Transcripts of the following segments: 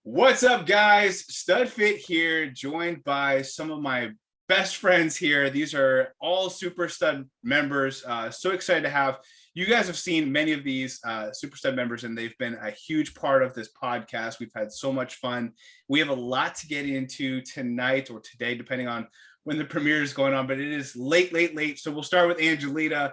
What's up, guys? Studfit here, joined by some of my best friends here. These are all Super Stud members. So excited to have you guys. Have seen many of these Super Stud members, and they've been a huge part of this podcast. We've had so much fun. We have a lot to get into tonight or today, depending on when the premiere is going on, but it is late. So we'll start with Angelita.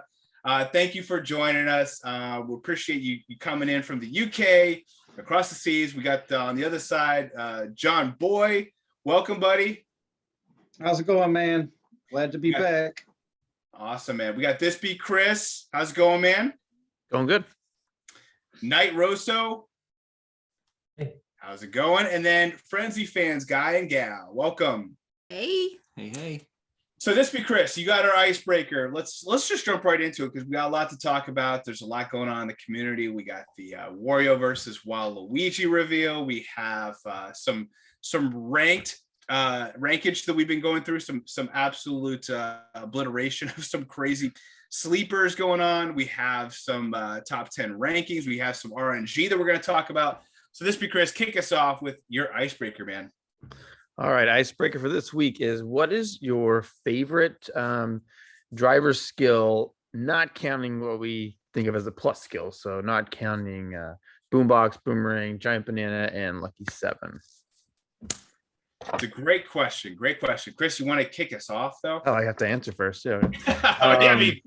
Thank you for joining us. We appreciate you coming in from the UK. Across the seas, we got on the other side, John Boy. Welcome, buddy. How's it going, man? Glad to be back. Awesome, man. We got ThisBeChris. How's it going, man? Going good. KnightRoso. Hey. How's it going? And then FrenzyFans guy and gal. Welcome. Hey. Hey. So ThisBeChris, you got our icebreaker. Let's just jump right into it because we got a lot to talk about. There's a lot going on in the community. We got the Wario versus Waluigi reveal. We have some ranked rankage that we've been going through. Some absolute obliteration of some crazy sleepers going on. We have some top 10 rankings. We have some RNG that we're going to talk about. So ThisBeChris, kick us off with your icebreaker, man. All right, icebreaker for this week is: what is your favorite driver skill, not counting what we think of as a plus skill, so not counting boombox, boomerang, giant banana, and lucky 7? It's a great question. Chris, you want to kick us off, though? Oh, I have to answer first. Yeah. I mean,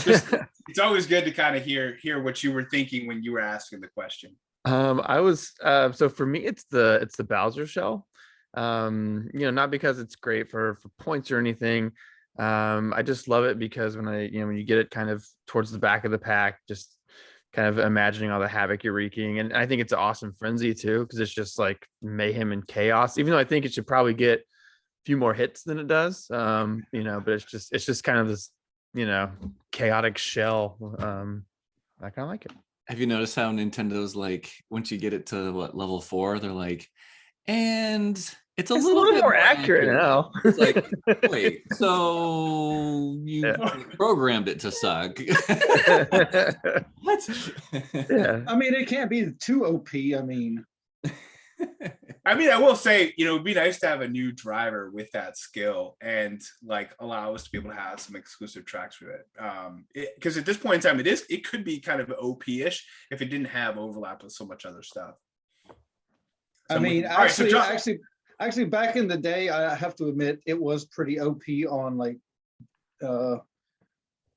it's always good to kind of hear what you were thinking when you were asking the question. I was so for me, it's the Bowser shell. Not because it's great for points or anything. I just love it because when you get it kind of towards the back of the pack, just kind of imagining all the havoc you're wreaking. And I think it's an awesome frenzy too, because it's just like mayhem and chaos, even though I think it should probably get a few more hits than it does. But it's just kind of this, chaotic shell. I kind of like it. Have you noticed how Nintendo's like, once you get it to level 4, they're like, and it's a little bit more accurate now. It's like, wait, so you programmed it to suck? What? Yeah. I mean, it can't be too OP. I will say, it'd be nice to have a new driver with that skill and like allow us to be able to have some exclusive tracks with it. Because at this point in time, it could be kind of OP-ish if it didn't have overlap with so much other stuff. Actually, back in the day, I have to admit, it was pretty OP on like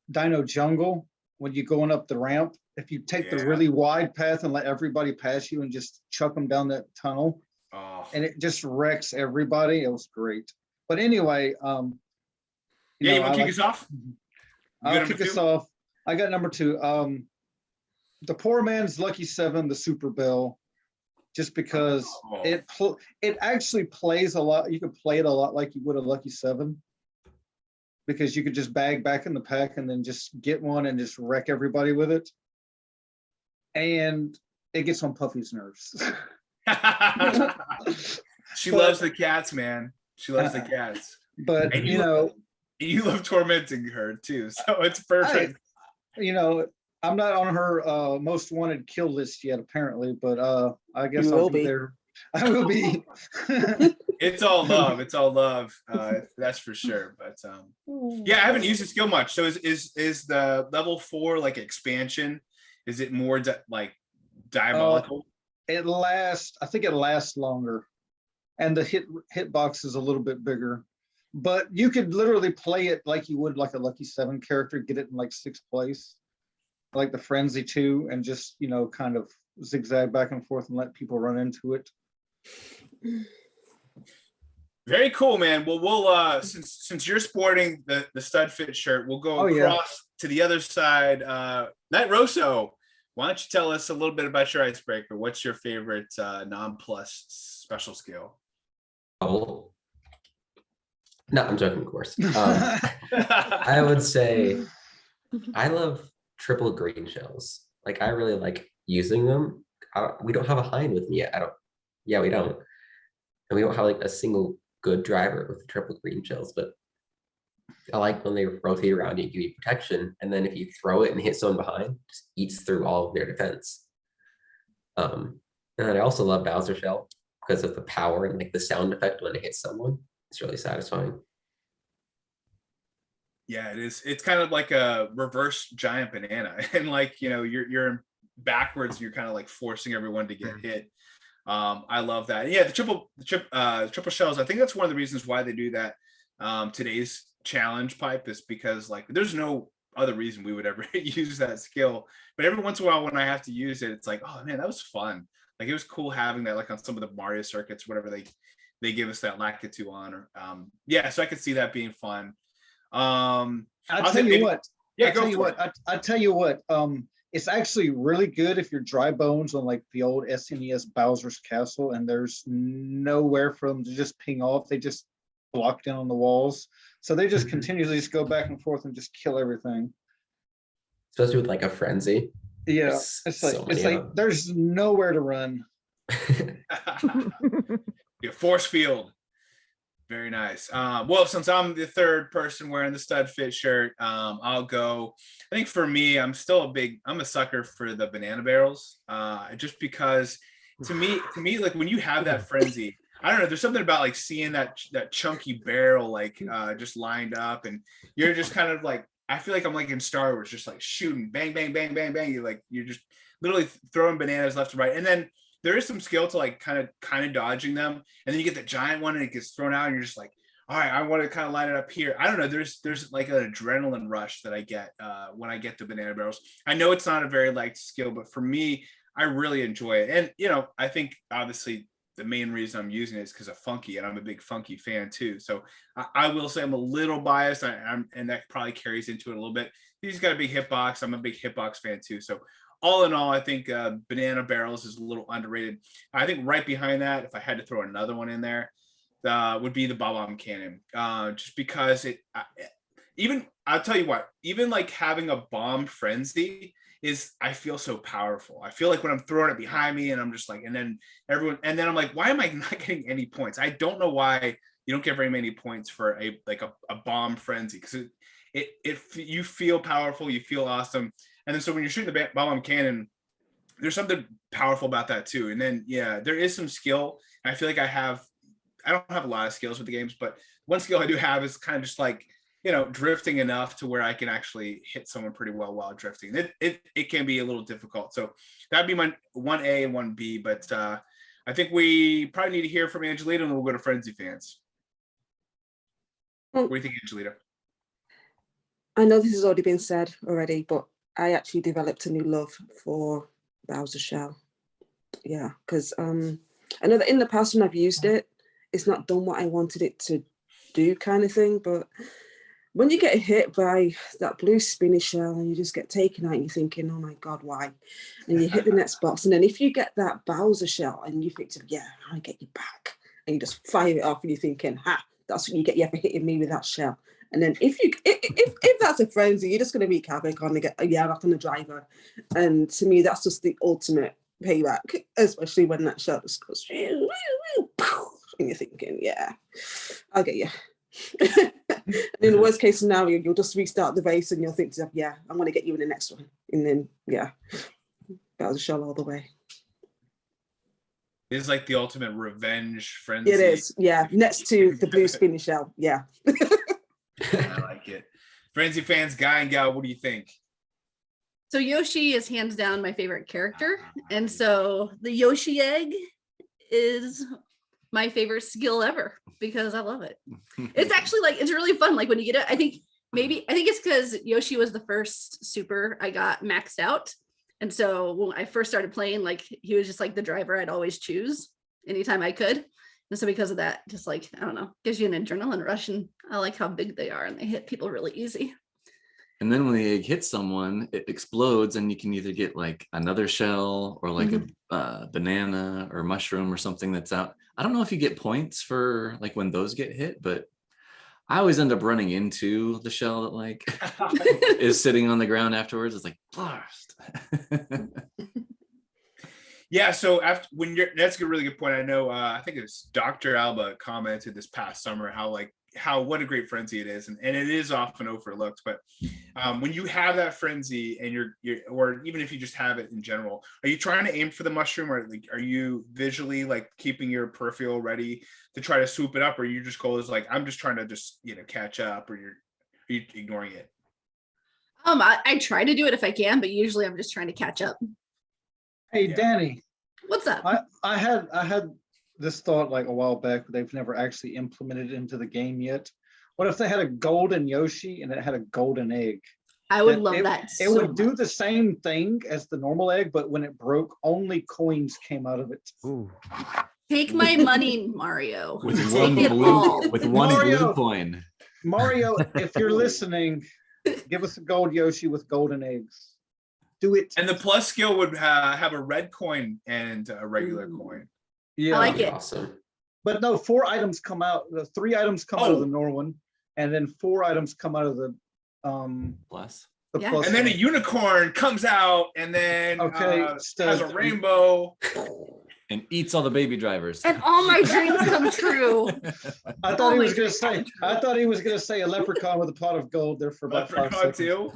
Dino Jungle when you're going up the ramp. If you take the really wide path and let everybody pass you and just chuck them down that tunnel, and it just wrecks everybody. It was great. But anyway, you want to kick us off? I'll kick us off. I got number 2. The poor man's lucky 7, the Super Bell. Just because it actually plays a lot. You could play it a lot like you would a lucky 7, because you could just bag back in the pack and then just get one and just wreck everybody with it. And it gets on Puffy's nerves. She loves the cats, man. She loves the cats. But and you love tormenting her too, so it's perfect. I'm not on her most wanted kill list yet, apparently, but I guess I'll be there. I will be. It's all love. That's for sure. But I haven't used the skill much. So is the level 4 like expansion? Is it more like diabolical? I think it lasts longer, and the hitbox is a little bit bigger. But you could literally play it like you would like a lucky 7 character, get it in like 6th place, like the Frenzy 2, and just kind of zigzag back and forth and let people run into it. Very cool, man. Well, we'll since you're sporting the Studfit shirt, we'll go across to the other side. KnightRoso, why don't you tell us a little bit about your icebreaker? What's your favorite non-plus special skill? Oh, no, I'm joking, of course. I would say I love triple green shells. Like, I really like using them. We don't have a hind with me yet. We don't. And we don't have like a single good driver with the triple green shells, but I like when they rotate around you and give you protection. And then if you throw it and hit someone behind, it just eats through all of their defense. And then I also love Bowser Shell. because of the power and like the sound effect when it hits someone. It's really satisfying. Yeah, it is. It's kind of like a reverse giant banana, and like, you know, you're backwards. You're kind of like forcing everyone to get hit. I love that. And yeah, the triple shells. I think that's one of the reasons why they do that. Today's challenge pipe is because like there's no other reason we would ever use that skill. But every once in a while, when I have to use it, it's like, oh man, that was fun. Like it was cool having that, like on some of the Mario circuits, whatever they give us that Lakitu on. Or yeah, so I could see that being fun. I'll tell you what. Yeah, I tell you what. It's actually really good if you're dry bones on like the old SNES Bowser's Castle, and there's nowhere for them to just ping off. They just blocked in on the walls, so they just continuously just go back and forth and just kill everything. Especially with like a frenzy. Yeah, it's like there's nowhere to run. Yeah, force field. Very nice. Well, since I'm the third person wearing the Studfit shirt, I'll go. I think for me, I'm a sucker for the banana barrels. Just because to me, like when you have that frenzy, I don't know, there's something about like seeing that chunky barrel like just lined up, and you're just kind of like, I feel like I'm like in Star Wars, just like shooting, bang, bang, bang, bang, bang. You're just literally throwing bananas left and right, and then there is some skill to like kind of dodging them, and then you get the giant one and it gets thrown out and you're just like, all right, I want to kind of line it up here. I don't know, there's like an adrenaline rush that I get when I get the banana barrels. I know it's not a very liked skill, but for me, I really enjoy it. And you know, I think obviously the main reason I'm using it is because of Funky, and I'm a big Funky fan too. So I will say I'm a little biased, and that probably carries into it a little bit. He's got a big hitbox. I'm a big hitbox fan too. So all in all, I think banana barrels is a little underrated. I think right behind that, if I had to throw another one in there, would be the bomb cannon. Just because I'll tell you what, even like having a bomb frenzy I feel so powerful. I feel like when I'm throwing it behind me and I'm just like, and then I'm like, why am I not getting any points? I don't know why you don't get very many points for a bomb frenzy, because you feel powerful, you feel awesome. And then so when you're shooting the bomb cannon, there's something powerful about that too. And then, yeah, there is some skill. I feel like I don't have a lot of skills with the games, but one skill I do have is kind of just like, you know, drifting enough to where I can actually hit someone pretty well while drifting. It can be a little difficult. So that'd be my 1A and 1B, but I think we probably need to hear from Angelita, and then we'll go to FrenzyFans. What do you think, Angelita? I know this has already been said already, but I actually developed a new love for Bowser Shell. Yeah, because I know that in the past when I've used it, it's not done what I wanted it to do, kind of thing. But when you get hit by that blue spinny shell and you just get taken out, you're thinking, oh my God, why? And you hit the next box. And then if you get that Bowser shell and you think, yeah, I get you back. And you just fire it off and you're thinking, that's what you get for hitting me with that shell. And then if that's a frenzy, you're just going to wreak havoc on the driver. And to me, that's just the ultimate payback, especially when that shell just goes, and you're thinking, yeah, I'll get you. And in the worst case scenario, you'll just restart the race and you'll think to yourself, yeah, I'm going to get you in the next one. And then, yeah, Bowser shell all the way. It's like the ultimate revenge frenzy. It is, yeah, next to the blue spinny shell, yeah. I like it. FrenzyFans, guy and gal, what do you think? So Yoshi is hands down my favorite character. And so the Yoshi egg is my favorite skill ever because I love it. It's actually like, it's really fun. Like when you get it, I think it's because Yoshi was the first super I got maxed out. And so when I first started playing, like he was just like the driver I'd always choose anytime I could. And so because of that, just like, I don't know, gives you an adrenaline rush, and I like how big they are and they hit people really easy. And then when the egg hits someone, it explodes and you can either get like another shell or like a banana or mushroom or something that's out. I don't know if you get points for like when those get hit, but I always end up running into the shell that like is sitting on the ground afterwards. It's like blast. Yeah, so that's a really good point. I know I think it's Dr. Alba commented this past summer how like what a great frenzy it is, and it is often overlooked. But when you have that frenzy and you're or even if you just have it in general, are you trying to aim for the mushroom, or like are you visually like keeping your peripheral ready to try to swoop it up, or your just goal is like I'm just trying to just catch up, or are you ignoring it? I try to do it if I can, but usually I'm just trying to catch up. Hey, Danny. What's up? I had this thought like a while back, but they've never actually implemented it into the game yet. What if they had a golden Yoshi and it had a golden egg? I would love that. It would do the same thing as the normal egg, but when it broke, only coins came out of it. Ooh. Take my money, Mario. With Take one Mario, blue coin. Mario, if you're listening, give us a gold Yoshi with golden eggs. Do it. And the plus skill would have a red coin and a regular coin. Yeah, I like it. Awesome. But no, 4 items come out. The 3 items come out of the normal one, and then 4 items come out of the Plus. the Yeah. plus. And then a one. unicorn comes out and then has a rainbow. And eats all the baby drivers. And all my dreams come true. I thought he was gonna say. I thought he was gonna say a leprechaun with a pot of gold there for about 5 Leprechaun seconds. too.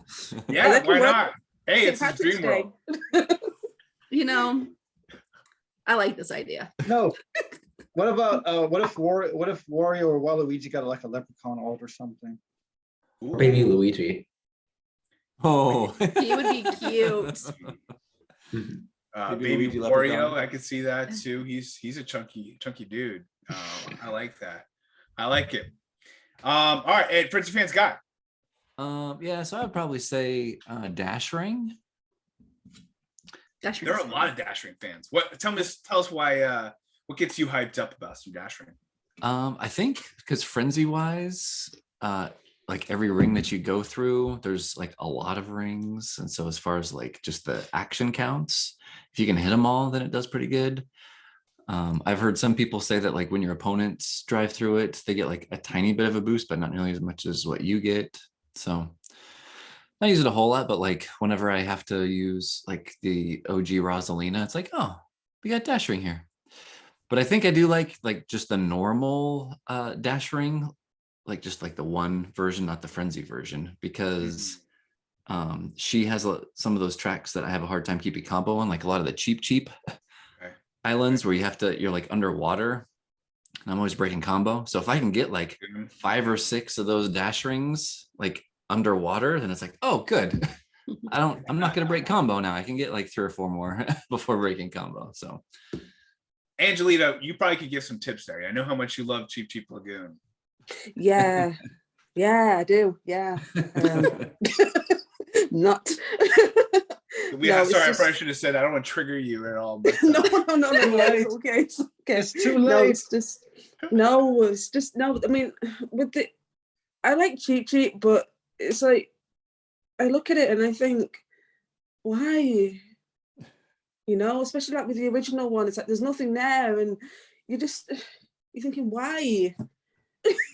Yeah, that can why work. not? Hey, St. it's his Patrick's dream Day. world. I like this idea. No. What about what if Wario or Waluigi got like a leprechaun alt or something? Ooh. Baby Luigi. Oh. He would be cute. Baby Luigi Wario, leprechaun. I could see that too. He's a chunky dude. I like that. I like it. All right, and FrenzyFans got. Yeah, so I would probably say Dash Ring. Dash There are a Ring. lot of Dash Ring fans. Tell us why what gets you hyped up about some Dash Ring? I think because frenzy wise, like every ring that you go through, there's like a lot of rings, and so as far as like just the action counts, if you can hit them all, then it does pretty good. I've heard some people say that like when your opponents drive through it, they get like a tiny bit of a boost, but not nearly as much as what you get. So I use it a whole lot, but like whenever I have to use like the OG Rosalina, it's like, oh, we got Dash Ring here. But I think I do like just the normal Dash Ring, like just like the one version, not the frenzy version, because she has some of those tracks that I have a hard time keeping combo on, like a lot of the cheap islands where you're like underwater, and I'm always breaking combo. So if I can get like 5 or 6 of those Dash Rings like underwater, then it's like, oh, good. I'm not gonna break combo now. I can get like 3 or 4 more before breaking combo. So Angelita, you probably could give some tips there. I know how much you love Cheap Lagoon. Yeah, I do. Yeah, not. Yeah, sorry, I probably should have said I don't want to trigger you at all. But, no. It's okay. It's okay. It's too late. No, it's just no. I mean, I like cheap, but it's like I look at it and I think, why? Especially like with the original one, it's like there's nothing there, and you're thinking, why?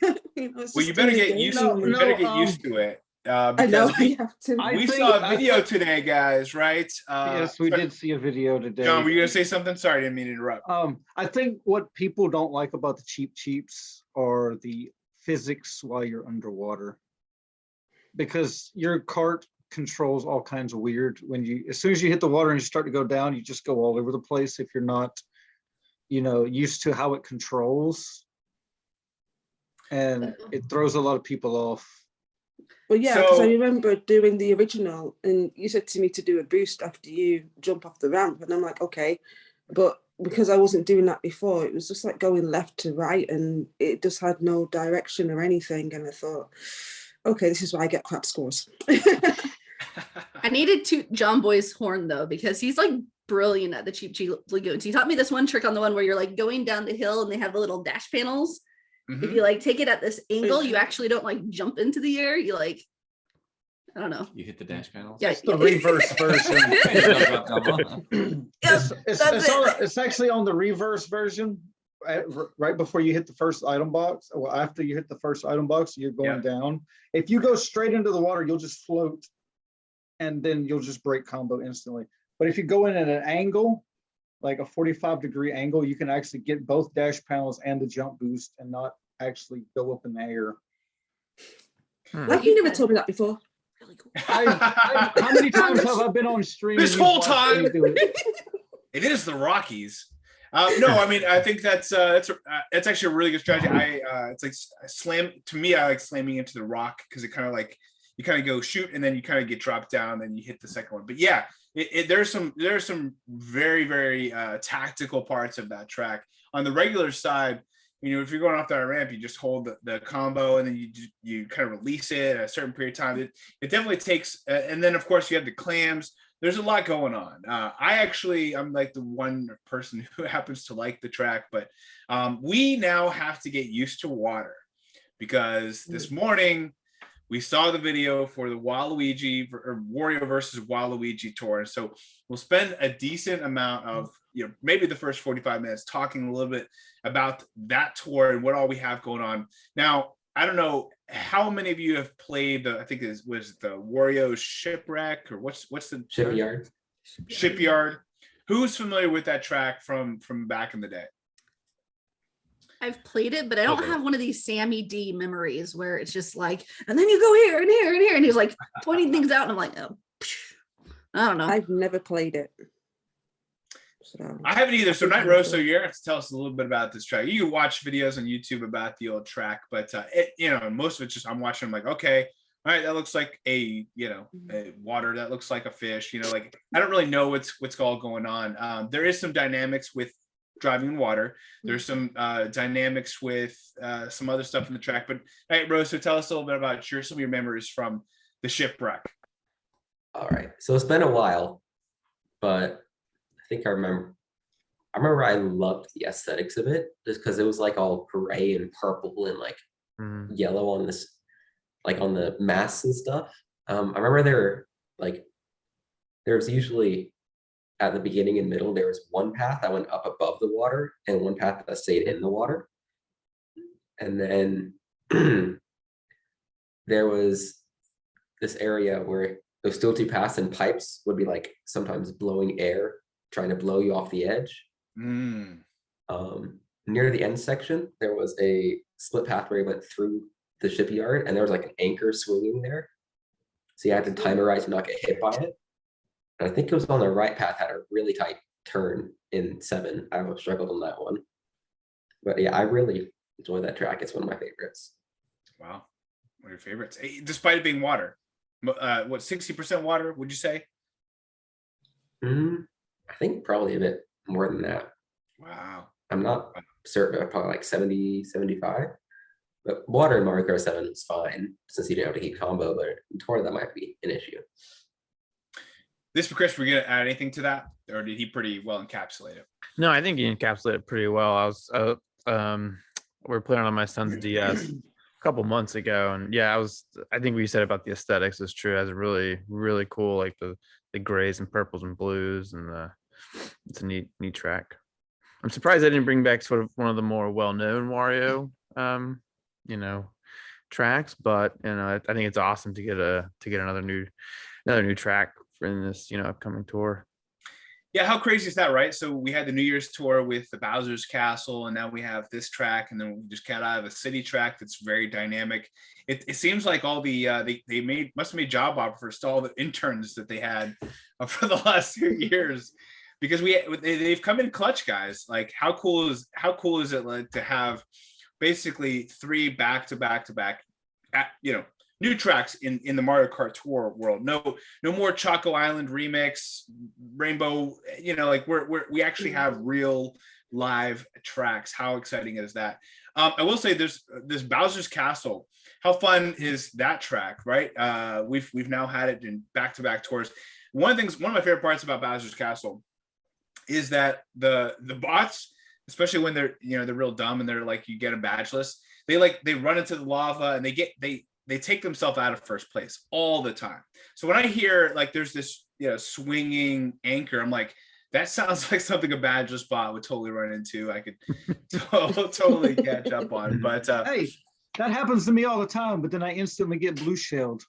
Well, you better get used. You better get used to it. I know. We I saw a video today, guys. Right? Yes, we did see a video today. John, were you gonna say something? Sorry, I didn't mean to interrupt. I think what people don't like about the cheaps are the physics while you're underwater, because your cart controls all kinds of weird. As soon as you hit the water and you start to go down, you just go all over the place if you're not, used to how it controls, and it throws a lot of people off. Well, yeah, because I remember doing the original, and you said to me to do a boost after you jump off the ramp, and I'm like, okay, but because I wasn't doing that before, it was just like going left to right, and it just had no direction or anything, and I thought, okay, this is why I get crap scores. I needed to John Boy's horn though, because he's like brilliant at the Cheap Lagoons. He taught me this one trick on the one where you're like going down the hill and they have the little dash panels. If you like take it at this angle, you actually don't like jump into the air. You like, I don't know. you hit the dash panels. Yeah, It's the reverse version. It's actually on the reverse version. Right before you hit the first item box, or after you hit the first item box, you're going down. If you go straight into the water, you'll just float, and then you'll just break combo instantly. But if you go in at an angle, like a 45-degree angle, you can actually get both dash panels and the jump boost and not actually go up in the air. Like you never told me that before. Really cool. How many times have I been on stream? This whole time. It? It is the Rockies. No, I mean, I think that's actually a really good strategy. It's like slam. To me, I like slamming into the rock because it kind of like you kind of go shoot and then you kind of get dropped down, then you hit the second one. But yeah, there's some very, very tactical parts of that track. On the regular side, you know, if you're going off that ramp, you just hold the combo and then you kind of release it at a certain period of time. It definitely takes, and then of course you have the clams. There's a lot going on. I'm like the one person who happens to like the track, but we now have to get used to water because this morning we saw the video for the Waluigi or Wario versus Waluigi tour. And so we'll spend a decent amount of, you know, maybe the first 45 minutes talking a little bit about that tour and what all we have going on. Now, I don't know how many of you have played I think it was the Wario Shipwreck or what's the Shipyard. Who's familiar with that track from back in the day? I've played it, but I don't have one of these Sammy D memories where it's just like, and then you go here and here and here, and he's like pointing things out, and I'm like, oh, I don't know. I've never played it. So I haven't either. So KnightRoso, you're going to have to tell us a little bit about this track. You can watch videos on YouTube about the old track, but you know, most of it's just I'm watching. I'm like, okay, all right, that looks like a water. That looks like a fish. You know, like I don't really know what's all going on. There is some dynamics with driving in water. There's some dynamics with some other stuff in the track. But KnightRoso, tell us a little bit about some of your memories from the shipwreck. All right, so it's been a while, but I think I remember I loved the aesthetics of it just because it was like all gray and purple and like yellow on this, like on the masts and stuff. I remember there was usually at the beginning and middle, there was one path that went up above the water and one path that stayed in the water. And then there was this area where those still two paths and pipes would be like sometimes blowing air, trying to blow you off the edge. Near the end section, there was a split path where you went through the shipyard and there was like an anchor swinging there. So you had to time it right to not get hit by it. And I think it was on the right path, had a really tight turn in 7. I struggled on that one. But yeah, I really enjoy that track. It's one of my favorites. Wow. One of your favorites, despite it being water. What, 60% water, would you say? I think probably a bit more than that. Wow. I'm not certain, probably like 70, 75. But water in Mario Kart 7 is fine since you didn't have to heat combo, but in Tour that might be an issue. ThisBeChris, were you gonna add anything to that, or did he pretty well encapsulate it? No, I think he encapsulated it pretty well. We were playing on my son's DS a couple months ago, and yeah, I think what you said about the aesthetics is true. It has a really, really cool, like the grays and purples and blues, and it's a neat track. I'm surprised they didn't bring back sort of one of the more well-known Wario, tracks, but I think it's awesome to get another new track in this upcoming tour. Yeah, how crazy is that, right? So we had the New Year's tour with the Bowser's Castle, and now we have this track, and then we just got out of a city track that's very dynamic. It seems like all the they must have made job offers to all the interns that they had for the last 2 years, because they've come in clutch, guys. Like how cool is it like to have basically 3 back-to-back new tracks in the Mario Kart Tour world. No more Choco Island remix, Rainbow. Like we actually have real live tracks. How exciting is that? I will say there's this Bowser's Castle. How fun is that track, right? We've now had it in back-to-back tours. One of my favorite parts about Bowser's Castle is that the bots, especially when they're they're real dumb and they're like, you get a badgeless, they run into the lava and they take themselves out of first place all the time. So when I hear like there's this swinging anchor, I'm like, that sounds like something a badgeless bot would totally run into. I could totally catch up on. But hey, that happens to me all the time, but then I instantly get blue shelled.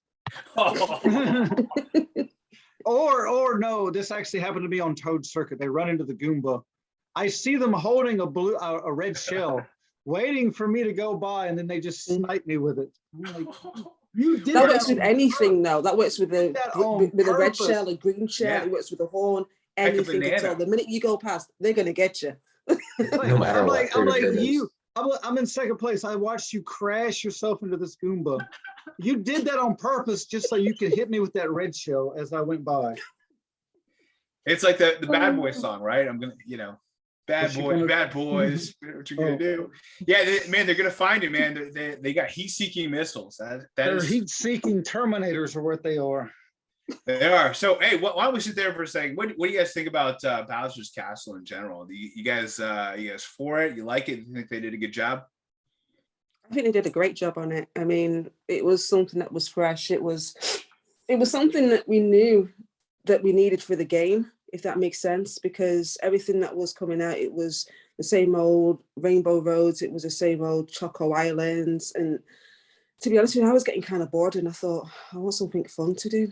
Or no, this actually happened to me on Toad Circuit. They run into the Goomba. I see them holding a red shell. waiting for me to go by, and then they just snipe me with it. I'm like, you did That works with anything now. That works with a red purpose. shell, a green shell. It works with a horn. Anything at all. The minute you go past, they're gonna get you. No matter what. I'm like you. I'm in second place. I watched you crash yourself into this Goomba. You did that on purpose, just so you could hit me with that red shell as I went by. It's like the Bad Boy song, right? I'm gonna, bad boys, what you gonna do? Yeah, man, they're gonna find it, man. They got heat-seeking missiles. They're heat-seeking Terminators, are what they are. They are. So, hey, why don't we sit there for a second? What do you guys think about Bowser's Castle in general? Do you guys for it? You like it? You think they did a good job? I think they did a great job on it. I mean, it was something that was fresh. It was something that we knew that we needed for the game, if that makes sense, because everything that was coming out, it was the same old Rainbow Roads. It was the same old Choco Islands. And to be honest with you, I was getting kind of bored, and I thought, I want something fun to do.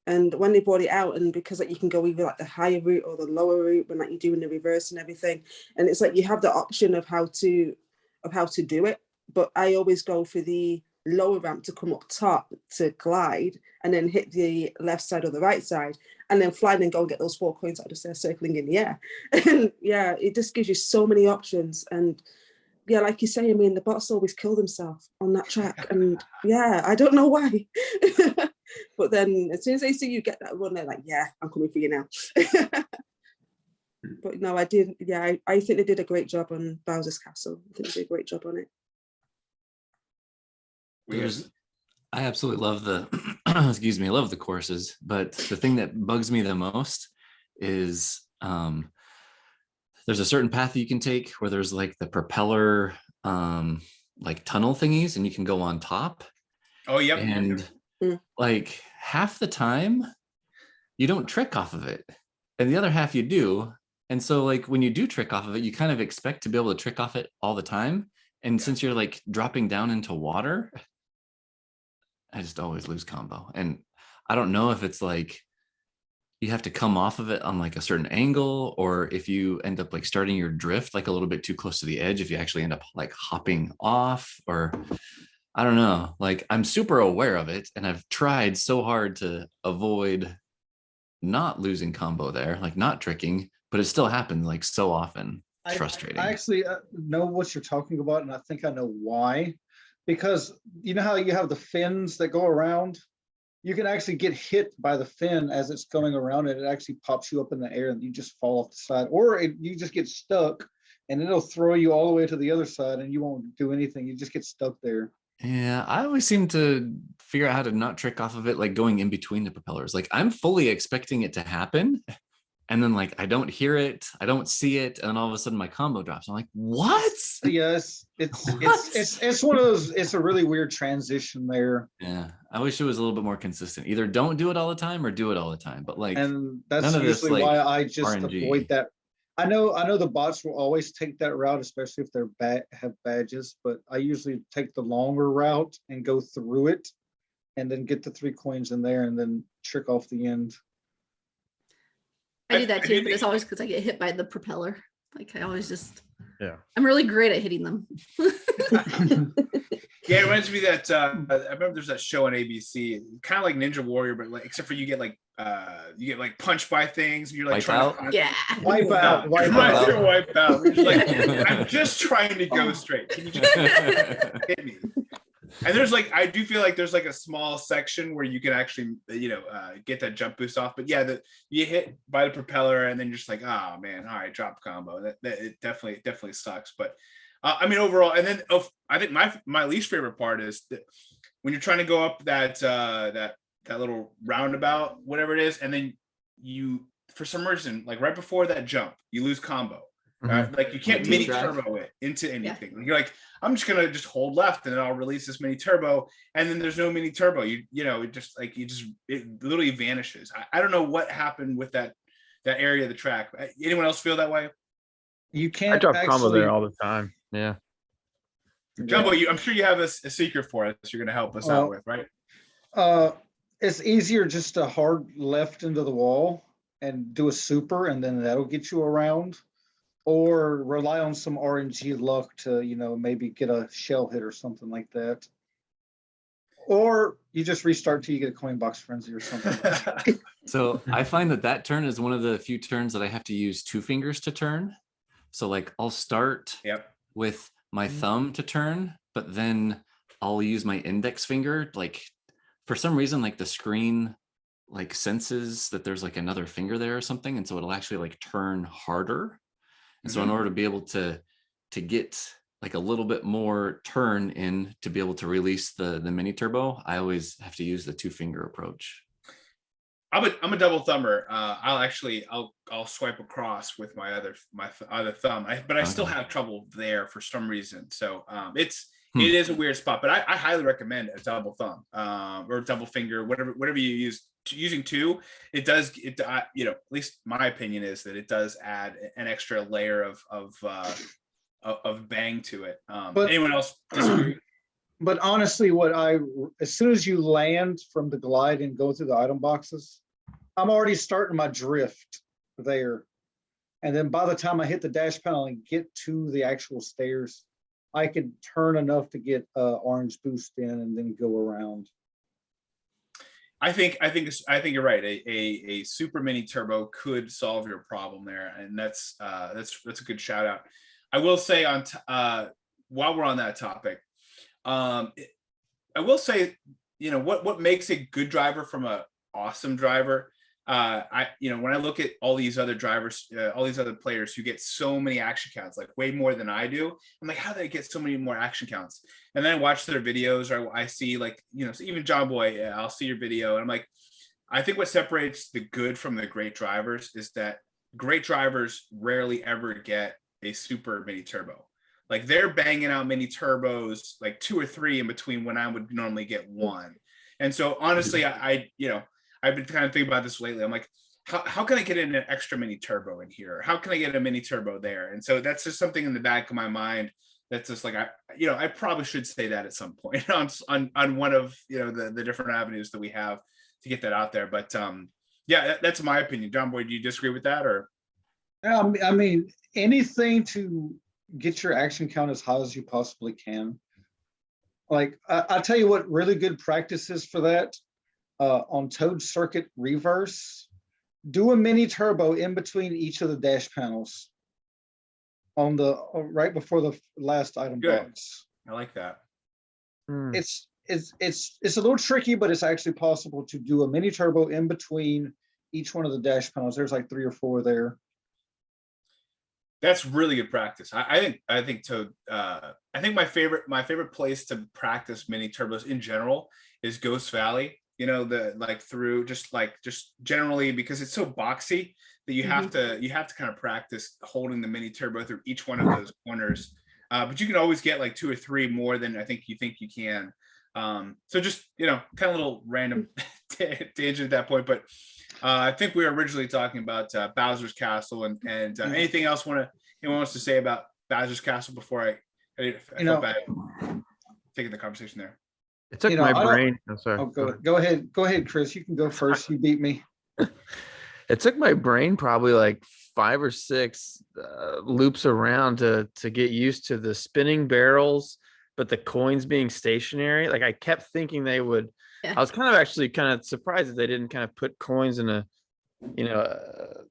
And when they brought it out, and because you can go either the higher route or the lower route when you're doing the reverse and everything, and it's you have the option of how to do it. But I always go for the lower ramp to come up top to glide, and then hit the left side or the right side, and then fly and go and get those 4 coins out of there circling in the air. And yeah, it just gives you so many options. And yeah, like you say, I mean, the bots always kill themselves on that track, and yeah, I don't know why. But then as soon as they see you get that run, they're like, yeah, I'm coming for you now. But no, I did. Yeah, I think they did a great job on Bowser's Castle. I think they did a great job on it. I absolutely love the excuse me, I love the courses, but the thing that bugs me the most is there's a certain path that you can take where there's the propeller tunnel thingies, and you can go on top. Oh, yep. And half the time you don't trick off of it, and the other half you do. And so when you do trick off of it, you kind of expect to be able to trick off it all the time. And since you're dropping down into water, I just always lose combo. And I don't know if it's you have to come off of it on a certain angle, or if you end up starting your drift a little bit too close to the edge, if you actually end up hopping off, or I don't know. I'm super aware of it, and I've tried so hard to avoid not losing combo there, not tricking, but it still happens so often. It's frustrating. I actually know what you're talking about, and I think I know why. Because you know how you have the fins that go around? You can actually get hit by the fin as it's going around, and it actually pops you up in the air, and you just fall off the side. Or you just get stuck, and it'll throw you all the way to the other side, and you won't do anything. You just get stuck there. Yeah, I always seem to figure out how to not trick off of it, going in between the propellers. I'm fully expecting it to happen, and then I don't hear it, I don't see it, and then all of a sudden my combo drops. I'm like, what? Yes, it's one of those. It's a really weird transition there. Yeah, I wish it was a little bit more consistent. Either don't do it all the time or do it all the time. But and that's usually why I just RNG. Avoid that. I know the bots will always take that route, especially if they're have badges. But I usually take the longer route and go through it, and then get the 3 coins in there, and then trick off the end. I do that too, but it's always because I get hit by the propeller. I always just, I'm really great at hitting them. Yeah, it reminds me that I remember there's that show on ABC, kind of like Ninja Warrior, but except for you get punched by things. And you're wipe out. Wipe out. I'm just trying to go straight. Can you just hit me? And there's I do feel there's a small section where you can actually get that jump boost off. But yeah, you hit by the propeller, and then you're just oh man, all right, drop combo. That it definitely sucks. But I mean overall, and then I think my least favorite part is that when you're trying to go up that little roundabout, whatever it is, and then you for some reason right before that jump you lose combo. You can't mini turbo it into anything. You're I'm just gonna just hold left, and then I'll release this mini turbo, and then there's no mini turbo. It literally vanishes. I don't know what happened with that area of the track. Anyone else feel that way? You can't. I drop combo there all the time. Yeah. Jumbo, I'm sure you have a secret for us. You're gonna help us out with, right? It's easier just to hard left into the wall and do a super, and then that'll get you around. or rely on some RNG luck to, you know, maybe get a shell hit or something like that. Or you just restart till you get a coin box frenzy or something. So I find that turn is one of the few turns that I have to use 2 fingers to turn. So like I'll start with my thumb to turn, but then I'll use my index finger. Like for some reason, like the screen like senses that there's like another finger there or something. And so it'll actually like turn harder. And so in order to be able to get like a little bit more turn in to be able to release the mini turbo, I always have to use the 2-finger approach. I'm a double thumber. I'll swipe across with my other thumb, but I still have trouble there for some reason. So it is a weird spot, but I highly recommend a double thumb or double finger, whatever you use. Using 2, it does, you know, at least my opinion is that it does add an extra layer of bang to it. But, anyone else disagree? But honestly, as soon as you land from the glide and go through the item boxes, I'm already starting my drift there. And then by the time I hit the dash panel and get to the actual stairs, I could turn enough to get orange boost in and then go around. I think you're right. A super mini turbo could solve your problem there, and that's a good shout out. I will say while we're on that topic, I will say, you know, what makes a good driver from a awesome driver. When I look at all these other drivers, all these other players who get so many action counts, like way more than I do, I'm like, how do they get so many more action counts? And then I watch their videos, or I see, like, you know, so even John Boy, I'll see your video, and I'm like, I think what separates the good from the great drivers is that great drivers rarely ever get a super mini turbo. Like they're banging out mini turbos, like 2 or 3 in between when I would normally get 1. And so honestly, I've been kind of thinking about this lately. I'm like, how can I get in an extra mini turbo in here? How can I get a mini turbo there? And so that's just something in the back of my mind that's just like, I probably should say that at some point on one of, you know, the different avenues that we have to get that out there. But that's my opinion. John Boy, do you disagree with that, or? I mean, anything to get your action count as high as you possibly can. Like I'll tell you what really good practice is for that. On Toad Circuit Reverse, do a mini turbo in between each of the dash panels on the right before the last item box. I like that. It's a little tricky, but it's actually possible to do a mini turbo in between each one of the dash panels. There's like 3 or 4 there. That's really good practice. I think Toad. I think my favorite place to practice mini turbos in general is Ghost Valley. You know, just generally, because it's so boxy that you have to kind of practice holding the mini turbo through each one of those corners. But you can always get like 2 or 3 more than I think you can. So just, you know, kind of a little random tangent at that point. But I think we were originally talking about Bowser's Castle and anything else anyone wants to say about Bowser's Castle before I felt bad taking the conversation there. It took my brain. I'm sorry. Oh, go ahead, Chris. You can go first. You beat me. It took my brain probably like 5 or 6 loops around to get used to the spinning barrels, but the coins being stationary. Like I kept thinking they would. Yeah. I was kind of surprised that they didn't kind of put coins in a, you know, an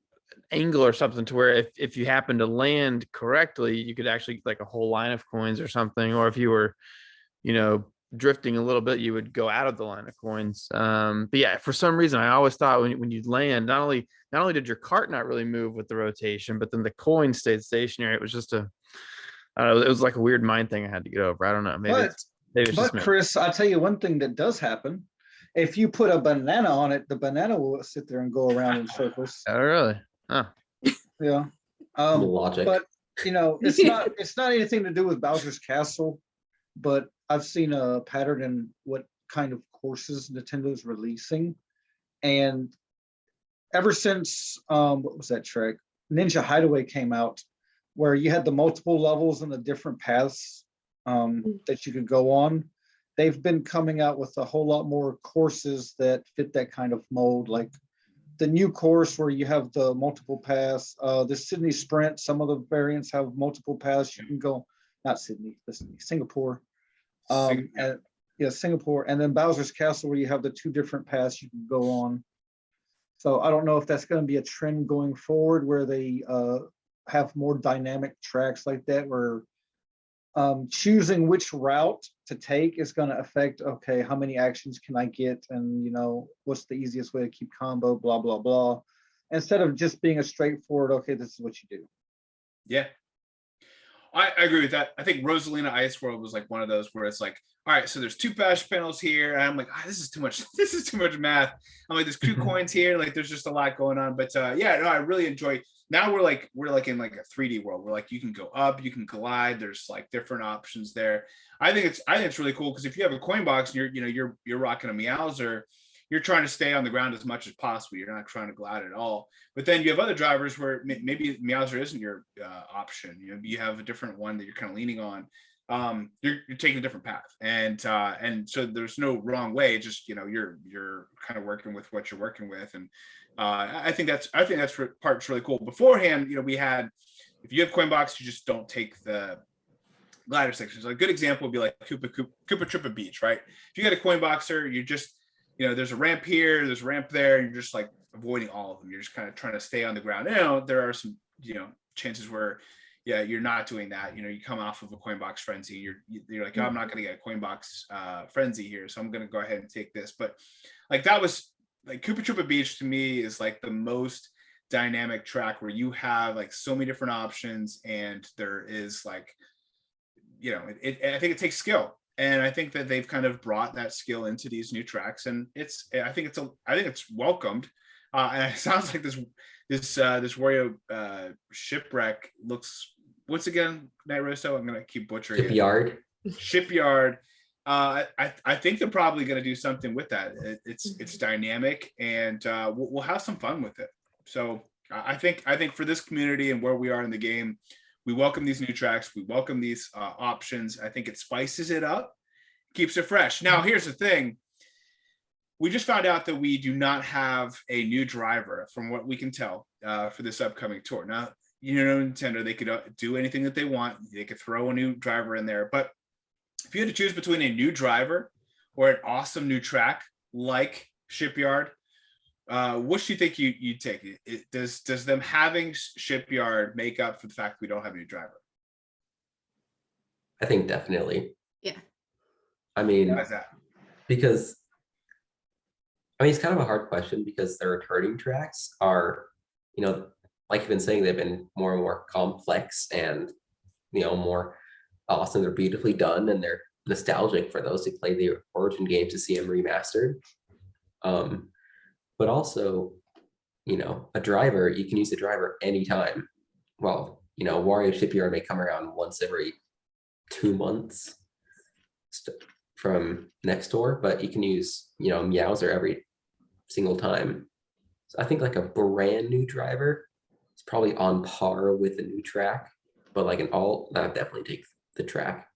angle or something to where if you happen to land correctly, you could actually like a whole line of coins or something. Or if you were, you know, drifting a little bit, you would go out of the line of coins. But yeah, for some reason, I always thought when you land, not only did your cart not really move with the rotation, but then the coin stayed stationary. It was just it was like a weird mind thing I had to get over. I don't know. Maybe it's just Chris, I'll tell you one thing that does happen. If you put a banana on it, the banana will sit there and go around in circles. Oh, really? Huh. Yeah. Logic. But you know, it's not anything to do with Bowser's Castle, but I've seen a pattern in what kind of courses Nintendo's releasing. And ever since what was that track? Ninja Hideaway came out, where you had the multiple levels and the different paths that you could go on. They've been coming out with a whole lot more courses that fit that kind of mold, like the new course where you have the multiple paths. The Sydney Sprint, some of the variants have multiple paths. You can go, not Sydney, Singapore. Singapore, and then Bowser's Castle where you have the 2 different paths you can go on. So I don't know if that's going to be a trend going forward where they have more dynamic tracks like that, where choosing which route to take is going to affect, okay, how many actions can I get, and what's the easiest way to keep combo, blah blah blah, instead of just being a straightforward, okay, this is what you do. Yeah, I agree with that. I think Rosalina Ice World was like one of those where it's like, all right, so there's 2 bash panels here, and I'm like, this is too much. This is too much math. I'm like, there's 2 coins here, like there's just a lot going on. But yeah, no, I really enjoy. Now we're like in like a 3D world where like you can go up, you can glide. There's like different options there. I think it's really cool because if you have a coin box and you're rocking a Meowser, you're trying to stay on the ground as much as possible. You're not trying to glide at all. But then you have other drivers where maybe Meowser isn't your option. You have a different one that you're kind of leaning on. You're taking a different path, and so there's no wrong way. Just you're kind of working with what you're working with, and I think that's part's really cool. Beforehand, we had, if you have coin box, you just don't take the glider sections. A good example would be like Koopa Troopa Beach, right? If you got a coin boxer, you just there's a ramp here, there's a ramp there, and you're just like avoiding all of them. You're just kind of trying to stay on the ground. There are some chances where you're not doing that. You come off of a coin box frenzy, you're like, oh, I'm not going to get a coin box frenzy here, so I'm going to go ahead and take this. But like that was like Koopa Troopa Beach to me is like the most dynamic track where you have like so many different options, and there is like I think it takes skill, and I think that they've kind of brought that skill into these new tracks, and I think it's welcomed, and it sounds like this Wario Shipwreck looks, what's again, KnightRoso? I'm gonna keep butchering Shipyard. I think they're probably gonna do something with that. It's dynamic, and we'll have some fun with it. So I think for this community and where we are in the game, we welcome these new tracks. We welcome these options. I think it spices it up, keeps it fresh. Now, here's the thing. We just found out that we do not have a new driver, from what we can tell, for this upcoming tour. Now, Nintendo, they could do anything that they want. They could throw a new driver in there. But if you had to choose between a new driver or an awesome new track like Shipyard, what do you think you'd take? Does them having Shipyard make up for the fact that we don't have a new driver? I think definitely. Yeah. I mean, why is that? Because it's kind of a hard question, because the returning tracks are, like you've been saying, they've been more and more complex and, more awesome. They're beautifully done, and they're nostalgic for those who play the origin game to see them remastered. But also, a driver, you can use a driver anytime. Well, Wario Shipyard may come around once every 2 months from next door, but you can use, Meowser every single time. So I think like a brand new driver is probably on par with a new track, but like that definitely takes the track.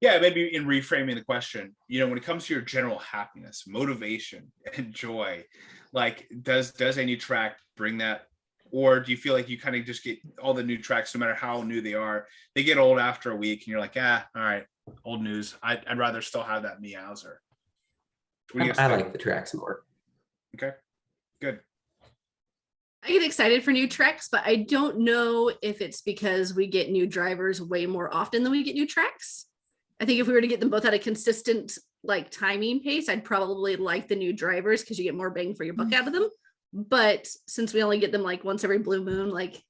Yeah, maybe in reframing the question, when it comes to your general happiness, motivation, and joy, like does a new track bring that? Or do you feel like you kind of just get all the new tracks, no matter how new they are, they get old after a week and you're like, all right, old news. I'd rather still have that Meowser. I like the tracks more. Okay, good. I get excited for new tracks, but I don't know if it's because we get new drivers way more often than we get new tracks. I think if we were to get them both at a consistent like timing pace, I'd probably like the new drivers because you get more bang for your buck out of them. But since we only get them like once every blue moon, like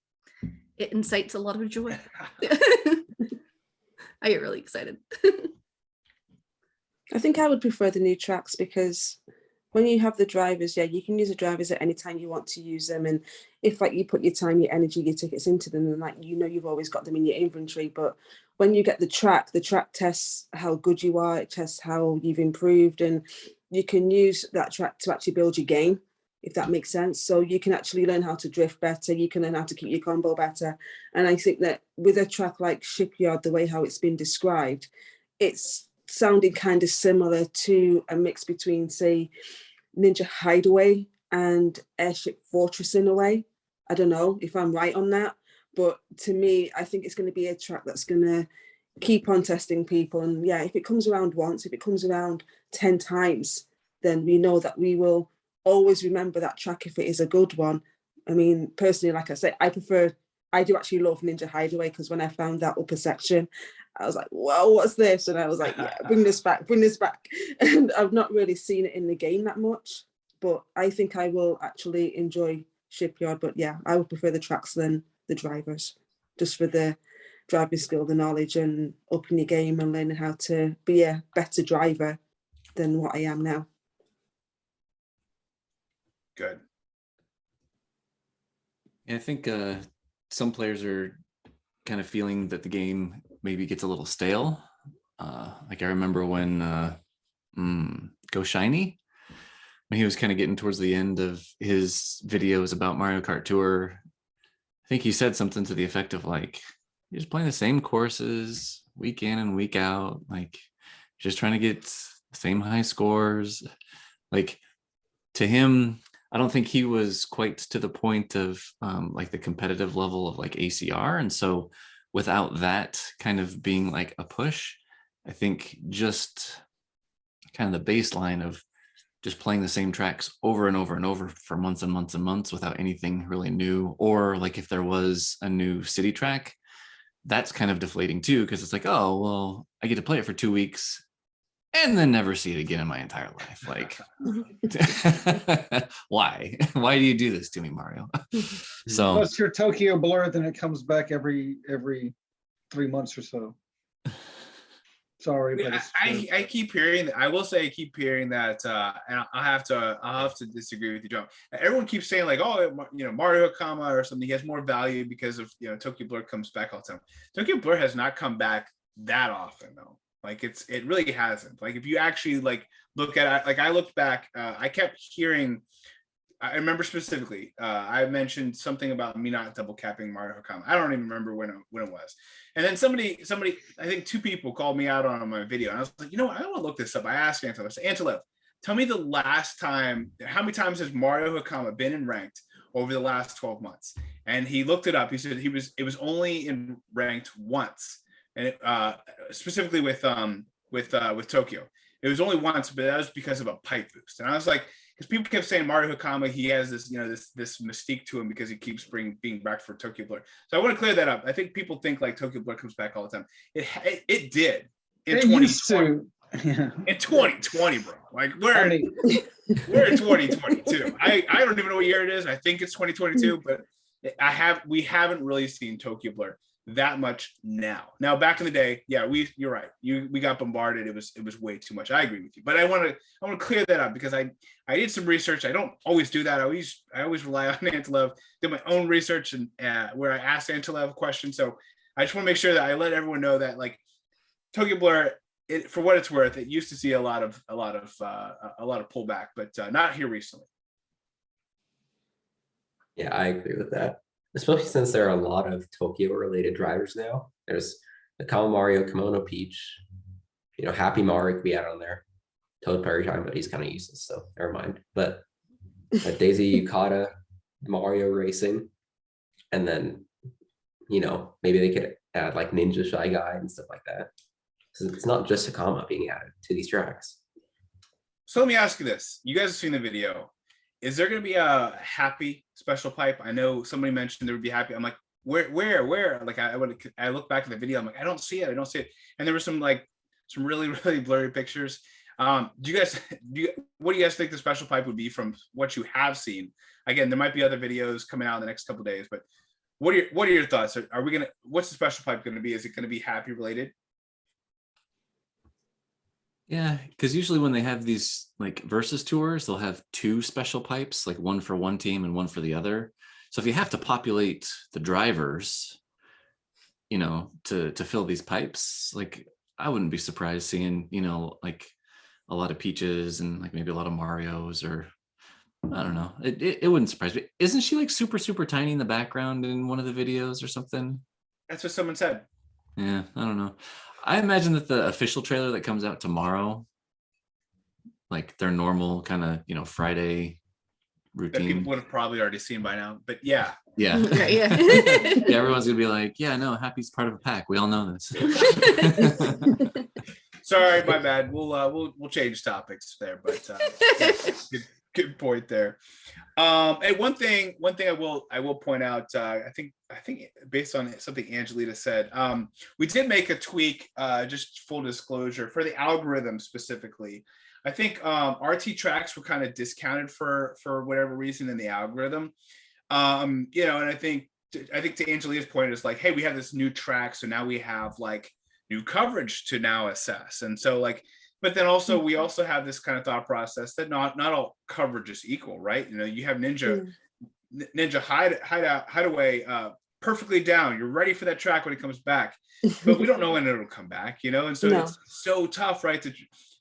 it incites a lot of joy. I get really excited. I think I would prefer the new tracks because when you have the drivers, you can use the drivers at any time you want to use them. And if like you put your time, your energy, your tickets into them, then like you've always got them in your inventory. But when you get the track tests how good you are, it tests how you've improved, and you can use that track to actually build your game, if that makes sense. So you can actually learn how to drift better, you can learn how to keep your combo better. And I think that with a track like Shipyard, the way how it's been described, it's sounding kind of similar to a mix between, say, Ninja Hideaway and Airship Fortress in a way. I don't know if I'm right on that, but to me, I think it's going to be a track that's going to keep on testing people. And yeah, if it comes around once, if it comes around 10 times, then we know that we will always remember that track if it is a good one. I mean, personally, like I said, I do actually love Ninja Hideaway, because when I found that upper section, I was like, whoa, what's this? And I was like, yeah, bring this back. And I've not really seen it in the game that much, but I think I will actually enjoy Shipyard. But yeah, I would prefer the tracks than the drivers, just for the driving skill, the knowledge, and upping your game and learning how to be a better driver than what I am now. Good. Yeah, I think some players are kind of feeling that the game maybe gets a little stale. Like I remember when Go Shiny, when he was kind of getting towards the end of his videos about Mario Kart Tour, I think he said something to the effect of like, you're just playing the same courses week in and week out, like just trying to get the same high scores. Like to him, I don't think he was quite to the point of like the competitive level of like ACR. And so without that kind of being like a push, I think just kind of the baseline of just playing the same tracks over and over and over for months and months and months without anything really new, or like if there was a new city track, that's kind of deflating too, because it's like, oh, well, I get to play it for 2 weeks and then never see it again in my entire life. Like, why do you do this to me, Mario? So unless you're Tokyo Blur, then it comes back every 3 months or so. Sorry, but I keep hearing that. I will say I keep hearing that, and I'll have to disagree with you, John. Everyone keeps saying like, oh, Mario Kama or something, he has more value because of Tokyo Blur comes back all the time. Tokyo Blur has not come back that often though. Like it really hasn't. Like if you actually like look at it, like I looked back, I kept hearing. I remember specifically, I mentioned something about me not double capping Mario Kart. I don't even remember when it was. And then somebody, I think 2 people called me out on my video. And I was like, I want to look this up. I asked Angelita, I said, Angelita, tell me the last time, how many times has Mario Hakama been in ranked over the last 12 months? And he looked it up. He said it was only in ranked once. And specifically with Tokyo. It was only once, but that was because of a pipe boost. And I was like, because people kept saying Mario Hakama, he has this, this mystique to him because he keeps being back for Tokyo Blur. So I want to clear that up. I think people think like Tokyo Blur comes back all the time. It did in 2020. Yeah. In 2020, bro. Like we're in 2022. I don't even know what year it is. I think it's 2022, but we haven't really seen Tokyo Blur that much now. Now back in the day, yeah, you're right. We got bombarded. It was way too much. I agree with you. But I want to clear that up because I did some research. I don't always do that. I always rely on Angelita, did my own research and where I asked Angelita a question. So I just want to make sure that I let everyone know that like Tokyo Blur, for what it's worth, it used to see a lot of pullback, but not here recently. Yeah, I agree with that. Especially since there are a lot of Tokyo-related drivers now. There's the Kama Mario, Kimono Peach, Happy Mario could be out on there. Toad Parry Time, but he's kind of useless, so never mind. But Daisy Yukata, Mario Racing, and then, maybe they could add like Ninja Shy Guy and stuff like that. So it's not just Hakama being added to these tracks. So let me ask you this. You guys have seen the video. Is there going to be a happy special pipe? I know somebody mentioned there would be happy. I'm like, where? Like I look back at the video. I'm like, I don't see it. And there were some really, really blurry pictures. What do you guys think the special pipe would be from what you have seen? Again, there might be other videos coming out in the next couple of days, but what are your thoughts? What's the special pipe going to be? Is it going to be happy related? Yeah, because usually when they have these like versus tours, they'll have 2 special pipes, like one for one team and one for the other. So if you have to populate the drivers, to fill these pipes, like I wouldn't be surprised seeing, like a lot of Peaches and like maybe a lot of Marios, or I don't know. It wouldn't surprise me. Isn't she like super, super tiny in the background in one of the videos or something? That's what someone said. Yeah, I don't know. I imagine that the official trailer that comes out tomorrow, like their normal kind of, you know, Friday That routine. people would have probably already seen by now. But yeah. Yeah. Yeah, yeah. Yeah, everyone's gonna be like, yeah, no, Happy's part of a pack. We all know this. Sorry, my bad. We'll change topics there, but good point there. And one thing I will point out, I think based on something Angelita said, we did make a tweak, just full disclosure, for the algorithm specifically. I think RT tracks were kind of discounted for whatever reason in the algorithm. You know, and I think to Angelita's point is like, hey, we have this new track, so now we have like new coverage to now assess. And so like, but then also we also have this kind of thought process that not all coverage is equal, right? You know, you have Ninja Hideaway perfectly down. You're ready for that track when it comes back, but we don't know when it'll come back, you know? And so it's so tough, right?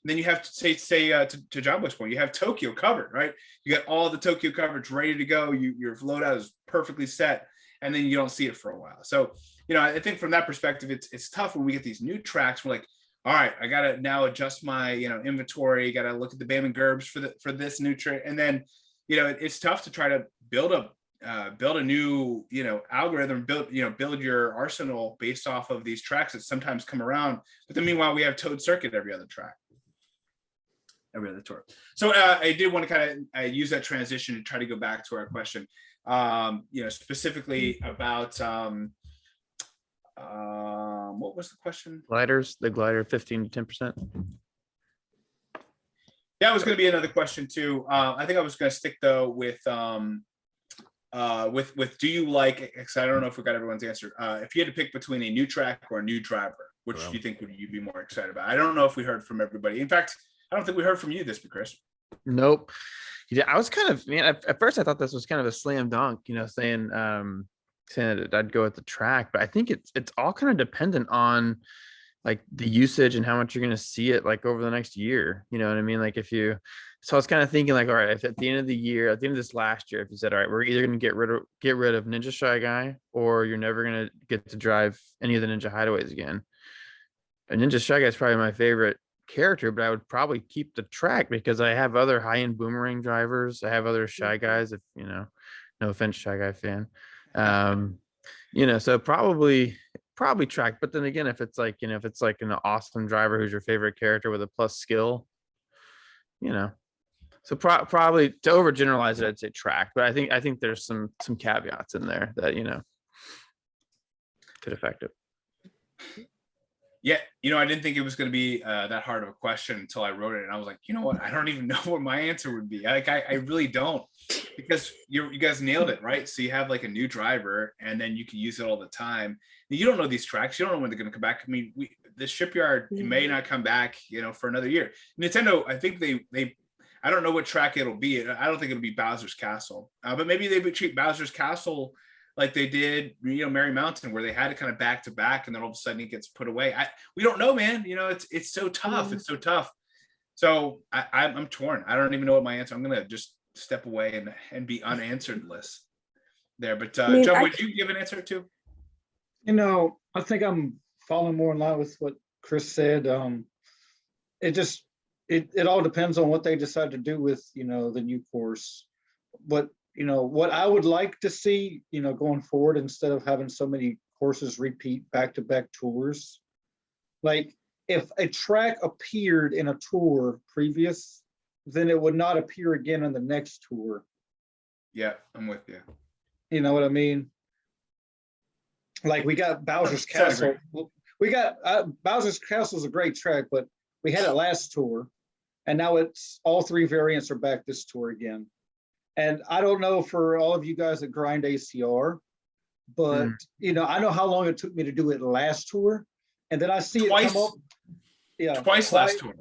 Then you have to say to John Boy's point, you have Tokyo covered, right? You got all the Tokyo coverage ready to go. Your loadout is perfectly set, and then you don't see it for a while. So, you know, I think from that perspective, it's tough when we get these new tracks. We're like, all right, I gotta now adjust my, you know, inventory. Got to look at the BAM and GURBS for this new track, and then, you know, it's tough to try to build a new, you know, algorithm, build your arsenal based off of these tracks that sometimes come around. But then meanwhile, we have Toad Circuit every other tour. So I did want to kind of use that transition to try to go back to our question, you know, specifically about what was the question? Gliders, the glider 15 to 10%. That was going to be another question too. I think I was going to stick though with do you like, because I don't know if we got everyone's answer. If you had to pick between a new track or a new driver, which do you think would you be more excited about? I don't know if we heard from everybody. In fact, I don't think we heard from you, ThisBeChris. Nope. Yeah, I was kind of, at first I thought this was kind of a slam dunk, you know, saying that I'd go with the track, but I think it's all kind of dependent on like the usage and how much you're going to see it like over the next year. You know what I mean? Like so I was kind of thinking like, all right, if at the end of the year, at the end of this last year, if you said, all right, we're either going to get rid of Ninja Shy Guy, or you're never going to get to drive any of the Ninja Hideaways again. And Ninja Shy Guy is probably my favorite character, but I would probably keep the track because I have other high-end boomerang drivers. I have other Shy Guys, if you know, no offense, Shy Guy fan. You know, so probably track. But then again, if it's like an awesome driver who's your favorite character with a plus skill, you know, so probably to overgeneralize it, I'd say track. But I think there's some caveats in there that, you know, could affect it. Yeah, you know, I didn't think it was going to be that hard of a question until I wrote it, and I was like, you know what? I don't even know what my answer would be. Like, I really don't, because you guys nailed it, right? So you have like a new driver, and then you can use it all the time. And you don't know these tracks; you don't know when they're going to come back. I mean, the shipyard may not come back, you know, for another year. Nintendo, I think they I don't know what track it'll be. I don't think it'll be Bowser's Castle, but maybe they would treat Bowser's Castle like they did, you know, Merry Mountain, where they had it kind of back to back, and then all of a sudden it gets put away. We don't know, man. You know, it's so tough. It's so tough. So I'm torn. I don't even know what my answer. I'm gonna just step away and be unanswered list there. But John, would you give an answer too? You know, I think I'm falling more in line with what Chris said. It all depends on what they decide to do with, you know, the new course. But you know, what I would like to see, you know, going forward, instead of having so many courses repeat back-to-back tours, like if a track appeared in a tour previous, then it would not appear again in the next tour. Yeah, I'm with you. You know what I mean? Like we got Bowser's Castle. We got Bowser's Castle is a great track, but we had it last tour, and now it's all three variants are back this tour again. And I don't know for all of you guys that grind ACR, but you know, I know how long it took me to do it last tour, and then I see it come up. Yeah, twice last tour.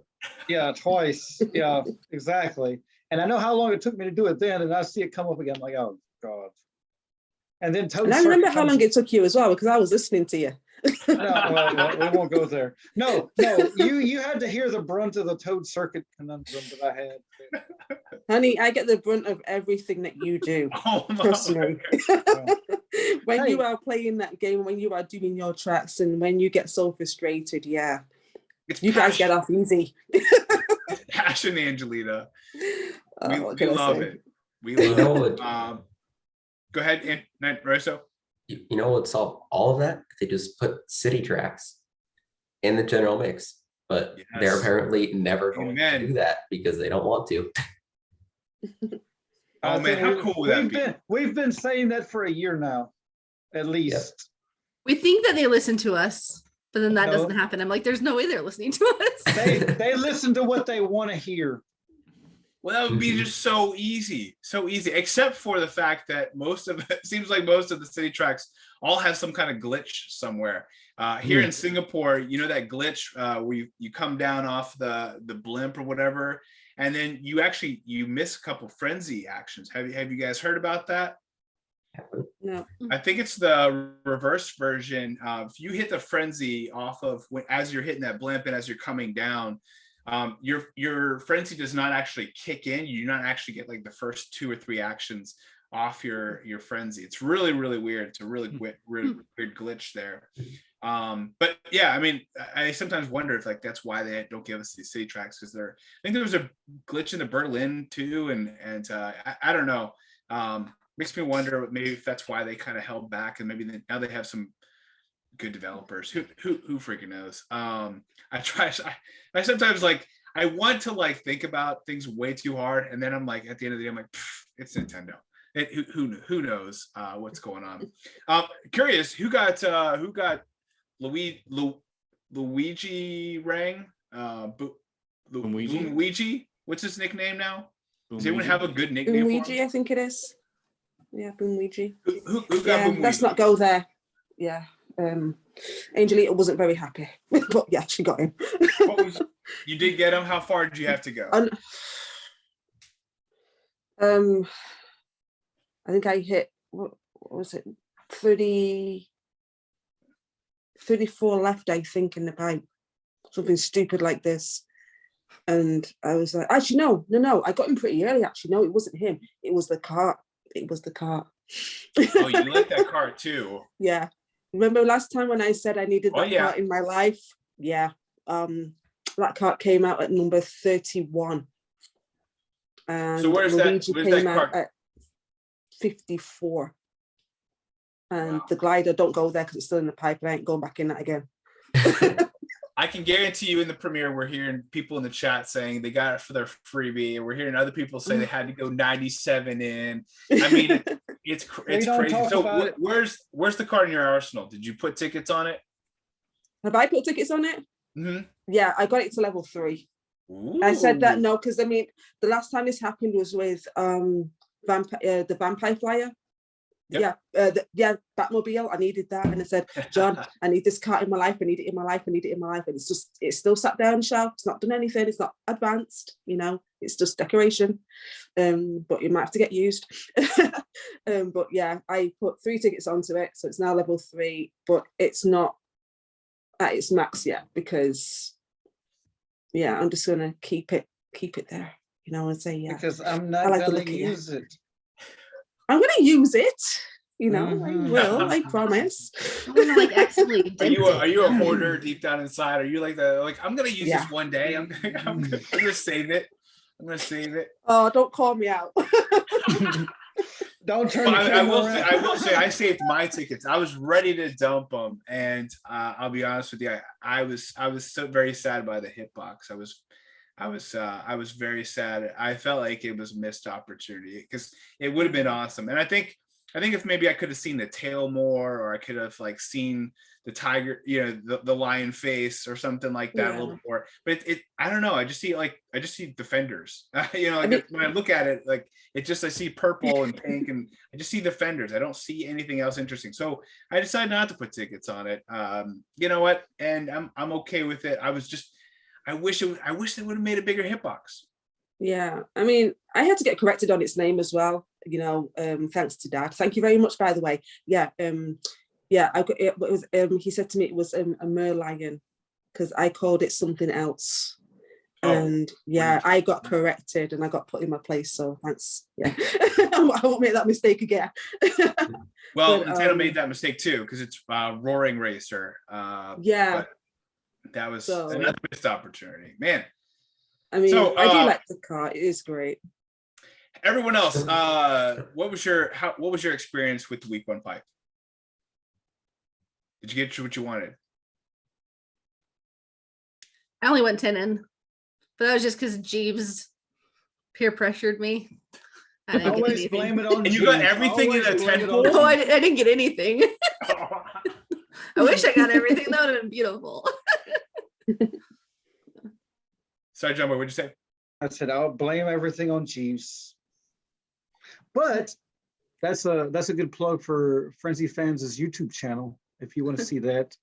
Yeah, twice. Yeah, exactly. And I know how long it took me to do it then, and I see it come up again. I'm like, oh God. And then and I remember how long it took you as well, because I was listening to you. No, we won't go there. No, you had to hear the brunt of the Toad Circuit conundrum that I had. Honey, I get the brunt of everything that you do. Oh, trust me. When you are playing that game, when you are doing your tracks, and when you get so frustrated, yeah, you guys get off easy. Passion Angelita. We What can I love say? it. We love know it. what? Go ahead, KnightRoso. You know what would solve all of that? If they just put city tracks in the general mix. But they're apparently never going to do that because they don't want to. Oh man, how cool would that be? We've been saying that for a year now, at least. Yep. We think that they listen to us, but then that doesn't happen. I'm like, there's no way they're listening to us. They listen to what they want to hear. Well, that would be just so easy, except for the fact that it seems like most of the city tracks all have some kind of glitch somewhere. Here in Singapore, you know that glitch where you come down off the blimp or whatever, and then you miss a couple frenzy actions. Have you guys heard about that? No. I think it's the reverse version. If you hit the frenzy off of as you're hitting that blimp and as you're coming down, your frenzy does not actually kick in. You do not actually get like the first 2 or 3 actions off your frenzy. It's really, really weird. It's a really weird glitch there. But yeah, I mean, I sometimes wonder if like that's why they don't give us these city tracks, because I think there was a glitch in the Berlin too, and I don't know. Makes me wonder maybe if that's why they kind of held back, and maybe now they have some good developers. Who freaking knows? I sometimes like I want to like think about things way too hard, and then I'm like at the end of the day I'm like, it's Nintendo. Who knows what's going on? Curious, who got Luigi Rang? Luigi? What's his nickname now? Does anyone have a good nickname? Luigi, I think it is. Yeah, Luigi. Who got Luigi? Let's not go there. Yeah. Angelita wasn't very happy, but yeah, she got him. You did get him. How far did you have to go? I think I hit, what was it, 34 left, I think, in the pipe. Something stupid like this. And I was like, actually, no, I got him pretty early, actually. No, it wasn't him. It was the cart. Oh, you like that cart too. Yeah. Remember last time when I said I needed that cart in my life? Yeah. That cart came out at number 31. And so where's Luigi that came cart? out at 54. And the glider, don't go there because it's still in the pipe. I ain't going back in that again. I can guarantee you in the premiere, we're hearing people in the chat saying they got it for their freebie, and we're hearing other people say they had to go 97 in. I mean, it's crazy. So where's the card in your arsenal? Did you put tickets on it? Have I put tickets on it? Mm-hmm. Yeah, I got it to level 3. Ooh. I said that no, because I mean, the last time this happened was with the Vampire Flyer. Yep. Batmobile. I needed that, and I said, John, I need this cart in my life. I need it in my life. And it's still sat there on the shelf. It's not done anything. It's not advanced. It's just decoration. But you might have to get used. But yeah, I put 3 tickets onto it, so it's now level 3. But it's not at its max yet because, yeah, I'm just gonna keep it there. And say because I'm not gonna use it. I'm going to use it, I will, I promise. I'm gonna like accidentally. Are you a hoarder deep down inside? Are you like I'm going to use this one day? I'm going to save it. Oh, don't call me out. Don't turn. I will say I saved my tickets. I was ready to dump them, and I'll be honest with you, I was so very sad by the hitbox. I was very sad. I felt like it was a missed opportunity because it would have been awesome. And I think if maybe I could have seen the tail more, or I could have like seen the tiger, the lion face or something like that a little bit more. But I don't know. I just see defenders. When I look at it, like I see purple and pink, and I just see defenders. I don't see anything else interesting. So I decided not to put tickets on it. You know what? And I'm okay with it. I wish they would have made a bigger hitbox. Yeah, I mean, I had to get corrected on its name as well. Thanks to Dad. Thank you very much, by the way. Yeah, I got it. Was he said to me it was a merlion because I called it something else, and I got corrected and I got put in my place. So thanks. Yeah, I won't make that mistake again. Well, Nintendo made that mistake too because it's Roaring Racer. Yeah. That was another missed opportunity, man. I mean, So, I do like the car. It is great. Everyone else, what was your experience with the week 1 pipe? Did you get what you wanted? I only went 10 in, but that was just because Jeeves peer pressured me. I didn't get Always anything. blame it on And you Jeeves. got everything in Always a blame 10 it on No, I Jeeves. didn't get anything. I wish I got everything. That would have been beautiful. Sorry, John, what'd you say? I said I'll blame everything on Jeeves. But that's a good plug for FrenzyFans' YouTube channel if you want to see that.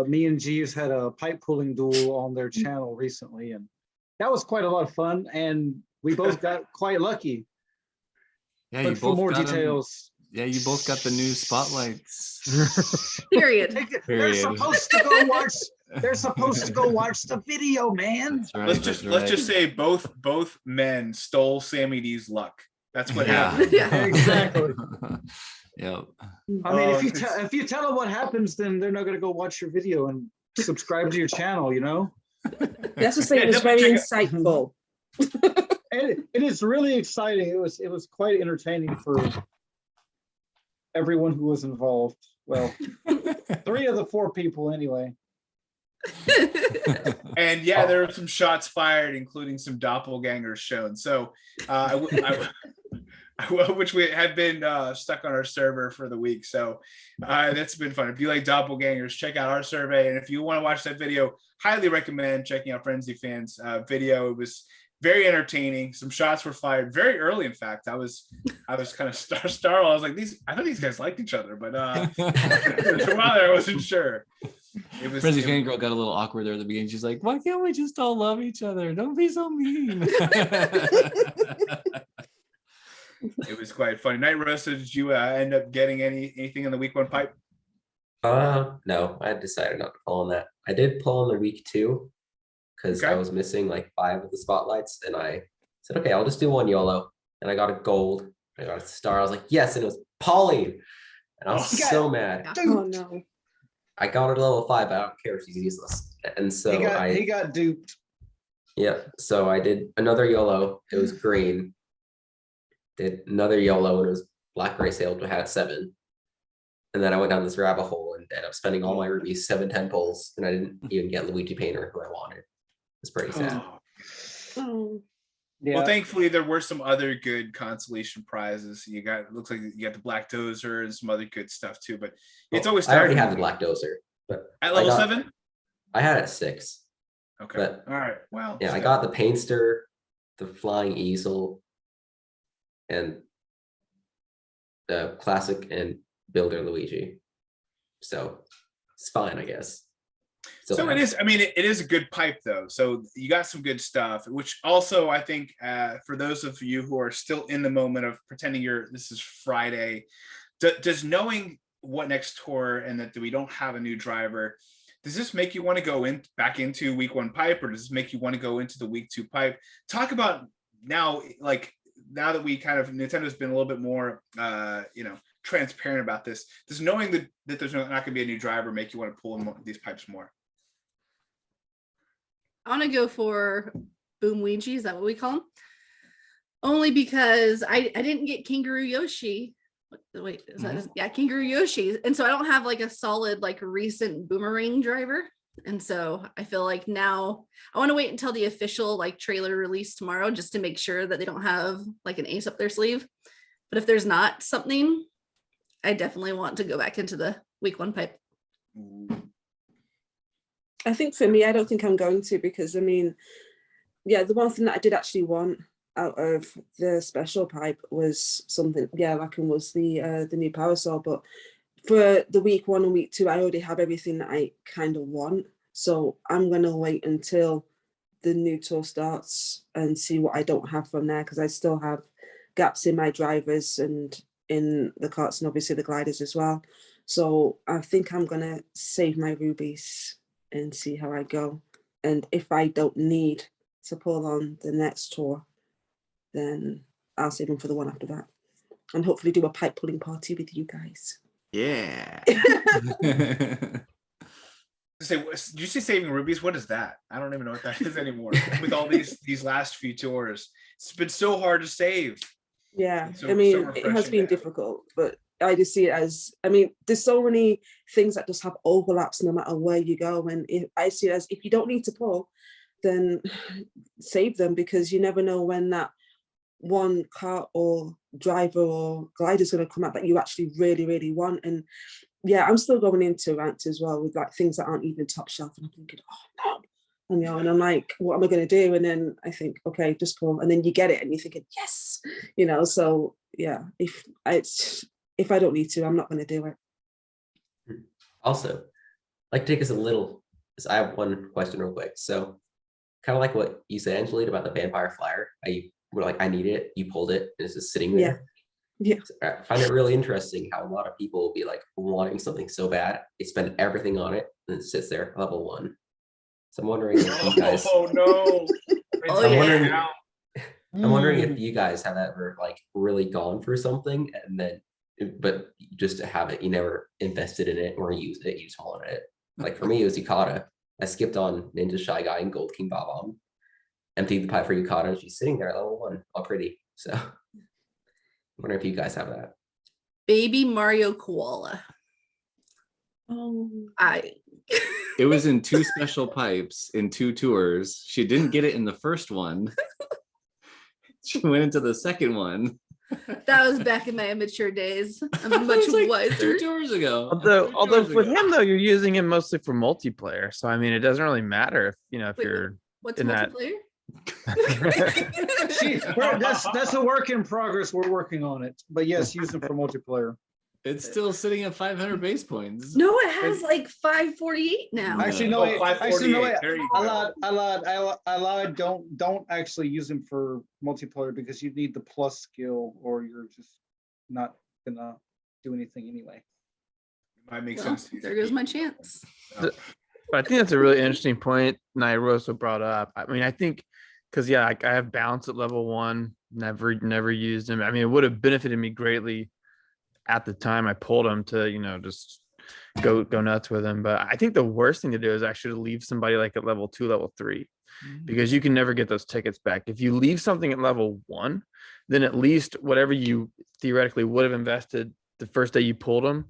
Me and Jeeves had a pipe pulling duel on their channel recently, and that was quite a lot of fun. And we both got quite lucky. Yeah, But you for both more got 'em. details, Yeah, you both got the new spotlights. Period. they're Period. supposed to go watch. They're supposed to go watch the video, man. That's right. Let's just say both men stole Sammy D's luck. That's what Yeah. happened. Yeah. Exactly. Yep. I mean, Oh, if you tell them what happens, then they're not going to go watch your video and subscribe to your channel. You know. That's to say, it was very insightful. And it is really exciting. It was quite entertaining for everyone who was involved. Well, 3 of the 4 people anyway. And yeah, there were some shots fired, including some doppelgangers shown. So, which we had been stuck on our server for the week. So that's been fun. If you like doppelgangers, check out our survey. And if you want to watch that video, highly recommend checking out FrenzyFans video. It was very entertaining. Some shots were fired very early. In fact, I was kind of startled. I was like, I thought these guys liked each other, but for a while there, I wasn't sure. Frenzy Fangirl got a little awkward there at the beginning. She's like, "Why can't we just all love each other? Don't be so mean." It was quite funny. KnightRoso, did you end up getting anything in the week 1 pipe? No, I decided not to pull on that. I did pull on the week 2 because I was missing like 5 of the spotlights, and I said, okay, I'll just do 1 YOLO. And I got a gold. I got a star. I was like, yes, and it was Pauline. And I was so mad. Oh no. I got her to level 5, but I don't care if she's useless. And so he got duped. Yeah, so I did another YOLO. It was green. Did another YOLO, and it was black gray sailed, had 7. And then I went down this rabbit hole and ended up spending all my rubies, 7-10 pulls, and I didn't even get Luigi Painter, who I wanted. It's pretty sad. Oh. Yeah. Well, thankfully there were some other good consolation prizes. It looks like you got the Black Dozer and some other good stuff too. But it's always tough. I already had the Black Dozer, but at level 7. I had it at 6. Okay. But, all right. Well. Yeah, I got the Painter, the Flying Easel, and the Classic and Builder Luigi. So it's fine, I guess. So it is. I mean, it is a good pipe though. So you got some good stuff, which also I think for those of you who are still in the moment of pretending this is Friday, does knowing what next tour and that we don't have a new driver, does this make you want to go back into week 1 pipe, or does this make you want to go into the week 2 pipe? Talk about now, like now that we kind of Nintendo's been a little bit more, transparent about this. Does knowing that there's not going to be a new driver make you want to pull in these pipes more? I want to go for Boom Ouija. Is that what we call them? Only because I didn't get Kangaroo Yoshi. Wait, is that Kangaroo Yoshi? And so I don't have like a solid like recent Boomerang driver. And so I feel like now I want to wait until the official like trailer release tomorrow just to make sure that they don't have like an ace up their sleeve. But if there's not something, I definitely want to go back into the week 1 pipe. I think for me, I don't think I'm going to, because I mean, yeah, the one thing that I did actually want out of the special pipe was something, was the new power saw. But for the week 1 and week 2, I already have everything that I kind of want. So I'm gonna wait until the new tour starts and see what I don't have from there, because I still have gaps in my drivers and in the karts and obviously the gliders as well. So I think I'm gonna save my rubies and see how I go. And if I don't need to pull on the next tour, then I'll save them for the one after that, and hopefully do a pipe pulling party with you guys. Yeah. say, did you say saving rubies? What is that? I don't even know what that is anymore. With all these last few tours, it's been so hard to save. Yeah, So, I mean, so it has refreshing been to have. difficult, but I just see it as, I mean, there's so many things that just have overlaps no matter where you go. And I see it as, if you don't need to pull, then save them, because you never know when that one car or driver or glider is going to come out that you actually really, really want. And yeah, I'm still going into ranked as well with like things that aren't even top shelf, and I'm thinking, oh no. And, you know, and I'm like, what am I going to do? And then I think, okay, just pull. And then you get it and you're thinking, yes, you know. So yeah, if I don't need to, I'm not going to do it. Also, like, take us a little, I have one question real quick. So kind of like what you said, Angelita, about the vampire flyer. I were like, I need it. You pulled it and it's just sitting there. Yeah. So I find it really interesting how a lot of people will be like wanting something so bad, they spend everything on it and it sits there level 1. So I'm wondering if you guys. Oh no! I'm wondering if you guys have ever like really gone for something and then, but just to have it, you never invested in it or used it, you just wanted it. Like for me, it was Yukata. I skipped on Ninja Shy Guy and Gold King Bob-omb, emptied the pie for Yukata, and she's sitting there at level 1, all pretty. So I wonder if you guys have that. Baby Mario Koala. Oh, It was in 2 special pipes in 2 tours. She didn't get it in the first one. She went into the second one. That was back in my immature days. I'm much wiser. 2 tours ago. Although with him though, you're using him mostly for multiplayer. So I mean, it doesn't really matter if Wait, you're what's in multiplayer? That's a work in progress. We're working on it. But yes, use them for multiplayer. It's still sitting at 500 base points. No, it has like 548 now. Actually, no. I lied. Don't actually use them for multiplayer because you need the plus skill, or you're just not gonna do anything anyway. Might make sense. There goes my chance. But I think that's a really interesting point KnightRoso brought up. I mean, I think because I have balance at level 1, never used him. I mean, it would have benefited me greatly at the time I pulled him to, just go nuts with him. But I think the worst thing to do is actually leave somebody like at level 2, level 3, because you can never get those tickets back. If you leave something at level 1, then at least whatever you theoretically would have invested the first day you pulled them,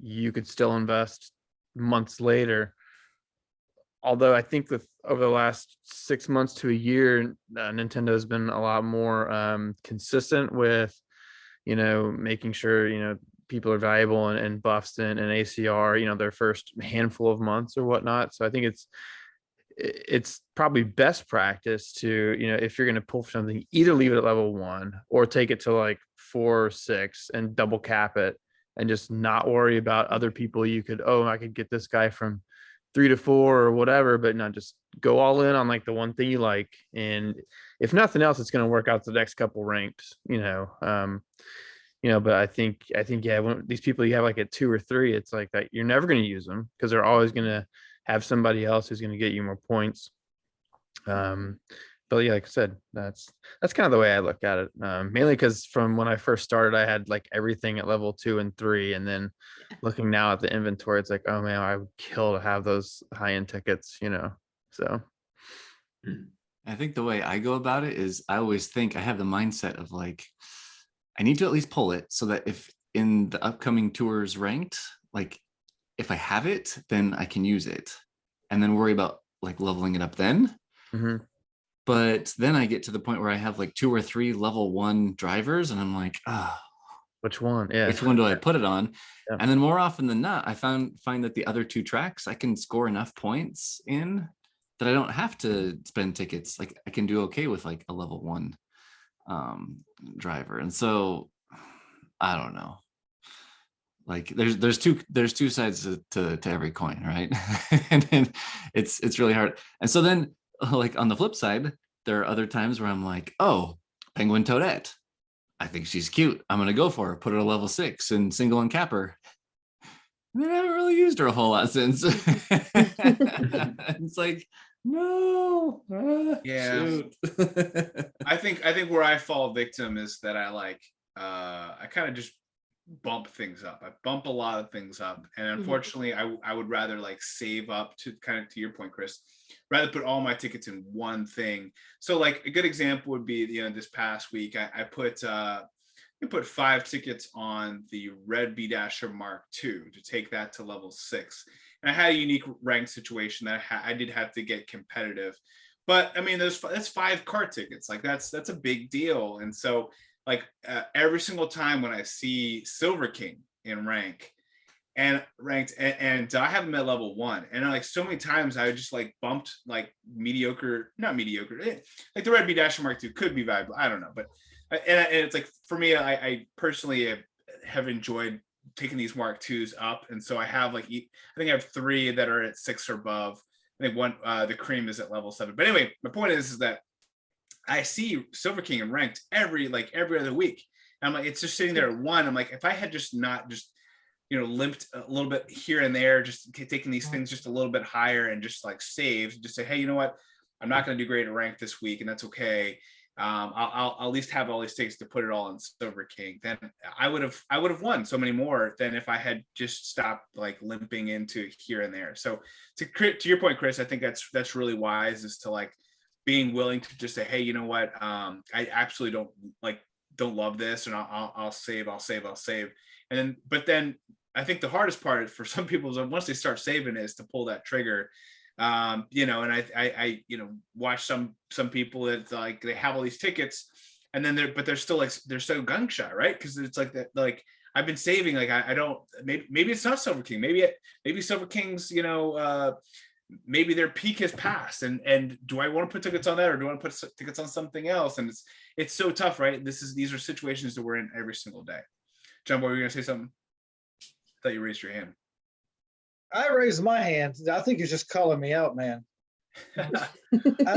you could still invest months later. Although I think that over the last 6 months to a year, Nintendo has been a lot more consistent with, making sure, people are valuable and buffs and ACR, their first handful of months or whatnot. So I think it's probably best practice to, if you're going to pull for something, either leave it at level 1 or take it to like 4 or 6 and double cap it and just not worry about other people. I could get this guy from 3 to 4 or whatever, but not just go all in on like the one thing you like. And if nothing else, it's going to work out the next couple ranks, but I think, when these people you have like at 2 or 3, it's like that you're never going to use them because they're always going to have somebody else who's going to get you more points. But yeah, like I said, that's kind of the way I look at it. Mainly because from when I first started, I had like everything at level 2 and 3, and then looking now at the inventory, it's like, oh man, I would kill to have those high-end tickets, So I think the way I go about it is I always think I have the mindset of like, I need to at least pull it so that if in the upcoming tours ranked, like if I have it, then I can use it and then worry about like leveling it up then. Mm-hmm. But then I get to the point where I have like 2 or 3 level 1 drivers and I'm like, which one? Yeah. Which one do I put it on? Yeah. And then more often than not, I find that the other 2 tracks I can score enough points in that I don't have to spend tickets. Like I can do okay with like a level 1 driver. And so I don't know. Like there's two sides to every coin, right? And then it's really hard. And so then like on the flip side, there are other times where I'm like, oh, Penguin Toadette. I think she's cute. I'm gonna go for her, put her to level 6 and single and cap her. And I haven't really used her a whole lot since. It's like, no. Yeah. Shoot. I think where I fall victim is that I kind of just bump things up. I bump a lot of things up, and unfortunately, I would rather like save up to kind of to your point, Chris, rather put all my tickets in one thing. So like a good example would be, this past week I put 5 tickets on the Red B Dasher Mark II to take that to level 6. And I had a unique rank situation that I did have to get competitive, but I mean, that's 5 cart tickets. Like that's a big deal. And so like every single time when I see Silver King in rank and ranked, and I have him at level 1, and like so many times I just like bumped like not mediocre, like the Red B Dasher Mark II could be valuable. I don't know, but and it's like for me, I personally have enjoyed taking these Mark IIs up, and so I have like I think I have 3 that are at 6 or above. I think one the cream is at level 7. But anyway, my point is that I see Silver King in ranked every other week. And I'm like, it's just sitting there at 1. I'm like, if I had just not just limped a little bit here and there, just taking these things just a little bit higher and just like saved, just say, hey, you know what? I'm not going to do great at rank this week, and that's okay. I'll at least have all these tickets to put it all in Silver King. Then I would have won so many more than if I had just stopped like limping into here and there. So to your point, Chris, I think that's really wise, is to like being willing to just say, hey, you know what? I absolutely don't love this, and I'll save. And then I think the hardest part for some people is once they start saving is to pull that trigger. And I watch some people that like they have all these tickets, and then they're still like they're so gung shy, right? Because it's like that, like I've been saving, like I don't, maybe it's not Silver King, maybe Silver King's maybe their peak has passed, and do I want to put tickets on that, or do I want to put tickets on something else? And it's so tough, right? These are situations that we're in every single day. John Boy, were you gonna say something? I thought you raised your hand. I raised my hand. I think you're just calling me out, man. I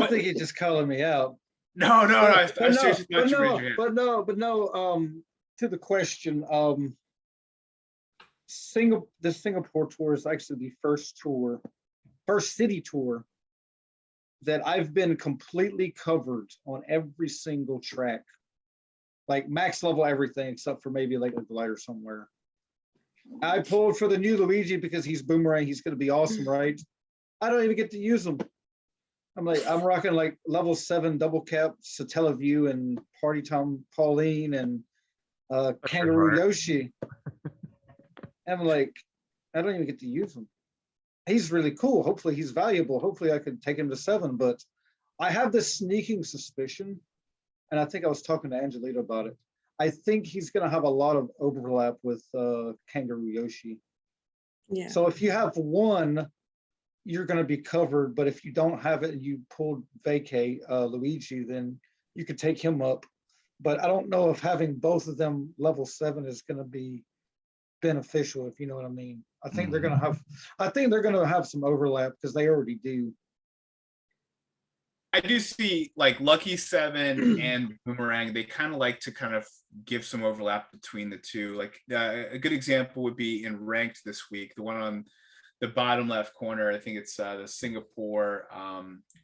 think you're just calling me out. No. I seriously thought you raised your hand. But no. To the question, the Singapore tour is actually the first city tour that I've been completely covered on every single track, like max level everything except for maybe like a glider somewhere. I pulled for the new Luigi because he's Boomerang. He's going to be awesome, right? I don't even get to use him. I'm rocking like level 7 double cap Satellaview and Party Time Pauline and Kangaroo Yoshi. And I'm like, I don't even get to use him. He's really cool. Hopefully he's valuable. Hopefully I can take him to 7. But I have this sneaking suspicion, and I think I was talking to Angelita about it. I think he's going to have a lot of overlap with Kangaroo Yoshi. Yeah. So if you have one, you're going to be covered. But if you don't have it and you pulled vacate Luigi, then you could take him up. But I don't know if having both of them level 7 is going to be beneficial, if you know what I mean. I think they're going to have some overlap because they already do. I do see like Lucky 7 and Boomerang, they kind of like to kind of give some overlap between the two. Like a good example would be in ranked this week, the one on the bottom left corner. I think it's the Singapore.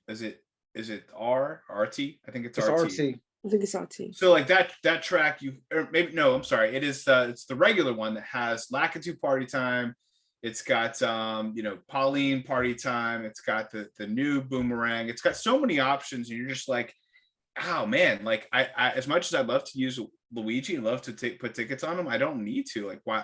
Is it RT? I think it's RT. I think it's RT. So like that track, it's the regular one that has Lakitu Party Time. It's got Pauline Party Time. It's got the new Boomerang. It's got so many options, and you're just like, oh man, like I as much as I'd love to use Luigi and love to put tickets on him, I don't need to. Like why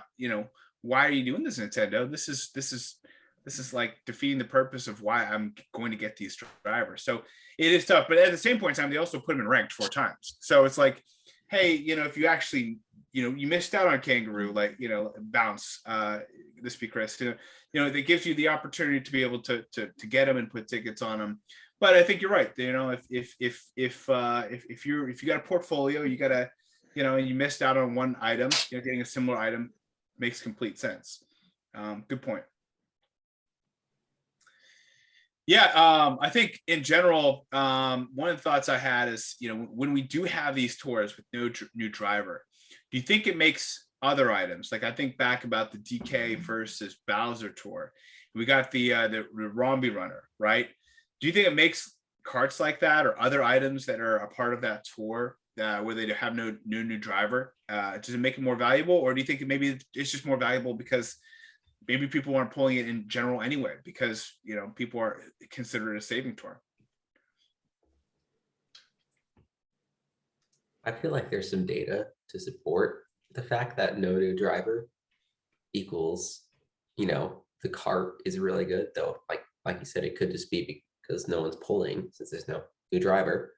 are you doing this, Nintendo? This is like defeating the purpose of why I'm going to get these drivers. So it is tough, but at the same point in time, they also put them in ranked 4 times. So it's like, hey, if you actually you missed out on Kangaroo, like bounce ThisBeChris, that gives you the opportunity to be able to get them and put tickets on them. But I think you're right. If you got a portfolio, you gotta and you missed out on one item, getting a similar item makes complete sense. Good point. Yeah, I think in general, one of the thoughts I had is, when we do have these tours with no new driver, do you think it makes other items? Like I think back about the DK versus Bowser tour. We got the Rambi Runner, right? Do you think it makes carts like that or other items that are a part of that tour where they have no new driver? Does it make it more valuable, or do you think maybe it's just more valuable because maybe people aren't pulling it in general anyway, because people are considered a saving tour? I feel like there's some data to support the fact that no new driver equals, the cart is really good, though. Like you said, it could just be because no one's pulling since there's no new driver.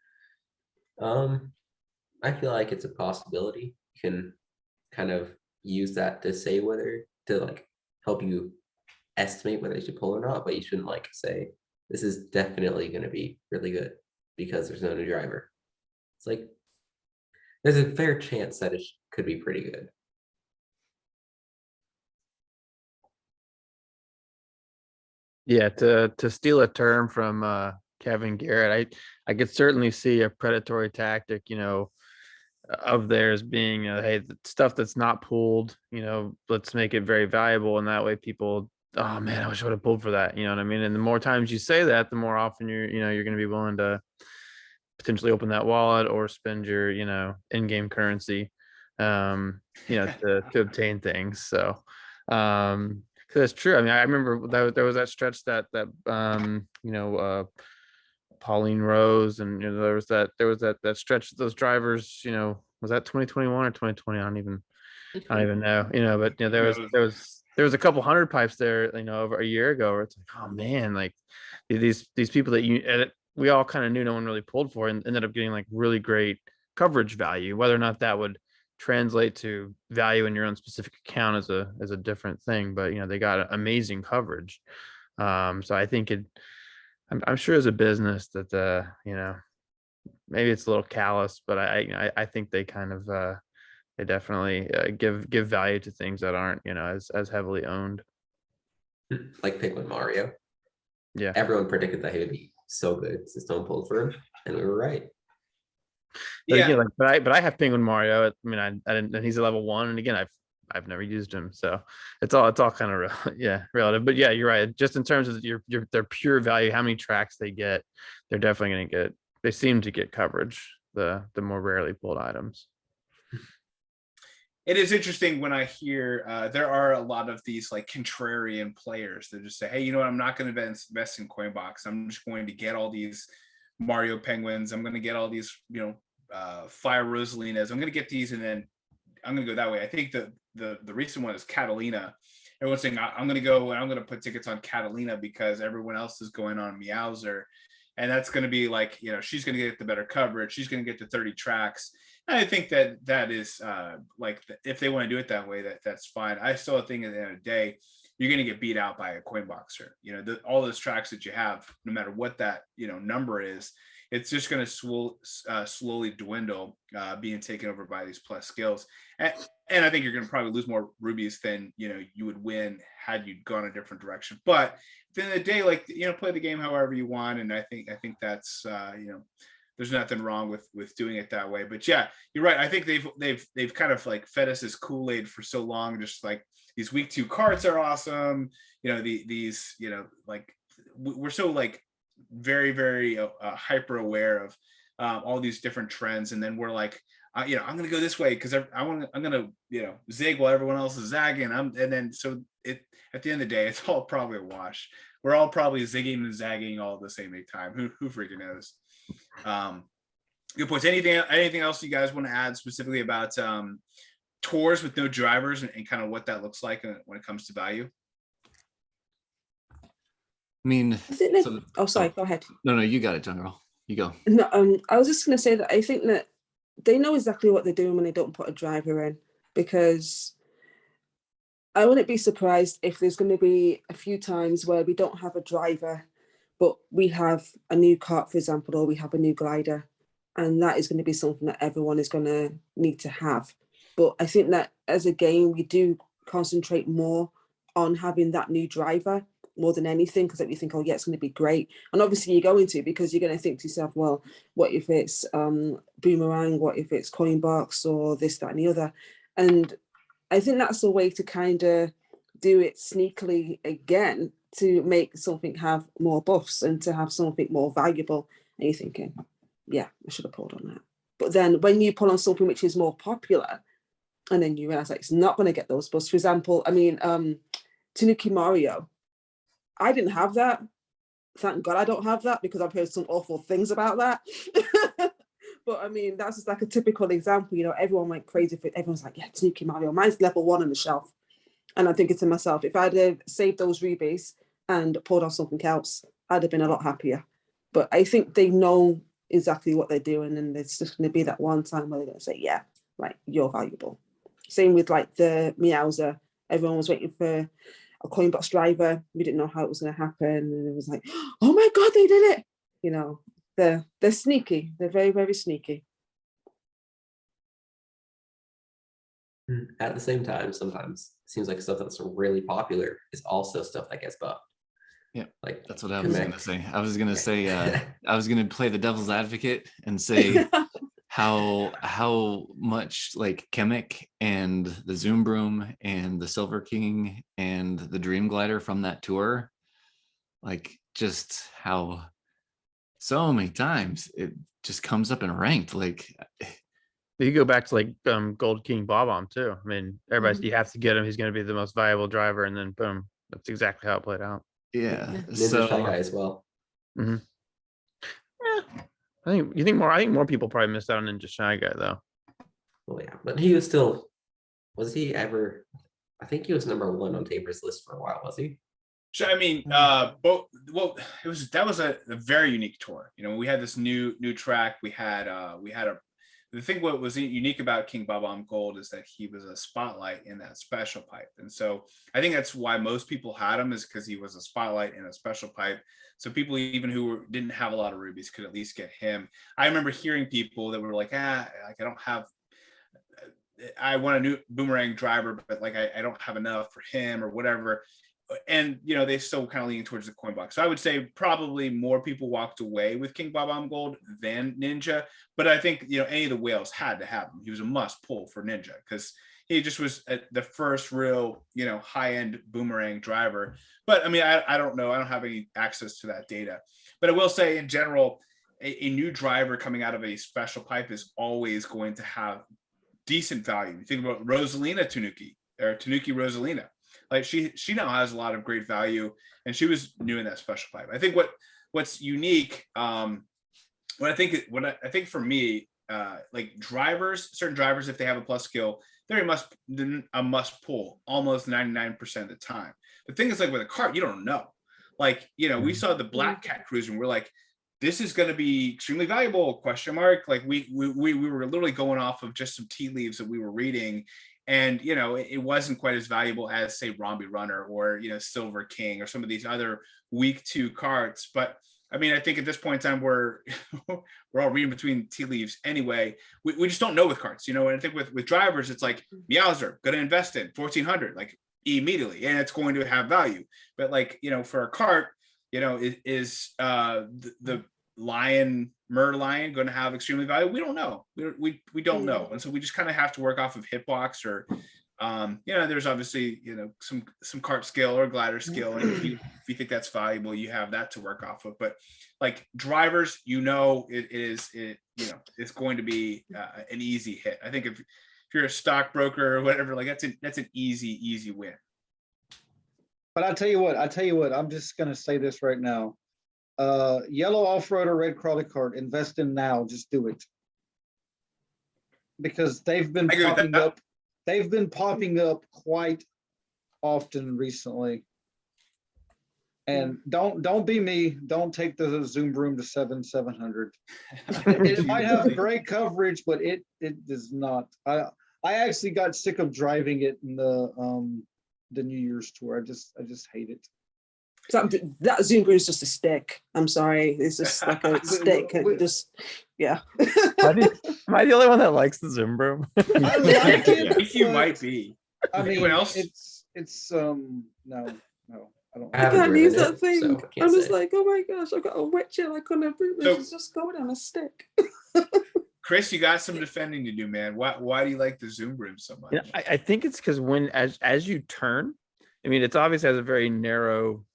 I feel like it's a possibility. You can kind of use that to say whether to help you estimate whether you should pull or not, but you shouldn't say this is definitely going to be really good because there's no new driver. It's like there's a fair chance that it could be pretty good. Yeah, to steal a term from Kevin Garrett, I could certainly see a predatory tactic, of theirs being, hey, the stuff that's not pulled, let's make it very valuable, and that way people, oh man, I wish I would have pulled for that. You know what I mean? And the more times you say that, the more often you're going to be willing to potentially open that wallet or spend your, in-game currency, to obtain things. So, that's true. I mean, I remember that there was that stretch that Pauline Rose, and there was that stretch, those drivers, was that 2021 or 2020? I don't even know, but there was a couple hundred pipes there, over a year ago, where it's like, oh man, like these people that we all kind of knew no one really pulled for, and ended up getting like really great coverage value. Whether or not that would translate to value in your own specific account is a different thing, but they got amazing coverage. So I think I'm sure as a business that maybe it's a little callous, but I think they kind of they definitely give value to things that aren't as heavily owned. Like Penguin Mario. Yeah, everyone predicted that he would be so good since no one pulled for him, and we were right. But yeah, again, but I have Penguin Mario. I mean, I didn't, and he's a level 1, and again, I've never used him, so it's all kind of relative. But yeah, you're right. Just in terms of their pure value, how many tracks they get, they're definitely going to get. They seem to get coverage. The more rarely pulled items. It is interesting when I hear there are a lot of these like contrarian players that just say, hey, you know what, I'm not going to invest in Coinbox. I'm just going to get all these Mario Penguins. I'm going to get all these, Fire Rosalinas. I'm going to get these, and then I'm going to go that way. I think the recent one is Catalina. Everyone's saying, I'm going to go and I'm going to put tickets on Catalina because everyone else is going on Meowser. And that's going to be like, she's going to get the better coverage. She's going to get the 30 tracks. And I think that is if they want to do it that way, that's fine. I still think at the end of the day, you're going to get beat out by a coin boxer. All those tracks that you have, no matter what that, number is, it's just going to slowly dwindle, being taken over by these plus skills. And I think you're going to probably lose more rubies than, you would win had you gone a different direction. But at the end of the day, play the game however you want. And I think that's, there's nothing wrong with doing it that way. But yeah, you're right. I think they've kind of like fed us this Kool-Aid for so long. Just like these week 2 carts are awesome. These, we're so like very, very hyper aware of all these different trends. And then we're like, I'm going to go this way because I'm going to, zig while everyone else is zagging. At the end of the day, it's all probably a wash. We're all probably zigging and zagging all at the same time. Who freaking knows? Good points. Anything else you guys want to add specifically about tours with no drivers and kind of what that looks like when it comes to value? I mean, sorry, go ahead. No, you got it, General. You go. No, I was just going to say that I think that they know exactly what they're doing when they don't put a driver in, because I wouldn't be surprised if there's going to be a few times where we don't have a driver, but we have a new kart, for example, or we have a new glider, and that is going to be something that everyone is going to need to have. But I think that as a game, we do concentrate more on having that new driver more than anything, because you think, oh yeah, it's going to be great. And obviously you're going to, because you're going to think to yourself, well, what if it's Boomerang? What if it's Coinbox or this, that, and the other? And I think that's a way to kind of do it sneakily again, to make something have more buffs and to have something more valuable. And you're thinking, yeah, I should have pulled on that. But then when you pull on something which is more popular, and then you realize that it's not going to get those buzz. For example, I mean, Tanuki Mario, I didn't have that. Thank God I don't have that, because I've heard some awful things about that. But I mean, that's just like a typical example. You know, everyone went crazy for it. Everyone's like, yeah, Tanuki Mario. Mine's level 1 on the shelf. And I'm thinking to myself, if I'd have saved those rebates and pulled on something else, I'd have been a lot happier. But I think they know exactly what they're doing, and there's just going to be that one time where they're going to say, yeah, right, you're valuable. Same with like the Meowser. Everyone was waiting for a coin box driver. We didn't know how it was going to happen, and it was like, oh my God, they did it. You know, they're sneaky. They're very, very sneaky. At the same time, sometimes it seems like stuff that's really popular is also stuff that gets buffed. Yeah, like that's what I was going to say. I was going to say, I was going to play the devil's advocate and say how much like Chemic and the Zoom Broom and the Silver King and the Dream Glider from that tour, like just how so many times it just comes up in ranked. Like you go back to like Gold King Bob-omb too. I mean, everybody's you have to get him. He's going to be the most valuable driver, and then boom, that's exactly how it played out. Yeah. Ninja Shy Guy as well. Mm-hmm. Yeah. I think more people probably missed out on Ninja Shy Guy though. Well, yeah, but he was still. Was he ever? I think he was number 1 on Taper's list for a while. Was he? So I mean, well, that was a very unique tour. You know, we had this new track. We had the thing what was unique about King Bob-omb Gold is that he was a spotlight in that special pipe. And so I think that's why most people had him, is because he was a spotlight in a special pipe. So people even who didn't have a lot of rubies could at least get him. I remember hearing people that were like, I want a new boomerang driver, but like, I don't have enough for him or whatever. And, you know, they still kind of lean towards the coin box. So I would say probably more people walked away with King Bob-omb Gold than Ninja. But I think, you know, any of the whales had to have him. He was a must pull for Ninja because he just was the first real, you know, high-end boomerang driver. But I mean, I don't know. I don't have any access to that data. But I will say in general, a new driver coming out of a special pipe is always going to have decent value. You think about Rosalina Tanuki or Tanuki Rosalina. Like she now has a lot of great value, and she was new in that special pipe. I think what's unique, what I think for me, like certain drivers, if they have a plus skill, they're a must pull almost 99% of the time. The thing is, like with a kart, you don't know. Like, you know, we saw the Black Cat cruiser, and we're like, this is going to be extremely valuable, ? Like we were literally going off of just some tea leaves that we were reading. And, you know, it wasn't quite as valuable as, say, Rambi Runner or, you know, Silver King or some of these other week 2 karts. But I mean, I think at this point in time, we're all reading between tea leaves anyway. We just don't know with karts, you know. And I think with drivers, it's like Meowser, going to invest in 1,400 like immediately, and it's going to have value. But like, you know, for a kart, you know, is the Merlion going to have extremely value? We don't know. We don't know. And so we just kind of have to work off of hitbox or, you know, there's obviously, you know, some kart skill or glider skill. And if you think that's valuable, you have that to work off of. But like drivers, you know, it's going to be an easy hit. I think if you're a stockbroker or whatever, like that's an easy win. But I tell you what, I'm just going to say this right now. Yellow off-roader, red crawly cart, invest in now, just do it. Because they've been popping up quite often recently. And don't be me, don't take the Zoom Broom to 700. It might have great coverage, but it does not. I actually got sick of driving it in the New Year's tour. I just hate it. That Zoom Broom is just a stick. I'm sorry, it's just like a stick. Yeah. Am I the only one that likes the Zoom Broom? I like it. I think you might be. I mean, anyone else? It's no, I don't. I can't use that thing. So I'm just like, oh my gosh, I've got a witcher. I couldn't have it's just going on a stick. Chris, you got some defending to do, man. Why do you like the Zoom Broom so much? Yeah, I think it's because as you turn, I mean, it's obviously has a very narrow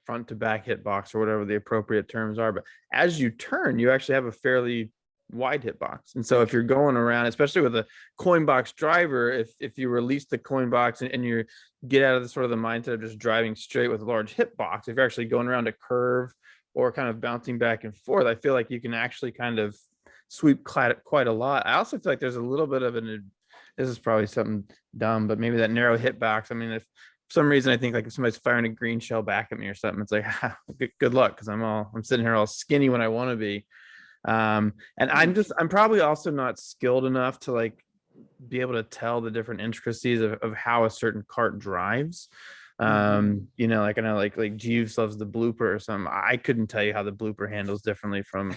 front to back hitbox or whatever the appropriate terms are, but as you turn, you actually have a fairly wide hitbox. And so if you're going around, especially with a coin box driver, if you release the coin box and you get out of the sort of the mindset of just driving straight with a large hitbox, if you're actually going around a curve or kind of bouncing back and forth, I feel like you can actually kind of sweep quite a lot. I also feel like there's a little bit of this is probably something dumb, but maybe that narrow hitbox. I mean, if for some reason I think like if somebody's firing a green shell back at me or something, it's like good luck, because I'm sitting here all skinny when I want to be. And I'm probably also not skilled enough to like be able to tell the different intricacies of how a certain cart drives. You know, like I know like Jeeves loves the blooper or something. I couldn't tell you how the blooper handles differently from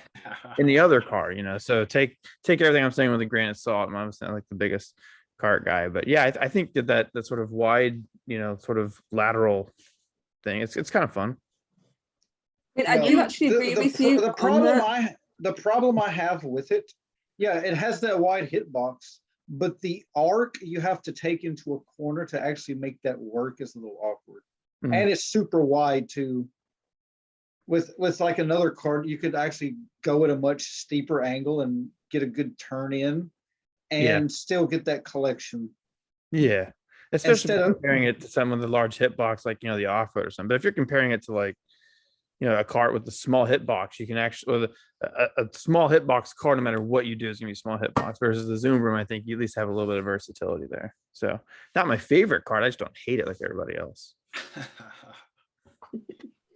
in the other car, you know. So take everything I'm saying with a grain of salt. I'm not like the biggest cart guy, but yeah, I think that sort of wide, you know, sort of lateral thing, it's kind of fun. I do actually agree with you. The problem I have with it, yeah, it has that wide hitbox, but the arc you have to take into a corner to actually make that work is a little awkward. And it's super wide too. With like another cart, you could actually go at a much steeper angle and get a good turn in and still get that collection. Yeah. Especially comparing it to some of the large hitbox, like, you know, the off-road or something. But if you're comparing it to like, you know, a cart with the small hitbox, you can actually, a small hitbox car, no matter what you do, is gonna be a small hitbox. Versus the Zoom Room, I think you at least have a little bit of versatility there. So, not my favorite cart. I just don't hate it like everybody else.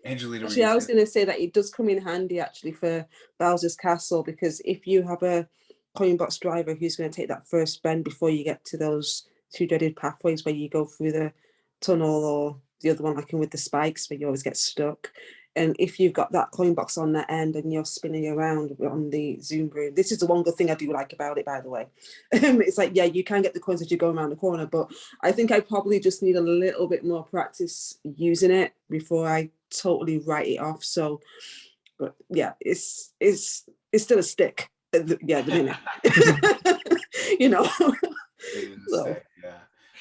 Angelita, actually, I was going to say that it does come in handy actually for Bowser's Castle, because if you have a coin box driver who's going to take that first bend before you get to those two dreaded pathways where you go through the tunnel, or the other one like with the spikes where you always get stuck. And if you've got that coin box on that end and you're spinning around on the Zoom Room, this is the one good thing I do like about it, by the way. It's like, yeah, you can get the coins as you go around the corner, but I think I probably just need a little bit more practice using it before I totally write it off. So, but yeah, it's still a stick. Yeah, the minute. You know. So. Yeah.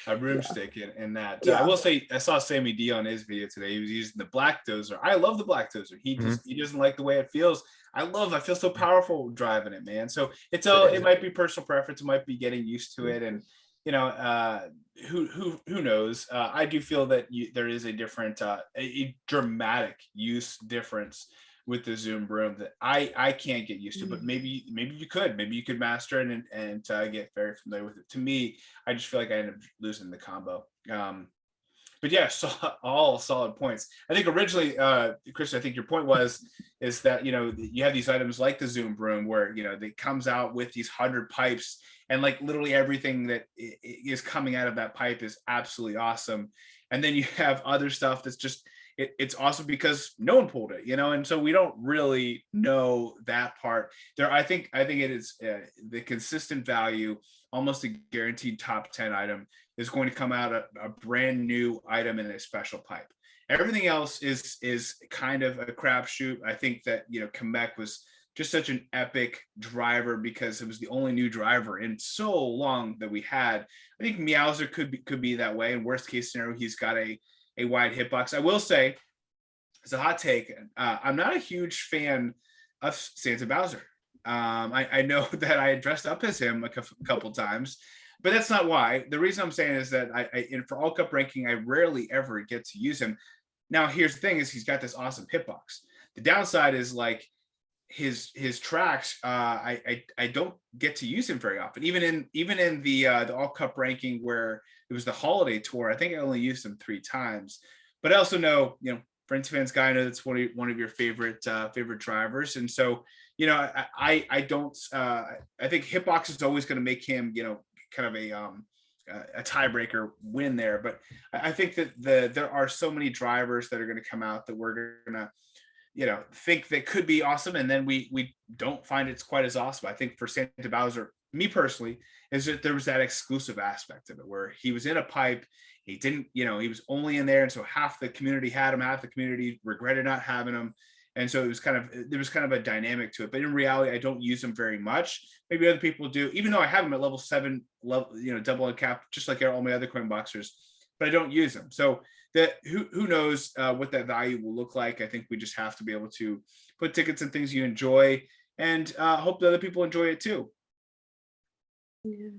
A broomstick in that. I will say, I saw Sammy D on his video today. He was using the black dozer. I love the black dozer. He doesn't like the way it feels. I feel so powerful driving it, man. So it might be personal preference. It might be getting used to it, and you know, who knows? I do feel that there is a different, a dramatic use difference with the Zoom Room that I can't get used to, but maybe you could master it and get very familiar with it. To me, I just feel like I end up losing the combo. But yeah, so all solid points. I think originally, Chris, I think your point is that, you know, you have these items like the Zoom Broom where, you know, it comes out with these 100 pipes, and like literally everything that is coming out of that pipe is absolutely awesome. And then you have other stuff that's just, it's awesome because no one pulled it, you know, and so we don't really know that part there. I think it is the consistent value, almost a guaranteed top 10 item is going to come out a brand new item in a special pipe. Everything else is kind of a crapshoot. I think that, you know, Kamek was just such an epic driver because it was the only new driver in so long that we had. I think Meowser could be that way. In worst case scenario, he's got a wide hitbox. I will say, it's a hot take, I'm not a huge fan of Santa Bowser. I know that I dressed up as him a couple times, but that's not why. The reason I'm saying is that for all cup ranking, I rarely ever get to use him. Now, here's the thing: is he's got this awesome hitbox. The downside is like his tracks. I don't get to use him very often. Even in the all cup ranking where it was the holiday tour, I think I only used him 3 times. But I also know, you know, FrenzyFans guy, I know that's one of your favorite drivers, and so, you know, I don't. I think hitbox is always going to make him, you know, kind of a tiebreaker win there. But I think that there are so many drivers that are going to come out that we're going to, you know, think that could be awesome, and then we don't find it's quite as awesome. I think for Santa Bowser, me personally, is that there was that exclusive aspect of it where he was in a pipe. He didn't, you know, he was only in there, and so half the community had him, half the community regretted not having him, and so there was kind of a dynamic to it. But in reality, I don't use him very much. Maybe other people do, even though I have him at level 7, you know, double uncap, just like all my other coin boxers, but I don't use him. So that who knows what that value will look like. I think we just have to be able to put tickets in things you enjoy and hope that other people enjoy it too. Yeah.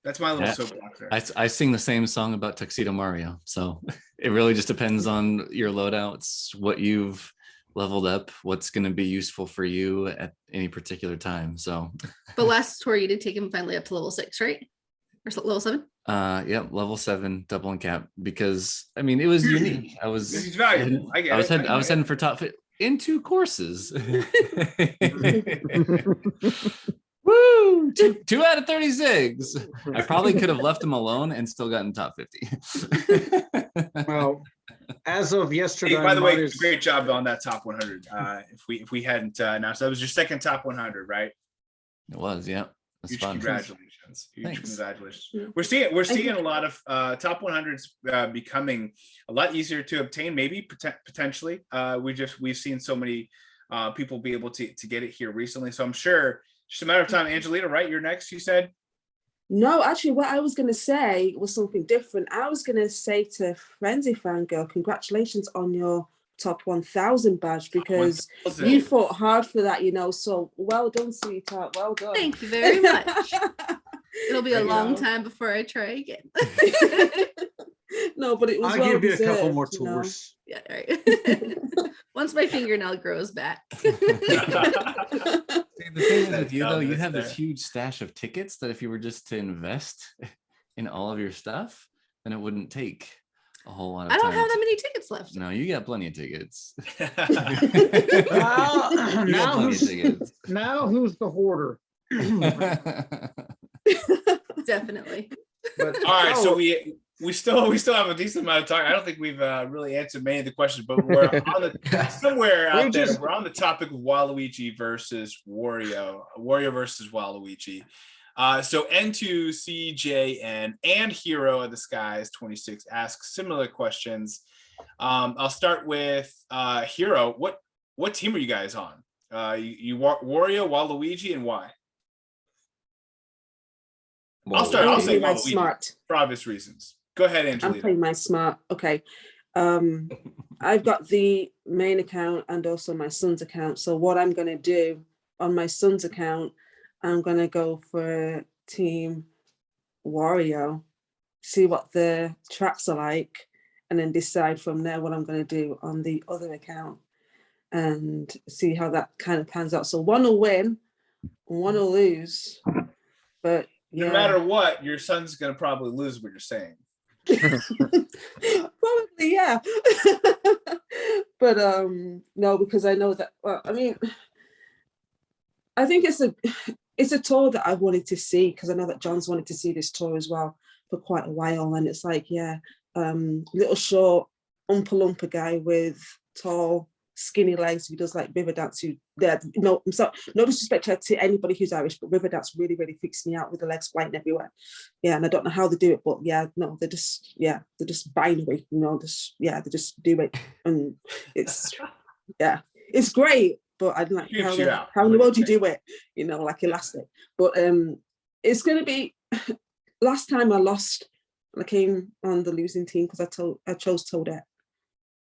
That's my little soapbox there. I sing the same song about Tuxedo Mario. So it really just depends on your loadouts, what you've leveled up, what's going to be useful for you at any particular time. So, but last tour you did take him finally up to level 6, right? Or level 7? Yeah, level 7 double and cap, because I mean it was unique. I was He's valuable. I was heading for top 50 in 2 courses. Woo! 2 out of 36. I probably could have left him alone and still gotten top 50. Well, as of yesterday, hey, by the way, great job on that top 100. If we hadn't announced, that was your second top 100, right? It was, yeah. Huge fun. congratulations! Huge Thanks. Congratulations! We're seeing a lot of top 100s becoming a lot easier to obtain. Maybe potentially. We've seen so many people be able to get it here recently. So I'm sure just a matter of time. Angelita, right? You're next. You said. No, actually, what I was going to say was something different. I was going to say to FrenzyFan girl, congratulations on your top 1,000 badge, because you fought hard for that, so well done, sweetheart. Well done. Thank you very much. It'll be a long time before I try again. No, but it was I'll give you a couple more tours. Yeah, right. Once my fingernail grows back. See, the thing is with you though, you have this huge stash of tickets that if you were just to invest in all of your stuff, then it wouldn't take a whole lot of time. I don't have that many tickets left. No, you got plenty of tickets. Now who's the hoarder? Definitely. But, all right, so we still have a decent amount of time. I don't think we've really answered many of the questions, but we're on somewhere out there. We're on the topic of Waluigi versus Wario versus Waluigi. So N2CJN and Hero of the Skies 26 asks similar questions. I'll start with Hero. What team are you guys on? You Wario, Waluigi, and why? I'll say Waluigi smart for obvious reasons. Go ahead, Angelita. I'm playing my smart. Okay. I've got the main account and also my son's account. So what I'm going to do on my son's account, I'm going to go for Team Wario, see what the tracks are like, and then decide from there what I'm going to do on the other account and see how that kind of pans out. So one will win, one will lose. But yeah. No matter what, your son's going to probably lose what you're saying. Probably, yeah. But no, because I know that, well, I mean, I think it's a tour that I've wanted to see, because I know that John's wanted to see this tour as well for quite a while. And it's like, yeah, little short Oompa Loompa guy with tall, skinny legs who does like river dance. No disrespect to anybody who's Irish, but river dance really, really freaks me out with the legs flying everywhere. Yeah, and I don't know how they do it, but yeah, no, they're just binary, they just do it, and it's it's great. But I don't like how in the world you do it, like elastic. But it's going to be. Last time I lost, I came on the losing team because I chose Toadette.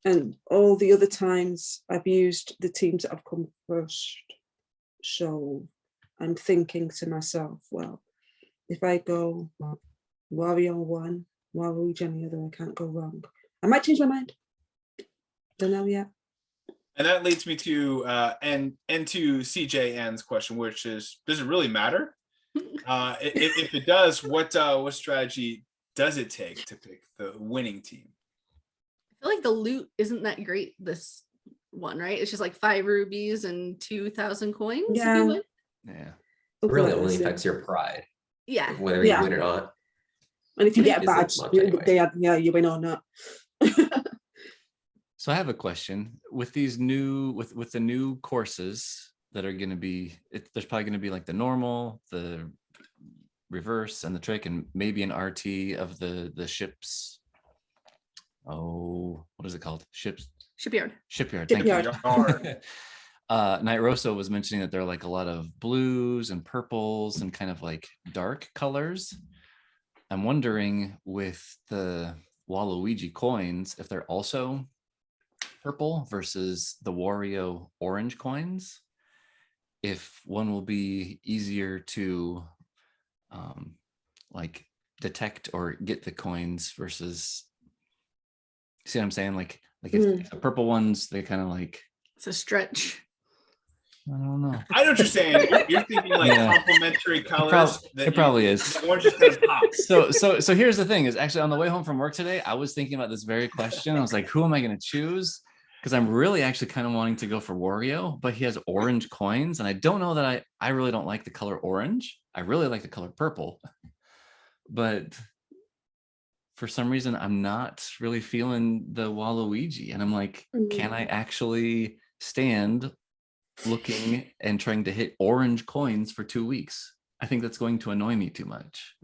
And all the other times I've used the teams that have come first. So I'm thinking to myself, well, if I go Wario 1, Waluigi on the other, I can't go wrong. I might change my mind. Don't know yet. And that leads me to to CJN's question, which is, does it really matter? If it does, what strategy does it take to pick the winning team? I feel like the loot isn't that great this one, right? It's just like 5 rubies and 2,000 coins. Yeah. Yeah. It really only affects your pride. Yeah. Whether you win or not. And if you get a badge, you win or not. So I have a question with these with the new courses that are going to be, there's probably going to be like the normal, the reverse, and the trick, and maybe an RT of the ships. Oh, what is it called? Shipyard. Thank you. KnightRoso was mentioning that there are like a lot of blues and purples and kind of like dark colors. I'm wondering with the Waluigi coins if they're also purple versus the Wario orange coins. if one will be easier to like detect or get the coins versus, see what I'm saying? Like if the purple ones, they kind of like, It's a stretch. I don't know. I know what you're saying. You're thinking like complementary colors. It probably is. The orange is kind of pops. So here's the thing: is actually on the way home from work today, I was thinking about this very question. I was like, who am I going to choose? Because I'm really actually kind of wanting to go for Wario, but he has orange coins, and I don't know that I really don't like the color orange. I really like the color purple, but for some reason I'm not really feeling the Waluigi, and I'm like, can I actually stand looking and trying to hit orange coins for 2 weeks? I think that's going to annoy me too much.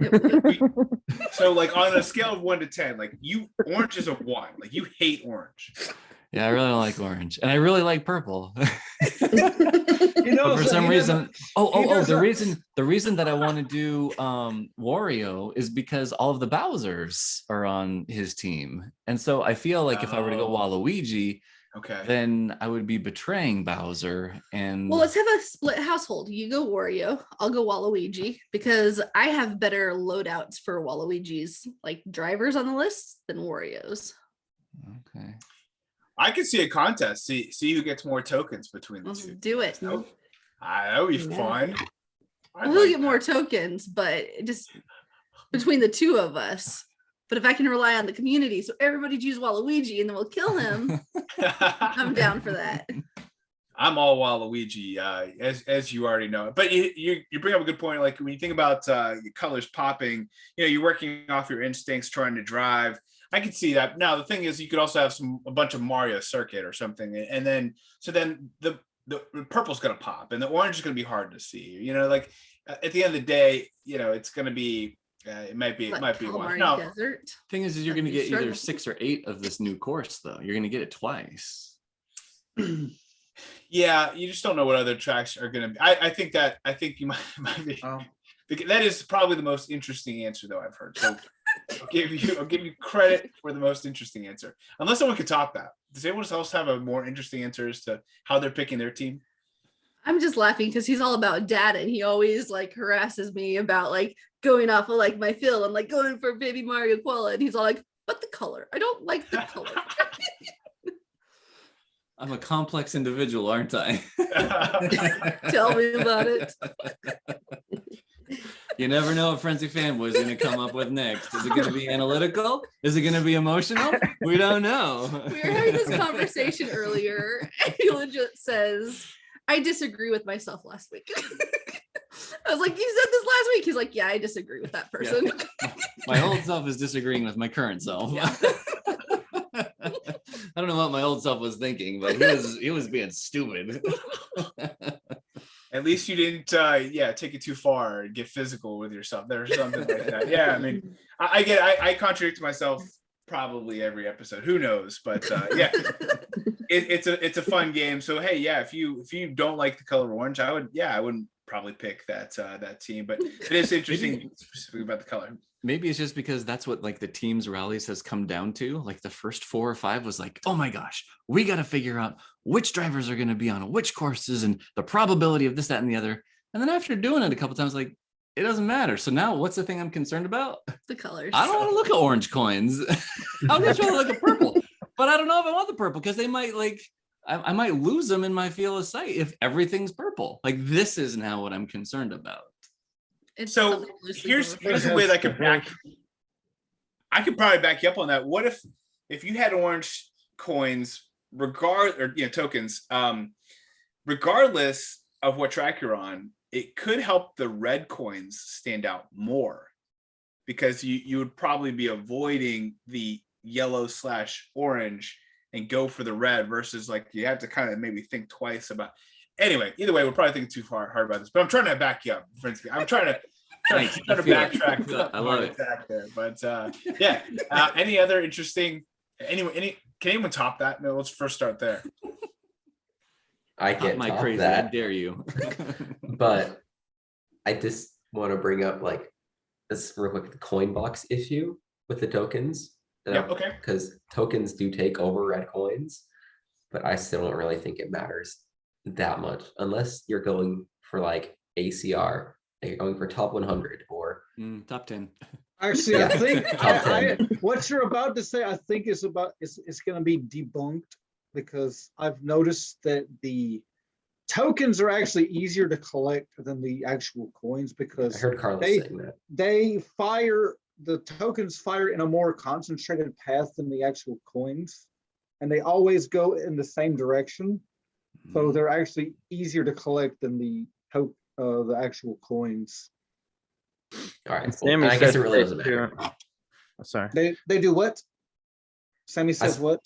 So like on a scale of 1 to 10, like orange is a 1, like you hate orange. Yeah, I really don't like orange, and I really like purple. You know, But for some reason, the reason that I want to do Wario is because all of the Bowsers are on his team, and so I feel like if I were to go Waluigi, okay, then I would be betraying Bowser. And Well, let's have a split household. You go Wario, I'll go Waluigi, because I have better loadouts for Waluigi's like drivers on the list than Wario's. okay, I could see a contest. See who gets more tokens between the Let's two. do it. That would be fun. We'll get more tokens, but just between the two of us. But if I can rely on the community, so everybody choose Waluigi and then we'll kill him, I'm down for that. I'm all Waluigi, as you already know. But you bring up a good point. Like when you think about your colors popping, you're working off your instincts, trying to drive. I can see that. Now the thing is, you could also have a bunch of Mario Circuit or something, and then the purple's gonna pop, and the orange is gonna be hard to see. Like at the end of the day, it's gonna be. It might be one. No. Desert. thing is you're going to get either 6 or 8 of this new course, though. You're going to get it twice. Yeah, you just don't know what other tracks are going to be. I think you might be. That is probably the most interesting answer though I've heard. So I'll give you credit for the most interesting answer. Unless someone could top that. Does anyone else have a more interesting answer as to how they're picking their team? I'm just laughing because he's all about data and he always like harasses me about like going off of like my feel and like going for Baby Mario Koala, and he's all like, but the color, I don't like the color. I'm a complex individual, aren't I? Tell me about it. You never know what Frenzy Fanboy is going to come up with next. Is it going to be analytical? Is it going to be emotional? We don't know. We were having this conversation earlier, and he legit says, I disagree with myself last week. I was like, you said this last week. He's like, yeah, I disagree with that person. Yeah. My old self is disagreeing with my current self. Yeah. I don't know what my old self was thinking, but he was being stupid. At least you didn't take it too far and get physical with yourself. There's something like that. Yeah, I mean, I contradict myself probably every episode. Who knows? But yeah, it's a fun game. So hey, yeah, if you don't like the color orange, I wouldn't probably pick that team. But it is interesting specifically about the color. Maybe it's just because that's what like the team's rallies has come down to. Like the first 4 or 5 was like, oh my gosh, we got to figure out which drivers are going to be on which courses and the probability of this, that, and the other. And then after doing it a couple times, like, it doesn't matter. So now what's the thing I'm concerned about? The colors. I don't want to look at orange coins. I'm just trying to look at purple. But I don't know if I want the purple because they might like, I might lose them in my field of sight if everything's purple. Like this is now what I'm concerned about. So here's a way that I could probably back you up on that. What if you had orange coins, tokens, regardless of what track you're on, it could help the red coins stand out more because you would probably be avoiding the yellow/orange and go for the red versus like you have to kind of maybe think twice about. Anyway, either way, we're probably thinking too hard about this, but I'm trying to back you up, friends. I'm trying to backtrack. I love it. There, but yeah. Any other interesting? Can anyone top that? No, let's first start there. I can't my top crazy. that. I dare you. But I just want to bring up like this real quick, the coin box issue with the tokens. Okay. Because tokens do take over red coins, but I still don't really think it matters that much unless you're going for like ACR, like you're going for top 100 or top 10. Actually, Yeah. I think Top 10. what you're about to say, I think is going to be debunked, because I've noticed that the tokens are actually easier to collect than the actual coins, I because heard Carlos saying that. the tokens fire in a more concentrated path than the actual coins, and they always go in the same direction. So they're actually easier to collect than the actual coins. All right. Sammy Well, I guess said it really doesn't matter. Oh, sorry. They do what? Sammy says what?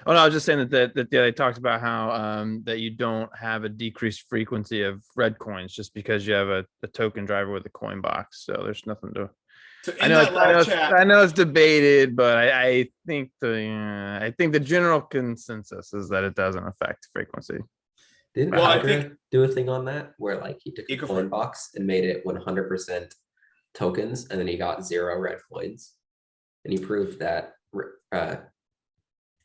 Oh no, I was just saying that they talked about how that you don't have a decreased frequency of red coins just because you have a token driver with a coin box. So there's nothing to. So I know it's debated, but I think the general consensus is that it doesn't affect frequency. Didn't Hydra do a thing on that where like he took a coin box and made it 100% tokens, and then he got 0 red coins, and he proved that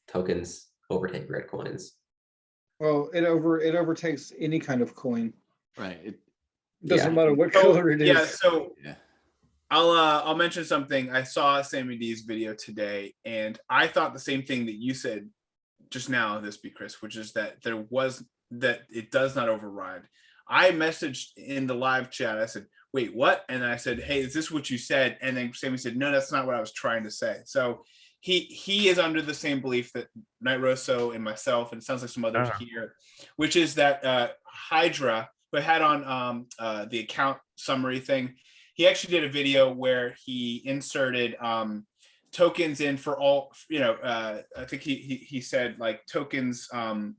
tokens overtake red coins. Well, it overtakes any kind of coin. Right. It doesn't matter what color it is. Yeah. So I'll mention something. I saw Sammy D's video today, and I thought the same thing that you said just now, ThisBeChris, which is that that it does not override. I messaged in the live chat. I said, "Wait, what?" And I said, "Hey, is this what you said?" And then Sammy said, "No, that's not what I was trying to say." So he is under the same belief that KnightRoso and myself, and it sounds like some others here, which is that Hydra, who had on the account summary thing, he actually did a video where he inserted tokens in for all, I think he said like tokens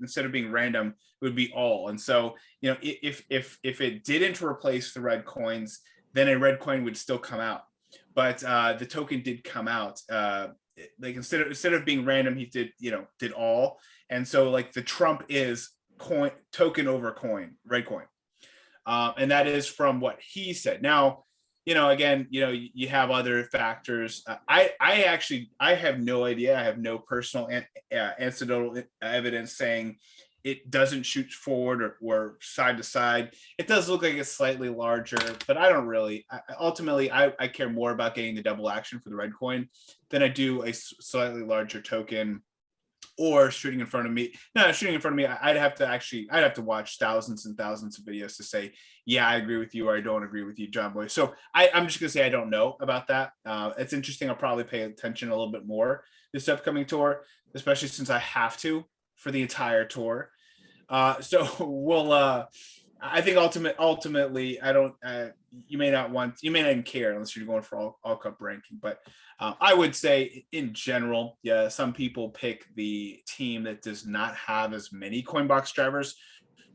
instead of being random, it would be all. And so, if it didn't replace the red coins, then a red coin would still come out. But the token did come out. Like instead of being random, he did all. And so like the trump is token over coin, red coin. And that is from what he said. Now, again, you have other factors. I have no idea. I have no personal anecdotal evidence saying it doesn't shoot forward or side to side. It does look like it's slightly larger, but I don't really. Ultimately, I care more about getting the double action for the red coin than I do a slightly larger token or shooting in front of me. No, shooting in front of me, I'd have to watch thousands and thousands of videos to say, yeah, I agree with you or I don't agree with you, John Boy. So I'm just gonna say I don't know about that. It's interesting. I'll probably pay attention a little bit more this upcoming tour, especially since I have to for the entire tour. So we'll I think ultimately I don't you may not even care unless you're going for all cup ranking, but I would say in general, yeah, some people pick the team that does not have as many coin box drivers,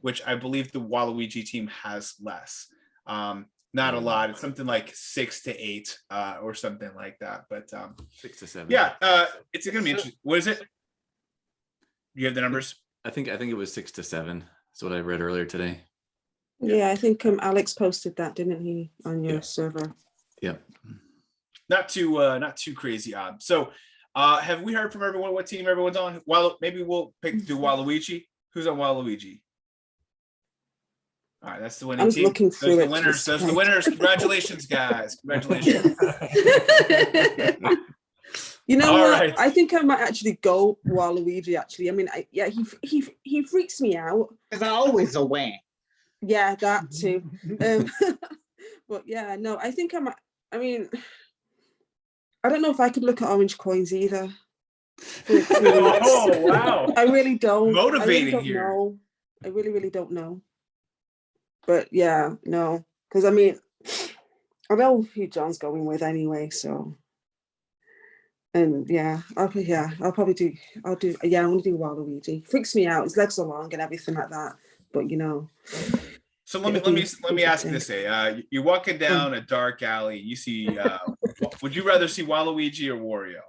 which I believe the Waluigi team has less. Not a lot. It's something like 6 to 8 or something like that, but 6 to 7. Yeah, it's gonna be interesting. What is it? You have the numbers? I think it was 6 to 7. That's what I read earlier today. Yeah, I think Alex posted that, didn't he, on your server? Yep. Not too crazy odd. So have we heard from everyone what team everyone's on? Well, maybe we'll do Waluigi. Who's on Waluigi? All right, that's the winning team. Looking through the winners. Those are the winners. Congratulations, guys. Congratulations. You know All what? right. I think I might actually go Waluigi. Actually, I mean, he freaks me out. Because I always a win. Yeah, that too. But yeah, no, I think I might. I mean, I don't know if I could look at orange coins either. Oh wow! I really don't. Motivating I really don't here. know. I really don't know. But yeah, no, because I mean, I know who John's going with anyway, so. And yeah, I'm gonna do Waluigi. Freaks me out. His legs are long and everything like that. But So let me ask this: you're walking down a dark alley. You see, would you rather see Waluigi or Wario?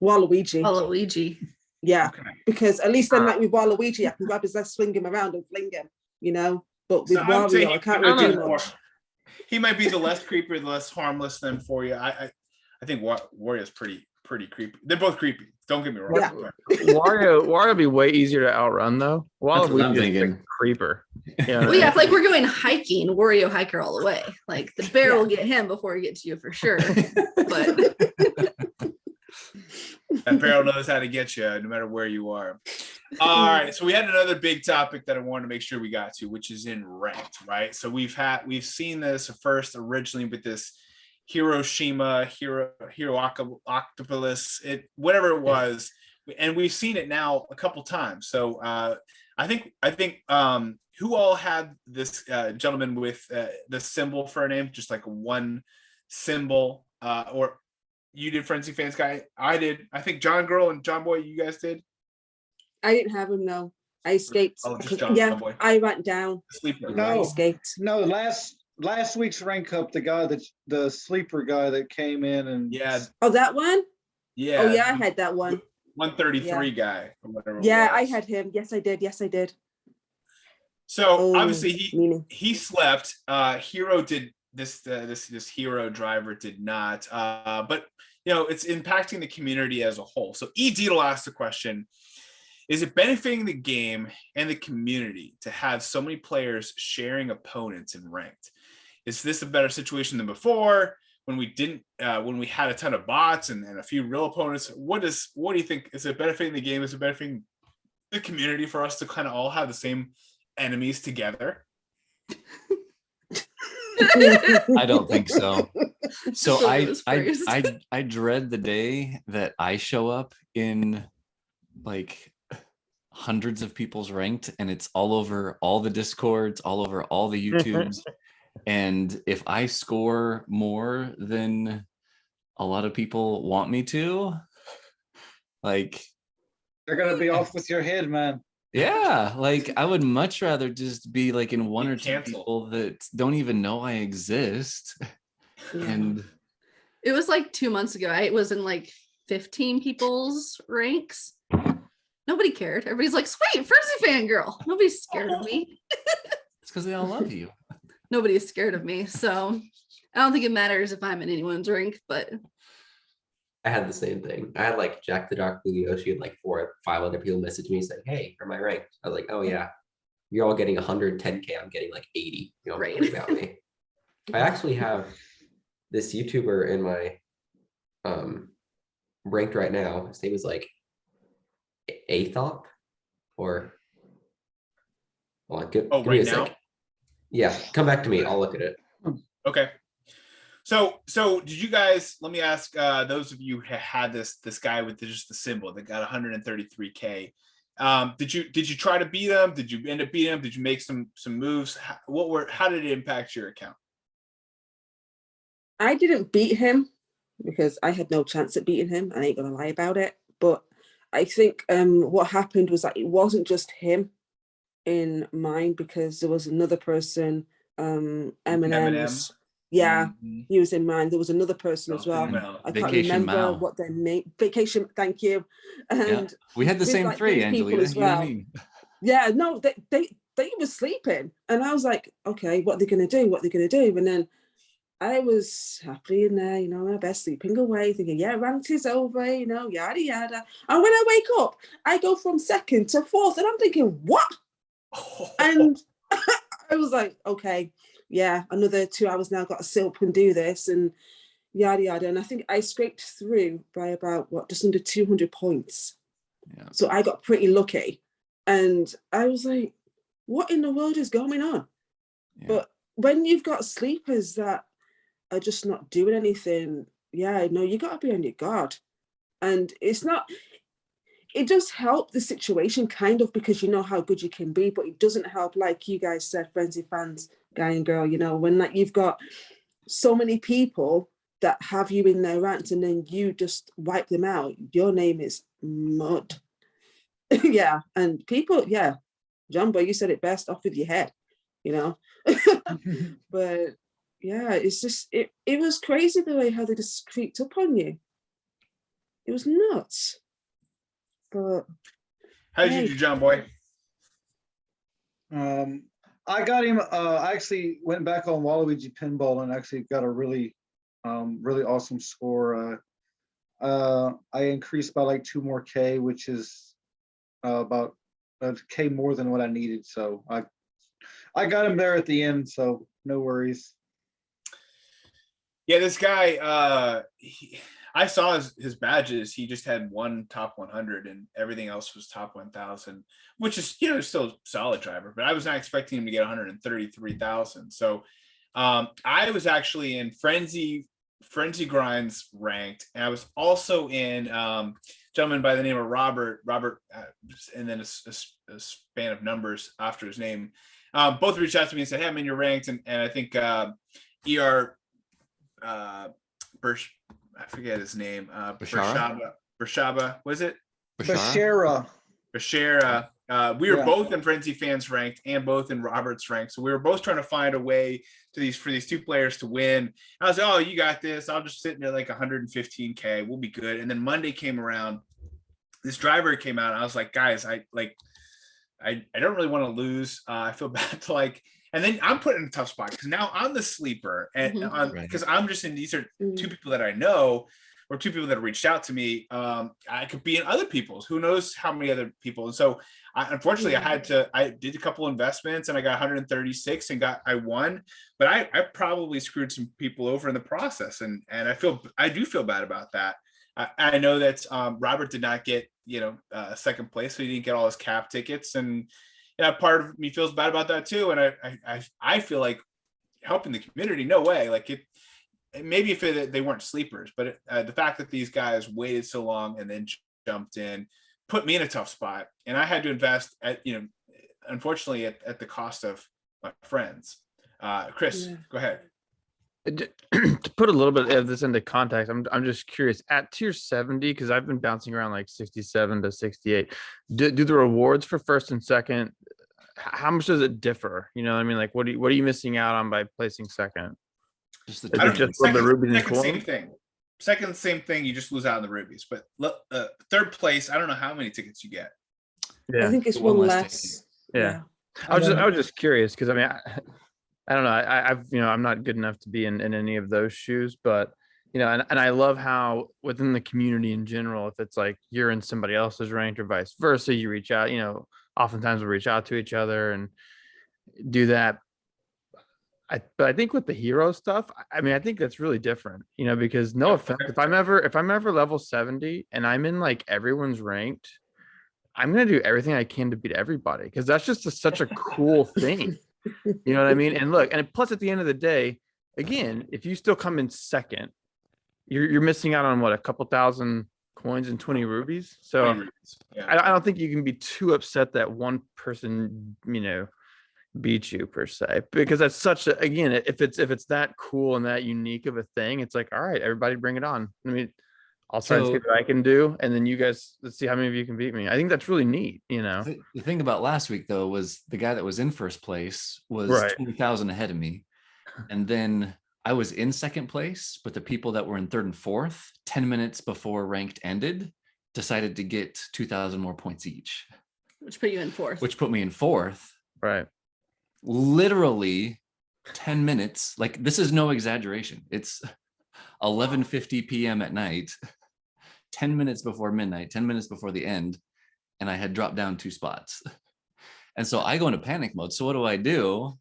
Waluigi. Waluigi. Yeah, Okay. because at least then, like with Waluigi, I can grab his legs, swing him around, and fling him. But with Wario, I can't really do much. He might be the less creepy, the less harmless than for you. I think Wario's pretty pretty creepy. They're both creepy. Don't get me wrong. Yeah. Wario would be way easier to outrun though. That's what I'm Waluigi is a thinking. creeper. You know what I Well, yeah, mean? if like we're going hiking, Wario hiker all the way. Like the bear will get him before he gets you for sure. But That barrel knows how to get you no matter where you are. All right. So we had another big topic that I wanted to make sure we got to, which is in ranked, right? So we've seen this first originally with this Hiroshima, Hero Octopus, whatever it was, and we've seen it now a couple times. So I think who all had this gentleman with the symbol for a name, just like one symbol, or you did FrenzyFans guy? I did. I think John Girl and John Boy, you guys did. I didn't have him. No, I escaped. Oh, just John Boy. I went down. Sleeper. No. I escaped. No, last week's rank up, the sleeper guy that came in and Oh, that one. Yeah. Oh yeah, I had that one. 133 guy or whatever. Yeah, I had him. Yes, I did. So obviously he slept. Hero did this hero driver did not. But it's impacting the community as a whole. So Deedle asked the question: is it benefiting the game and the community to have so many players sharing opponents in ranked? Is this a better situation than before when we didn't, when we had a ton of bots and a few real opponents? What do you think? Is it benefiting the game? Is it benefiting the community for us to kind of all have the same enemies together? I don't think so. So I dread the day that I show up in like hundreds of people's ranked and it's all over all the Discords, all over all the YouTubes. And if I score more than a lot of people want me to, like, they're gonna be off with your head, man. Yeah, like I would much rather just be like in one or two people that don't even know I exist. Yeah. And it was like 2 months ago. I was in like 15 people's ranks. Nobody cared. Everybody's like, sweet, FrenzyFan girl. Nobody's scared of me. it's because they all love you. Nobody's scared of me. So I don't think it matters if I'm in anyone's rank, but I had the same thing. I had like Jack the Dark Blue Yoshi and like 4 or 5 other people message me saying, hey, are my ranked? I was like, oh yeah, you're all getting 110K. I'm getting like 80. You don't right. worry about me. I actually have this YouTuber in my ranked right now. His name is like Athop or give me a sec. Yeah, come back to me. I'll look at it. Okay. So did you guys, let me ask those of you who had this guy with just the symbol that got 133K. Did you try to beat him? Did you end up beating him? Did you make some moves? How did it impact your account? I didn't beat him because I had no chance at beating him. I ain't gonna lie about it. But I think what happened was that it wasn't just him in mine, because there was another person, Eminem's. Yeah, he was in mine. There was another person as well. I can't remember what their name. Vacation. Thank you. And we had the same like 3, Angelita. As well. You know what I mean? Yeah, no, they were sleeping, and I was like, okay, what are they gonna do? What are they gonna do? And then I was happily in there, my best, sleeping away, thinking, yeah, ranked is over, yada yada. And when I wake up, I go from 2nd to 4th, and I'm thinking, what? And I was like, okay, yeah, another 2 hours now, got to sit up and do this, and yada yada. And I think I scraped through by about just under 200 points. Yeah. So I got pretty lucky, and I was like, what in the world is going on? Yeah. But when you've got sleepers that are just not doing anything, you got to be on your guard. And it does help the situation kind of, because you know how good you can be, but it doesn't help, like you guys said, FrenzyFans guy and girl, when like you've got so many people that have you in their ranks and then you just wipe them out. Your name is mud. Yeah. And people, Jumbo, you said it best, off with your head, But yeah, it's just, it was crazy the way how they just creeped up on you. It was nuts. But how did you do, John Boy? I got him. I actually went back on Waluigi pinball and actually got a really awesome score. I increased by like 2 more K, which is about a K more than what I needed. So I got him there at the end, so no worries. Yeah, this guy, I saw his badges. He just had one top 100 and everything else was top 1,000, which is, still a solid driver, but I was not expecting him to get 133,000. So I was actually in Frenzy Grinds ranked, and I was also in gentleman by the name of Robert, and then a span of numbers after his name. Both reached out to me and said, "Hey, I'm in your ranked," and I think ER I forget his name. Bershaba, was it? Bashara. We were both in FrenzyFans ranked and both in Robert's ranked. So we were both trying to find a way for these two players to win. I was like, "Oh, you got this. I'll just sit in like 115K. We'll be good." And then Monday came around. This driver came out. And I was like, "Guys, I don't really want to lose. I feel bad to and then I'm put in a tough spot because now I'm the sleeper, and because I'm just in, these are two people that I know, or two people that have reached out to me. I could be in other people's, who knows how many other people. And so unfortunately I did a couple investments and I got 136 and I won, but I probably screwed some people over in the process. And I do feel bad about that. I know that Robert did not get, second place. So he didn't get all his cap tickets, and part of me feels bad about that too. And I feel like helping the community, no way. Maybe if they weren't sleepers, but the fact that these guys waited so long and then jumped in put me in a tough spot, and I had to invest unfortunately at the cost of my friends. Chris, go ahead. To put a little bit of this into context, I'm just curious, at tier 70, because I've been bouncing around like 67 to 68, do the rewards for first and second, how much does it differ? What are you missing out on by placing second? Just the rubies and coins? Same thing, you just lose out on the rubies. But third place, I don't know how many tickets you get. I think it's one less. Yeah. I was just curious because I don't know. I'm not good enough to be in any of those shoes, but and I love how within the community in general, if it's like you're in somebody else's ranked or vice versa, you reach out. Oftentimes we reach out to each other and do that. But I think with the hero stuff, I think that's really different. Because no offense, if I'm ever level 70 and I'm in like everyone's ranked, I'm gonna do everything I can to beat everybody because that's just such a cool thing. You know what I mean? And look, and plus at the end of the day, again, if you still come in second, you're missing out on what, a couple thousand coins and 20 rubies. So 20 rubies. Yeah. I don't think you can be too upset that one person, beat you per se, because that's such a, again, if it's that cool and that unique of a thing, it's like, all right, everybody bring it on. I'll try and see what I can do, and then you guys, let's see how many of you can beat me. I think that's really neat. The thing about last week though was the guy that was in first place was 20,000 ahead of me, and then I was in second place, but the people that were in third and fourth, 10 minutes before ranked ended, decided to get 2,000 more points each, which put you in fourth. Which put me in fourth. Right. Literally 10 minutes. Like, this is no exaggeration. It's 11:50 p.m. at night. 10 minutes before midnight, 10 minutes before the end, and I had dropped down 2 spots. And so I go into panic mode. So what do?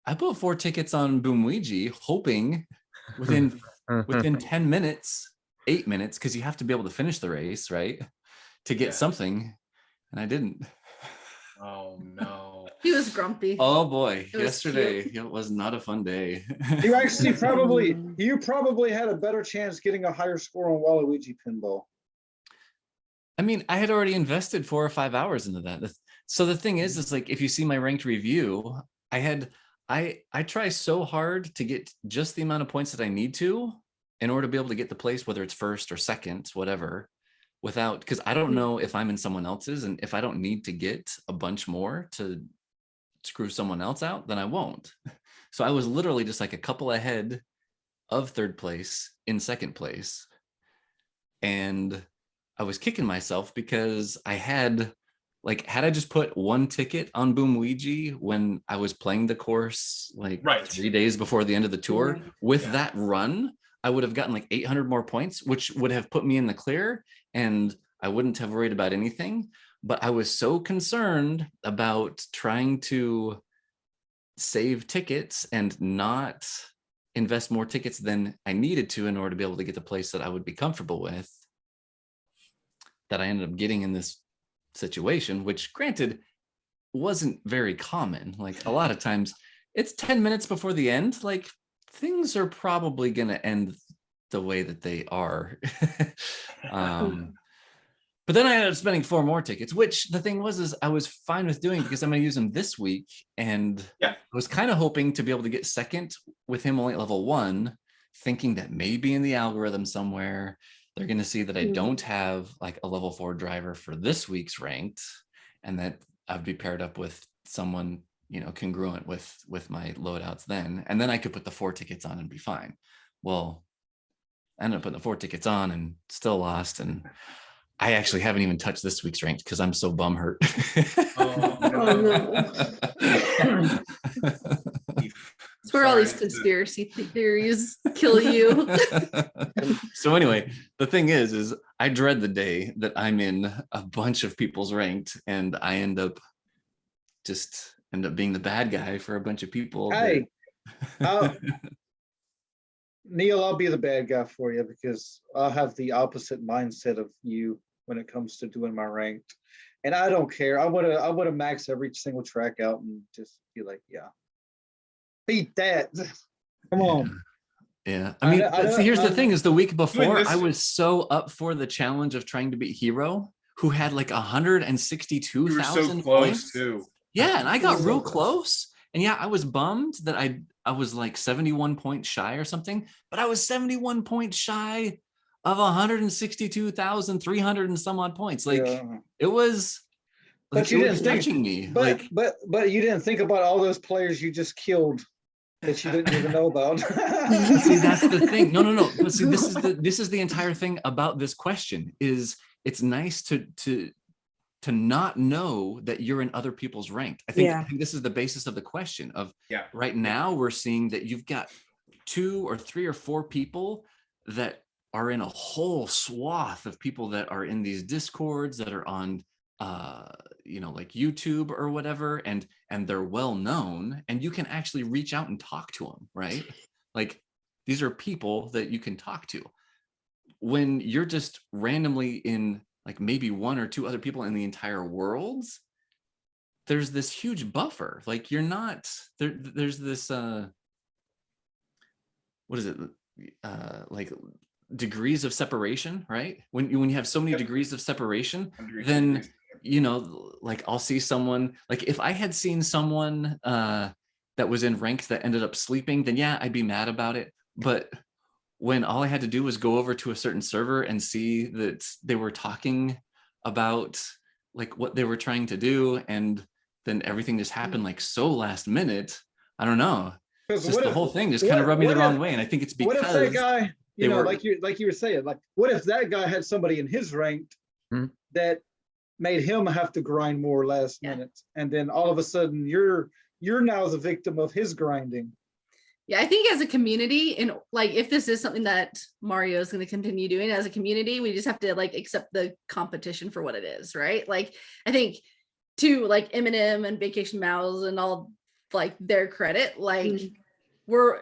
I put 4 tickets on Waluigi, hoping within 10 minutes, 8 minutes, because you have to be able to finish the race, right? To get something, and I didn't. Oh no. He was grumpy. Oh boy. Yesterday it was not a fun day. You actually probably had a better chance getting a higher score on Waluigi pinball. I had already invested 4 or 5 hours into that. So the thing is like, if you see my ranked review, I try so hard to get just the amount of points that I need to in order to be able to get the place, whether it's first or second, whatever, because I don't know if I'm in someone else's, and if I don't need to get a bunch more to screw someone else out, then I won't. So I was literally just like a couple ahead of third place in second place. And I was kicking myself because I had I just put 1 ticket on Waluigi when I was playing the course 3 days before the end of the tour, with that run, I would have gotten like 800 more points, which would have put me in the clear, and I wouldn't have worried about anything. But I was so concerned about trying to save tickets and not invest more tickets than I needed to in order to be able to get the place that I would be comfortable with, that I ended up getting in this situation, which granted wasn't very common. Like a lot of times it's 10 minutes before the end, like things are probably going to end the way that they are. But then I ended up spending 4 more tickets, which the thing was, is I was fine with doing because I'm going to use them this week. And I was kind of hoping to be able to get second with him only at level 1, thinking that maybe in the algorithm somewhere, they're going to see that I don't have like a level 4 driver for this week's ranked, and that I'd be paired up with someone, you know, congruent with my loadouts then. And then I could put the 4 tickets on and be fine. Well, I ended up putting the 4 tickets on and still lost. And I actually haven't even touched this week's ranked because I'm so bum hurt. Oh, no. It's where all these conspiracy theories kill you. So anyway, the thing is I dread the day that I'm in a bunch of people's ranked and I end up being the bad guy for a bunch of people. Hey, Neil, I'll be the bad guy for you because I'll have the opposite mindset of you when it comes to doing my ranked, and I don't care. I would have maxed every single track out and just be like, yeah, beat that. Come on. Yeah, I mean, see, here's the thing: is the week before I was so up for the challenge of trying to beat Hero, who had like 162,000 points too. Yeah, and I got real close. And yeah, I was bummed that I was like 71 points shy or something, but I was 71 points shy of 162,300 and some odd points. Like it was, like, but you didn't think me. But you didn't think about all those players you just killed that you didn't even know about. See, that's the thing. No. But see, this is the entire thing about this question. Is it's nice to not know that you're in other people's ranked. I think this is the basis of the question of right now we're seeing that you've got 2 or 3 or 4 people that are in a whole swath of people that are in these discords that are on like YouTube or whatever, and they're well known, and you can actually reach out and talk to them, right? Like these are people that you can talk to. When you're just randomly in like maybe 1 or 2 other people in the entire world, there's this huge buffer. Like you're not there. There's this what is it? Like degrees of separation, right? When you have so many degrees of separation, then like I'll see someone, like if I had seen someone that was in rank that ended up sleeping, then yeah, I'd be mad about it. But when all I had to do was go over to a certain server and see that they were talking about like what they were trying to do, and then everything just happened like so last minute, I don't know. Just the whole thing just kind of rubbed me the wrong way. And I think it's because what if that guy, like you were saying, like what if that guy had somebody in his rank that made him have to grind more last minute, and then all of a sudden you're now the victim of his grinding. Yeah, I think as a community, and like if this is something that Mario is going to continue doing as a community, we just have to like accept the competition for what it is, right? Like I think to like Eminem and Vacation Mouse and all like their credit, like we're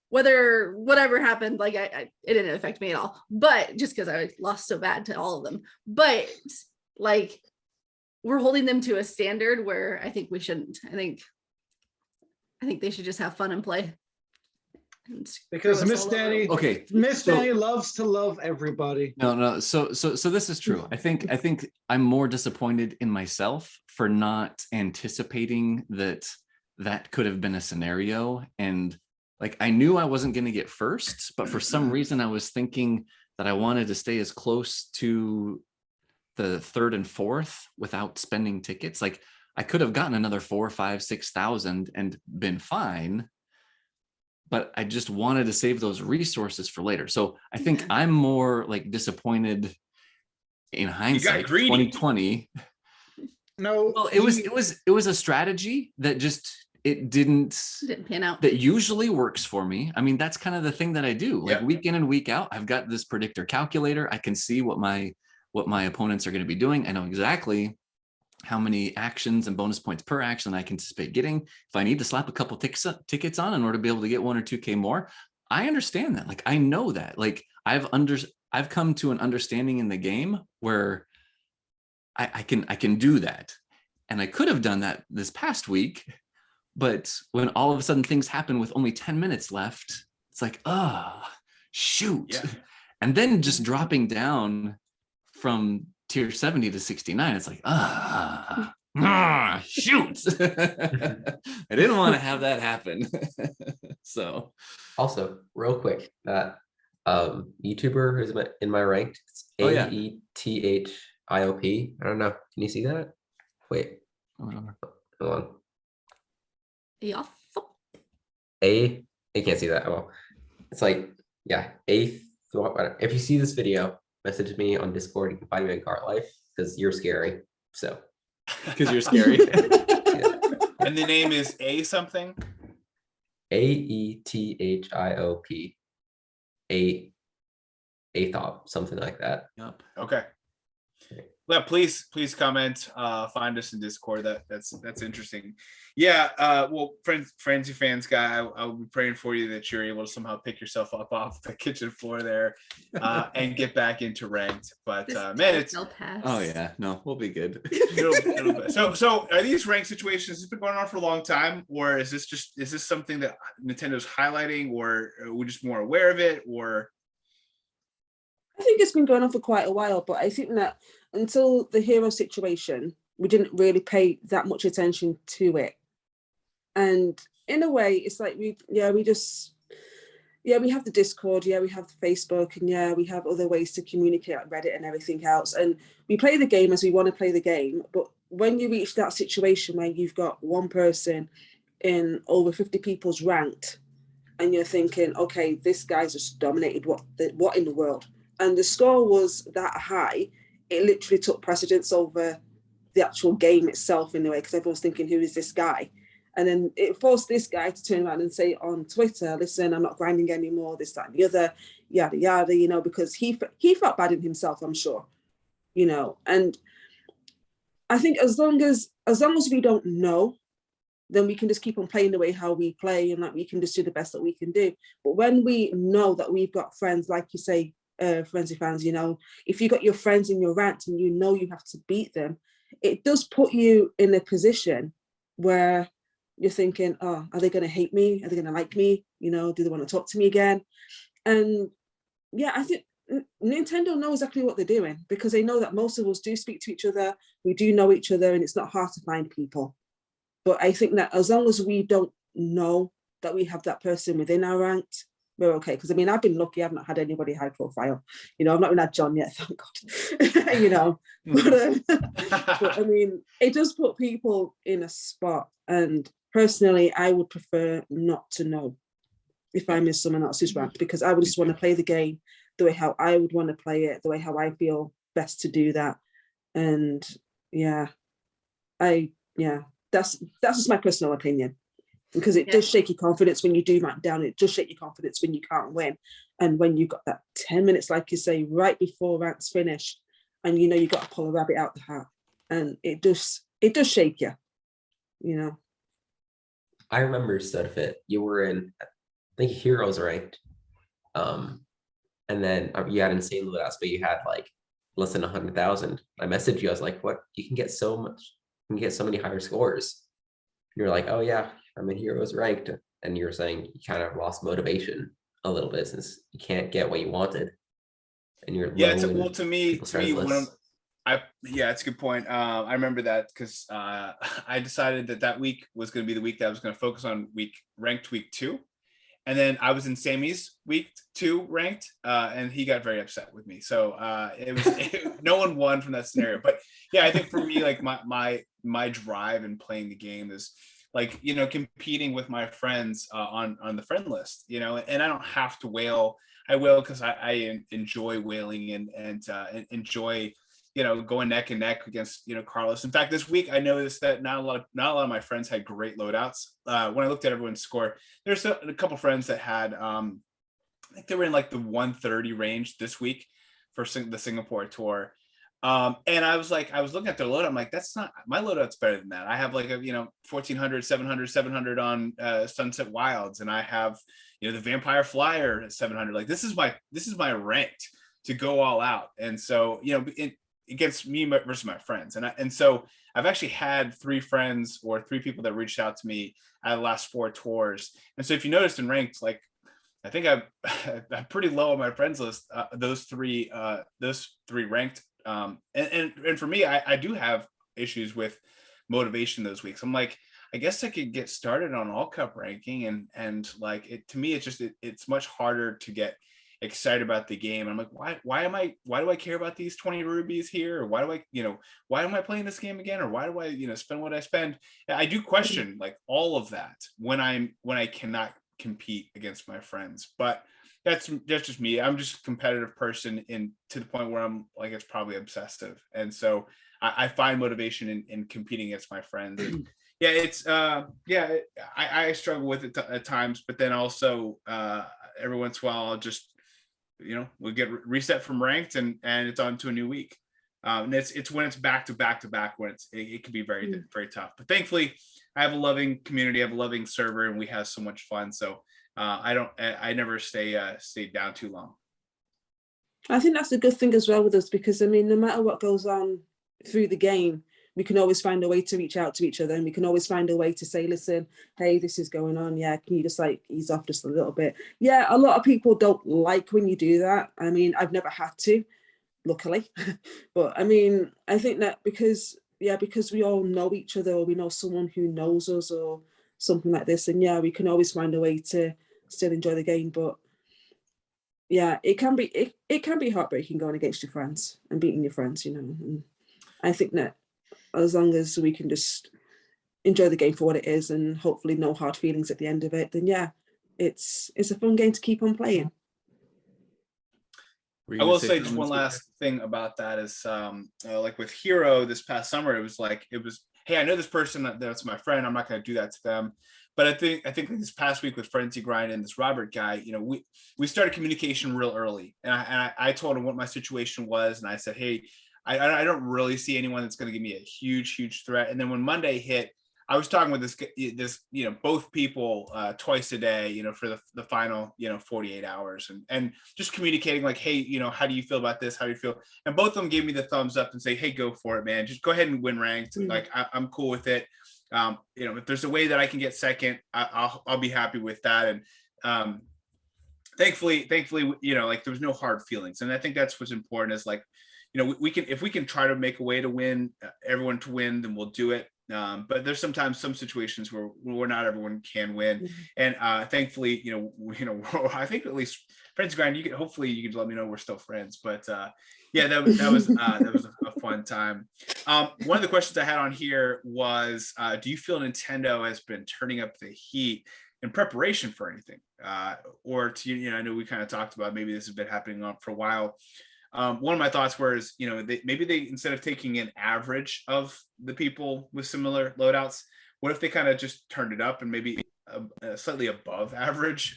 whatever happened, like it didn't affect me at all, but just because I lost so bad to all of them, but like we're holding them to a standard where I think we shouldn't. I think they should just have fun and play. Because Miss Danny loves to love everybody. No. So this is true. I think I'm more disappointed in myself for not anticipating that could have been a scenario. And like I knew I wasn't going to get first, but for some reason I was thinking that I wanted to stay as close to the 3rd and 4th without spending tickets. Like I could have gotten another 4, 5, 6,000 and been fine, but I just wanted to save those resources for later. So I think I'm more like disappointed in hindsight. 2020. No, well, it was a strategy that just it didn't pan out. That usually works for me. I mean, that's kind of the thing that I do. Like week in and week out, I've got this predictor calculator. I can see what my opponents are going to be doing. I know exactly how many actions and bonus points per action I can anticipate getting. If I need to slap a couple tickets on in order to be able to get 1 or 2K more, I understand that. Like, I know that. Like, I've come to an understanding in the game where I can do that. And I could have done that this past week, but when all of a sudden things happen with only 10 minutes left, it's like, shoot. Yeah. And then just dropping down from tier 70 to 69, it's like, shoot. I didn't want to have that happen. So also, real quick, that YouTuber who's in my ranked, it's AETHIOP. I don't know. Can you see that? Wait. Hold on. Yeah. I can't see that. Oh, it's like, yeah. If you see this video, message me on Discord. You can find me in Cart Life because you're scary. So. Because you're scary. And the name is A something? AETHIOP. Athop, something like that. Yep. Okay. Yeah, please comment. Find us in Discord. That's interesting. Yeah. Well, FrenzyFans guy, I'll be praying for you that you're able to somehow pick yourself up off the kitchen floor there, and get back into ranked. But man, it's oh yeah, no, we'll be good. So are these ranked situations? Has this been going on for a long time, or is this something that Nintendo's highlighting, or are we just more aware of it, or? I think it's been going on for quite a while, but I think that until the hero situation, we didn't really pay that much attention to it. And in a way, it's like we have the Discord, we have the Facebook, and we have other ways to communicate, like Reddit and everything else. And we play the game as we want to play the game. But when you reach that situation where you've got one person in over 50 people's ranked, and you're thinking, okay, this guy's just dominated what in the world? And the score was that high, it literally took precedence over the actual game itself in a way, because everyone's thinking, who is this guy? And then it forced this guy to turn around and say on Twitter, listen, I'm not grinding anymore, this, that, and the other, yada, yada, because he felt bad in himself, I'm sure, And I think as long as we don't know, then we can just keep on playing the way how we play, and that we can just do the best that we can do. But when we know that we've got friends, like you say, FrenzyFans, if you got your friends in your ranked and you have to beat them, it does put you in a position where you're thinking, oh, are they going to hate me? Are they going to like me? Do they want to talk to me again? And I think Nintendo knows exactly what they're doing, because they know that most of us do speak to each other. We do know each other, and it's not hard to find people. But I think that as long as we don't know that we have that person within our ranked, we're okay. Because I've been lucky; I've not had anybody high profile. I've not even had John yet, thank God. But it does put people in a spot. And personally, I would prefer not to know if I'm in someone else's ranked, because I would just want to play the game the way how I would want to play it, the way how I feel best to do that. And that's just my personal opinion. Because it does shake your confidence when you do rank down. It does shake your confidence when you can't win. And when you've got that 10 minutes, like you say, right before ranks finish, and you've got to pull a rabbit out the hat. And it does shake you, I remember Studfit. You were in, I think, Heroes ranked. And then you had insane loot outs, but you had like less than 100,000. I messaged you, I was like, what? You can get so much, you can get so many higher scores. And you're like, oh yeah, I'm in Heroes ranked. And you're saying you kind of lost motivation a little bit since you can't get what you wanted. And you're to me, it's a good point. I remember that because I decided that week was going to be the week that I was going to focus on ranked week 2. And then I was in Sammy's week 2 ranked, and he got very upset with me. So no one won from that scenario. But I think for me, like my drive in playing the game is like, competing with my friends on the friend list, and I don't have to whale. I whale because I enjoy whaling and enjoy, going neck and neck against, Carlos. In fact, this week I noticed that not a lot of my friends had great loadouts. When I looked at everyone's score, there's a couple friends that had, I think they were in like the 130 range this week for the Singapore tour. And I was looking at their loadout. I'm like, that's not my loadout's better than that. I have like a 1400, 700 on Sunset Wilds, and I have the Vampire Flyer at 700. Like this is my ranked to go all out. And so against me versus my friends, and so I've actually had 3 friends or 3 people that reached out to me at the last 4 tours. And so if you noticed in ranked, like I think I'm pretty low on my friends list. Those three ranked. And for me, I do have issues with motivation those weeks. I'm like, I guess I could get started on all cup ranking, and like it to me, it's much harder to get excited about the game. I'm like, why do I care about these 20 rubies here? Or why am I playing this game again? Or why do I, spend what I spend? I do question like all of that when I cannot compete against my friends, but that's just me. I'm just a competitive person to the point where I'm like, it's probably obsessive. And so I find motivation in competing against my friends. And yeah, it's I struggle with it at times, but then also every once in a while I'll just, we'll get reset from ranked and it's on to a new week. And it's when it's back to back when it can be very, very tough. But thankfully I have a loving community, I have a loving server, and we have so much fun. So I never stay down too long. I think that's a good thing as well with us, because I mean, no matter what goes on through the game, we can always find a way to reach out to each other, and we can always find a way to say, listen, hey, this is going on. Yeah, can you just like ease off just a little bit? Yeah, a lot of people don't like when you do that. I mean, I've never had to, luckily. But I mean, I think that because we all know each other, or we know someone who knows us or something like this, and yeah, we can always find a way to still enjoy the game. But yeah, it can be heartbreaking going against your friends and beating your friends, and I think that as long as we can just enjoy the game for what it is, and hopefully no hard feelings at the end of it, then yeah, it's a fun game to keep on playing. I will say just one last thing about that is like with Hero this past summer, it was hey, I know this person that's my friend, I'm not going to do that to them. But I think this past week with Frenzy Grind and this Robert guy, we started communication real early, and I told him what my situation was, and I said, hey, I don't really see anyone that's going to give me a huge threat. And then when Monday hit, I was talking with this both people twice a day, for the final 48 hours, and just communicating like, hey, how do you feel about this? How do you feel? And both of them gave me the thumbs up and say, hey, go for it, man. Just go ahead and win ranked. Like I'm cool with it. If there's a way that I can get second, I'll be happy with that. And thankfully, like there was no hard feelings. And I think that's what's important is like, if we can try to make a way to win, everyone to win, then we'll do it. But there's sometimes some situations where not everyone can win. And thankfully, I think at least Friends Grind, hopefully you can let me know we're still friends. But yeah, that was a fun time. One of the questions I had on here was, do you feel Nintendo has been turning up the heat in preparation for anything? Or I know we kind of talked about maybe this has been happening on for a while. One of my thoughts was, maybe they, instead of taking an average of the people with similar loadouts, what if they kind of just turned it up and maybe slightly above average,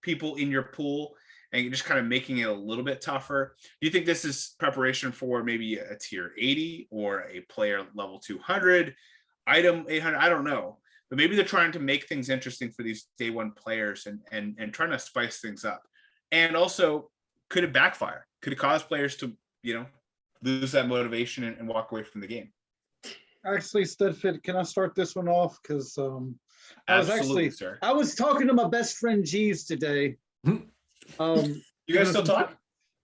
people in your pool, and just kind of making it a little bit tougher? Do you think this is preparation for maybe a tier 80 or a player level 200, item 800? I don't know, but maybe they're trying to make things interesting for these day one players and trying to spice things up. And also, could it backfire? Could it cause players to, lose that motivation and walk away from the game? Actually, Studfit, can I start this one off? Because I was talking to my best friend Jeeves today. You guys still talk?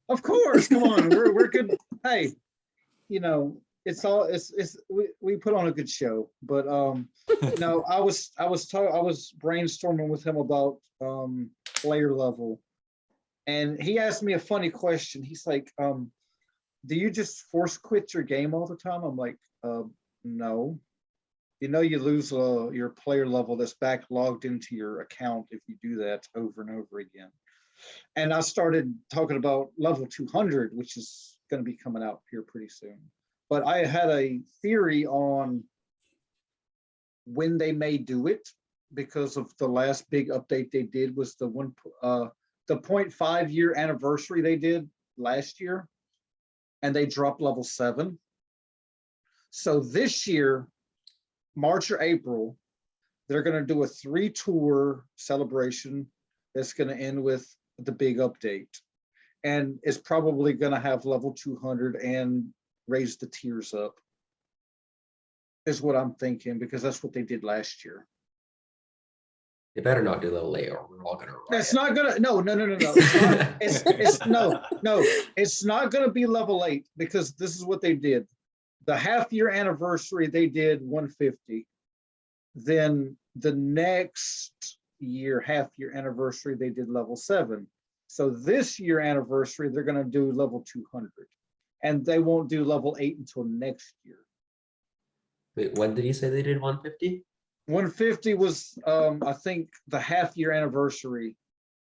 Of course, come on, we're good. Hey, we put on a good show, but I was brainstorming with him about player level. And he asked me a funny question. He's like, do you just force quit your game all the time? I'm like, no. You lose your player level that's backlogged into your account if you do that over and over again. And I started talking about level 200, which is going to be coming out here pretty soon. But I had a theory on when they may do it, because of the last big update they did was the 0.5 year anniversary they did last year, and they dropped level 7. So this year, March or April, they're going to do a 3-tour celebration that's going to end with the big update. And it's probably going to have level 200 and raise the tiers up, is what I'm thinking, because that's what they did last year. They better not do level 8 or we're all gonna riot. It's not gonna, no. It's not gonna be level 8, because this is what they did. The half-year anniversary, they did 150. Then the next year, half-year anniversary, they did level 7. So this year anniversary, they're gonna do level 200. And they won't do level 8 until next year. Wait, when did you say they did 150? 150 was, I think, the half-year anniversary.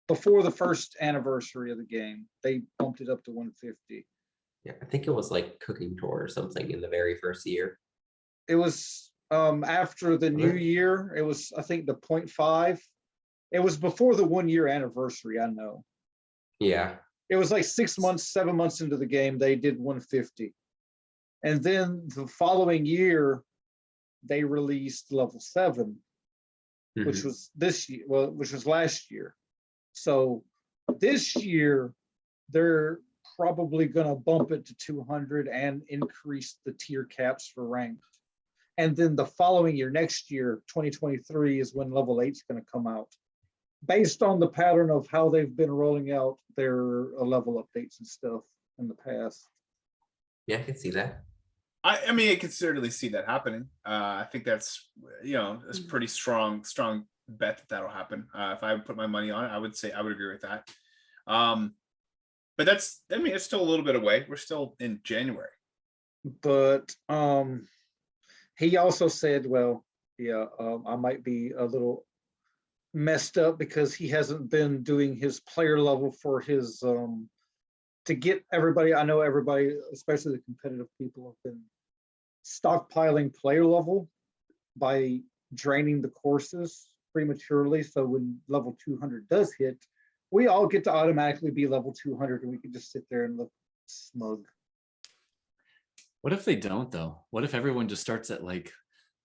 Before the first anniversary of the game, they bumped it up to 150. Yeah, I think it was like Cooking Tour or something in the very first year. It was after the new year. It was, I think, the 0.5. It was before the 1-year anniversary, I know. Yeah. It was like 6 months, 7 months into the game, they did 150. And then the following year, they released level 7, which was this year, well, which was last year. So this year, they're probably going to bump it to 200 and increase the tier caps for ranked. And then the following year, next year, 2023, is when level 8 is going to come out, based on the pattern of how they've been rolling out their level updates and stuff in the past. Yeah, I can see that. I mean, I can certainly see that happening. I think that's, it's pretty strong bet that that'll happen. If I would put my money on it, I would say I would agree with that. But that's, I mean, it's still a little bit away. We're still in January. But he also said, well, yeah, I might be a little messed up because he hasn't been doing his player level for his to get everybody. I know everybody, especially the competitive people, have been stockpiling player level by draining the courses prematurely. So when level 200 does hit, we all get to automatically be level 200 and we can just sit there and look smug. What if they don't though? What if everyone just starts at like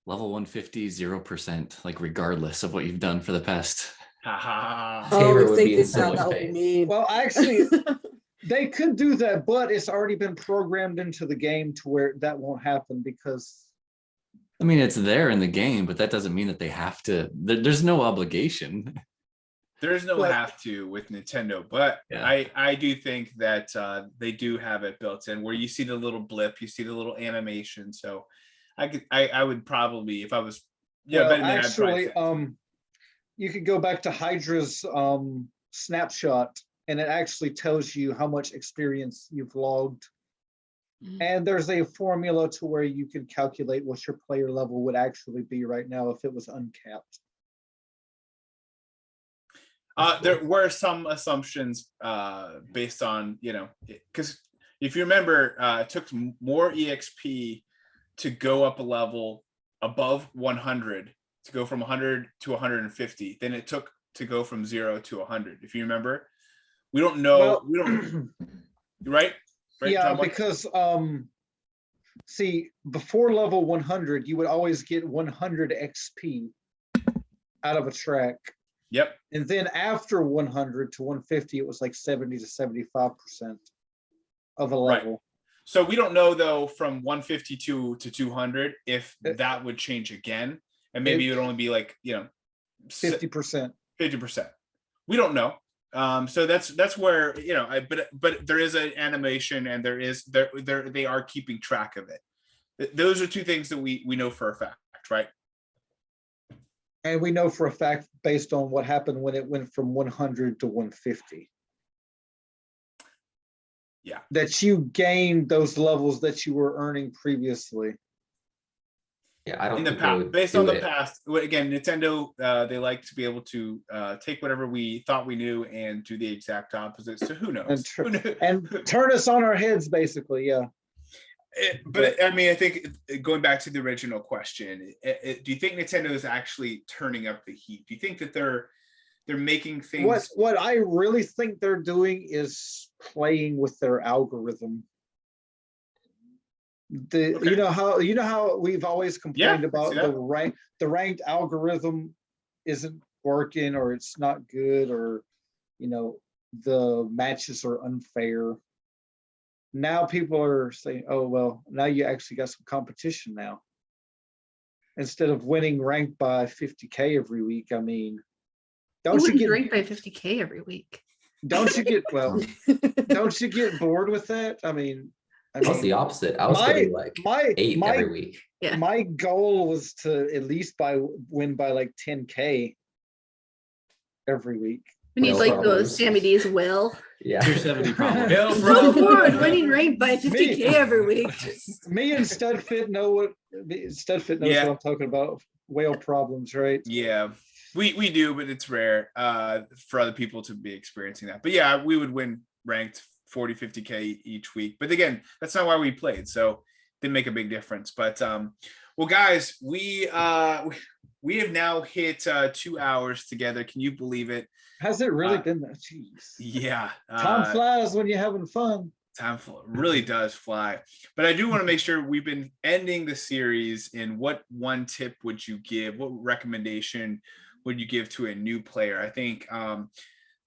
level 150, 0%, like regardless of what you've done for the past? Taylor would be in so much pain. Well, actually, they could do that, but it's already been programmed into the game to where that won't happen, because I mean, it's there in the game, but that doesn't mean that they have to. There's no obligation. There's no have to with Nintendo, but yeah. I do think that they do have it built in where you see the little blip, you see the little animation. So I would probably, if I was, actually, you could go back to Hydra's snapshot, and it actually tells you how much experience you've logged. And there's a formula to where you can calculate what your player level would actually be right now if it was uncapped. There were some assumptions based on, because if you remember, it took more EXP to go up a level above 100, to go from 100 to 150 than it took to go from 0 to 100. If you remember, we don't know. Well, we don't, right? Yeah, because see, before level 100, you would always get 100 XP out of a track. Yep. And then after 100 to 150, it was like 70 to 75% of a level. Right. So we don't know though, from 152 to 200, if that would change again, and maybe it would only be like 50%. 50%. We don't know. So that's where but there is an animation, and they are keeping track of it. Those are two things that we know for a fact, right? And we know for a fact based on what happened when it went from 100 to 150. Yeah. That you gained those levels that you were earning previously. Yeah, I don't in the think they past, would based do on the it. past, again, Nintendo, they like to be able to take whatever we thought we knew and do the exact opposite. So who knows? And turn us on our heads, basically. Yeah. But I mean, I think going back to the original question, do you think Nintendo is actually turning up the heat? Do you think that they're making things? What I really think they're doing is playing with their algorithm. You know how we've always complained about the ranked algorithm isn't working, or it's not good, or the matches are unfair. Now people are saying, oh well, now you actually got some competition now, instead of winning ranked by 50K every week. I mean, don't you get ranked by 50K every week? Don't you get don't you get bored with that? I mean, I was the opposite. I was getting like 8 every week. Yeah. My goal was to at least win by like 10K every week. We need like those Sammy D's will. Yeah. 270 problems. So bored winning ranked by 50K every week. Me and Studfit know what Studfit knows what I'm talking about. Whale problems, right? Yeah. We do, but it's rare for other people to be experiencing that. But yeah, we would win ranked 40, 50K each week. But again, that's not why we played. So it didn't make a big difference. But well, guys, we have now hit 2 hours together. Can you believe it? Has it really been that? Jeez. Yeah. Time flies when you're having fun. Time really does fly. But I do want to make sure we've been ending the series in what one tip would you give? What recommendation would you give to a new player? I think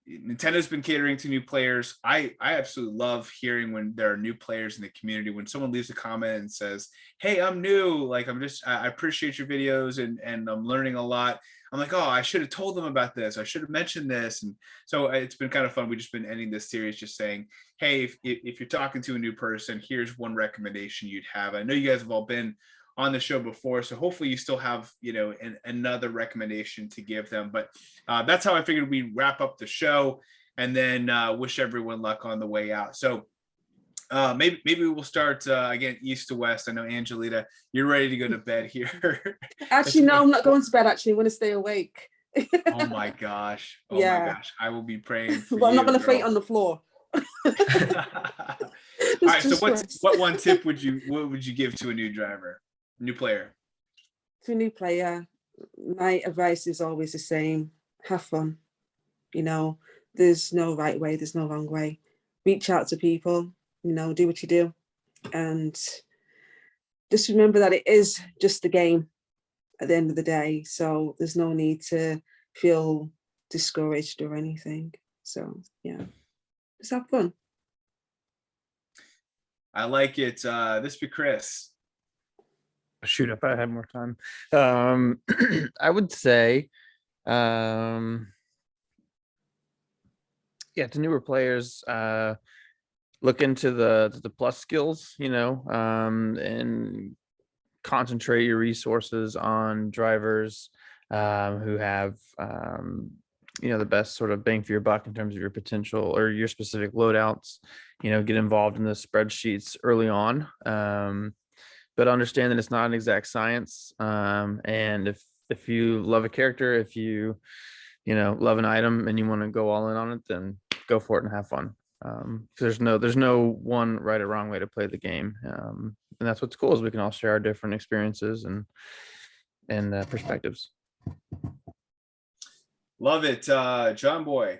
Nintendo's been catering to new players. I absolutely love hearing when there are new players in the community, when someone leaves a comment and says, hey, I'm new, like I appreciate your videos and I'm learning a lot. I'm like, oh, I should have told them about this. I should have mentioned this. And so it's been kind of fun. We've just been ending this series just saying, hey, if you're talking to a new person, here's one recommendation you'd have. I know you guys have all been on the show before, so hopefully you still have, another recommendation to give them. But that's how I figured we'd wrap up the show, and then wish everyone luck on the way out. So maybe we'll start again east to west. I know Angelita, you're ready to go to bed here. Actually, no, I'm not going to bed. Actually, I'm going to stay awake. Oh my gosh! Oh my gosh! I will be praying for but I'm not you, going to faint on the floor. All right. So what one tip would you give to a new player? To a new player, my advice is always the same: have fun. There's no right way. There's no wrong way. Reach out to people. Do what you do, and just remember that it is just a game at the end of the day. So there's no need to feel discouraged or anything. So yeah, just have fun. I like it. ThisBeChris. Shoot, if I had more time, I would say, to newer players, look into the plus skills, and concentrate your resources on drivers who have the best sort of bang for your buck in terms of your potential or your specific loadouts. Get involved in the spreadsheets early on, but understand that it's not an exact science. And if you love a character, if you love an item and you want to go all in on it, then go for it and have fun. There's no one right or wrong way to play the game, and that's what's cool is we can all share our different experiences and perspectives. Love it. John Boy.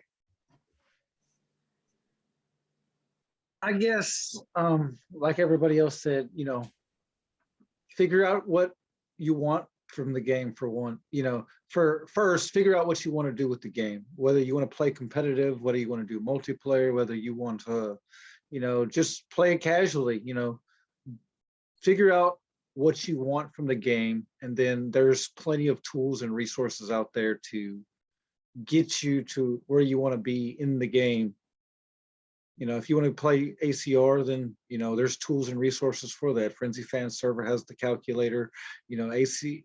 I guess like everybody else said, figure out what you want from the game. For one, for first, figure out what you want to do with the game, whether you want to play competitive, whether you want to do multiplayer, whether you want to just play casually. Figure out what you want from the game, and then there's plenty of tools and resources out there to get you to where you want to be in the game. If you want to play ACR, then there's tools and resources for that. FrenzyFans server has the calculator. ACR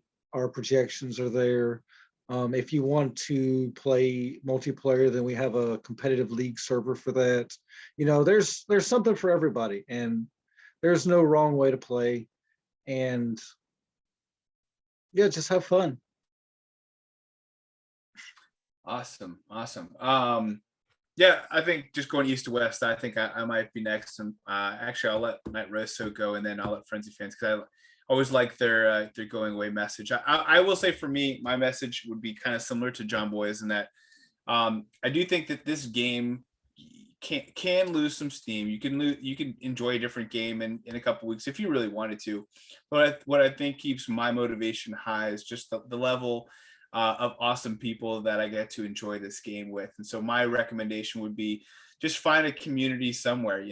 projections are there. If you want to play multiplayer, then we have a competitive league server for that. There's something for everybody, and there's no wrong way to play. And Yeah, just have fun. Awesome. Yeah, I think just going east to west, I think I might be next. And actually, I'll let KnightRoso go, and then I'll let FrenzyFans, because I always like their going away message. I will say, for me, my message would be kind of similar to John Boy's, in that I do think that this game can lose some steam. You can enjoy a different game in a couple weeks if you really wanted to. But what I think keeps my motivation high is just the level of awesome people that I get to enjoy this game with. And so my recommendation would be just find a community somewhere.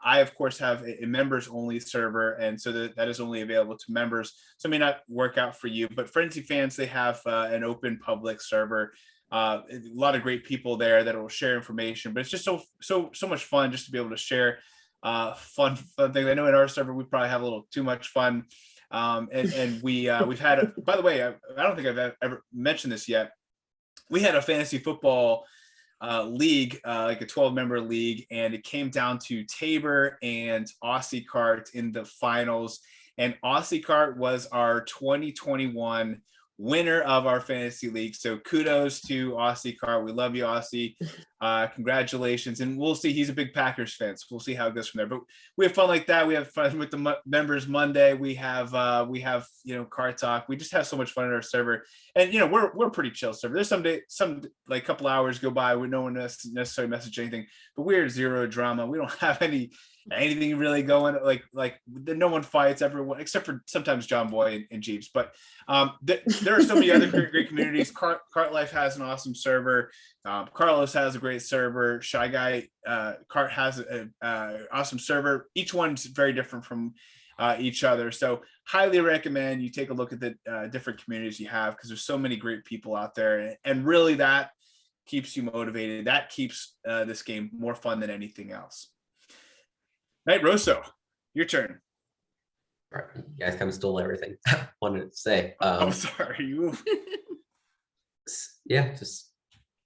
I of course have a members only server, and so that is only available to members. So it may not work out for you, but FrenzyFans, they have an open public server. A lot of great people there that will share information, but it's just so much fun just to be able to share fun things. I know in our server we probably have a little too much fun. And we've had by the way, I don't think I've ever mentioned this yet. We had a fantasy football league, like a 12-member league, and it came down to Tabor and Aussie Kart in the finals. And Aussie Kart was our 2021 winner of our fantasy league. So kudos to Aussie Kart. We love you, Aussie. Congratulations. And we'll see. He's a big Packers fan, so we'll see how it goes from there. But we have fun like that. We have fun with the members Monday. We have car talk. We just have so much fun in our server. And we're a pretty chill server. There's some like couple hours go by where no one necessarily message anything, but we're zero drama. We don't have anything really going, like no one fights, everyone except for sometimes John Boy and Jeeves. But there are so many other great communities. Kart Life has an awesome server. Carlos has a great server. Shy Guy Kart has an awesome server. Each one's very different from each other. So highly recommend you take a look at the different communities you have, because there's so many great people out there, and really that keeps you motivated. That keeps this game more fun than anything else. KnightRoso, your turn. All right, you guys kind of stole everything I wanted to say. I'm sorry. Yeah, just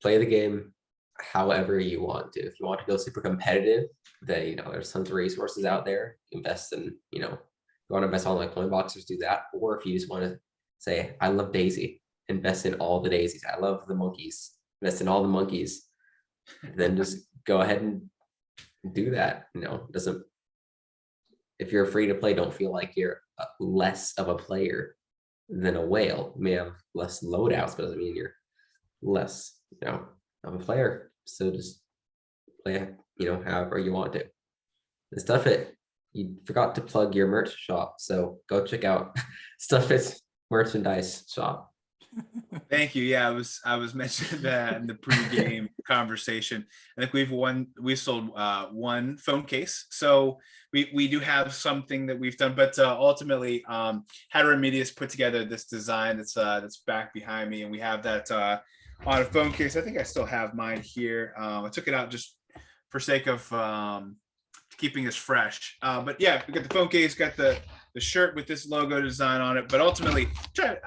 play the game however you want to. If you want to go super competitive, then there's tons of resources out there. Invest in, you want to invest on like coin boxers, do that. Or if you just want to say, I love Daisy, invest in all the daisies. I love the monkeys, invest in all the monkeys. Then just go ahead and do that. If you're free to play, don't feel like you're less of a player than a whale. You may have less loadouts, but doesn't mean you're less, of a player. So just play, however you want to. And Studfit, you forgot to plug your merch shop, so go check out Studfit's merchandise shop. Thank you. Yeah, I was mentioning that in the pregame conversation. I think we sold one phone case. So we do have something that we've done, but ultimately Hatteran Media's put together this design that's back behind me, and we have that on a phone case. I think I still have mine here. I took it out just for sake of keeping us fresh. But yeah, we got the phone case, got the shirt with this logo design on it. But ultimately,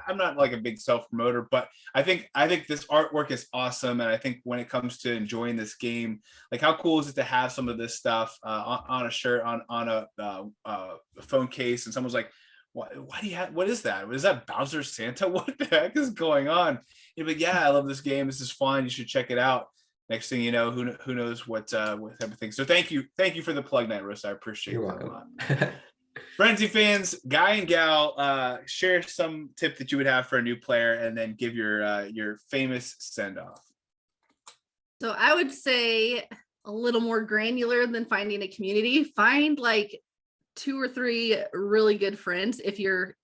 I'm not like a big self-promoter, but I think this artwork is awesome. And I think when it comes to enjoying this game, like how cool is it to have some of this stuff on a shirt, on a phone case, and someone's like, what is that? Is that Bowser Santa? What the heck is going on? You're like, yeah, I love this game. This is fun. You should check it out. Next thing you know, who knows what type of thing. So thank you for the plug, KnightRoso. I appreciate it. You're welcome. FrenzyFans, guy and gal, share some tip that you would have for a new player, and then give your famous send off. So I would say a little more granular than finding a community. Find like 2 or 3 really good friends.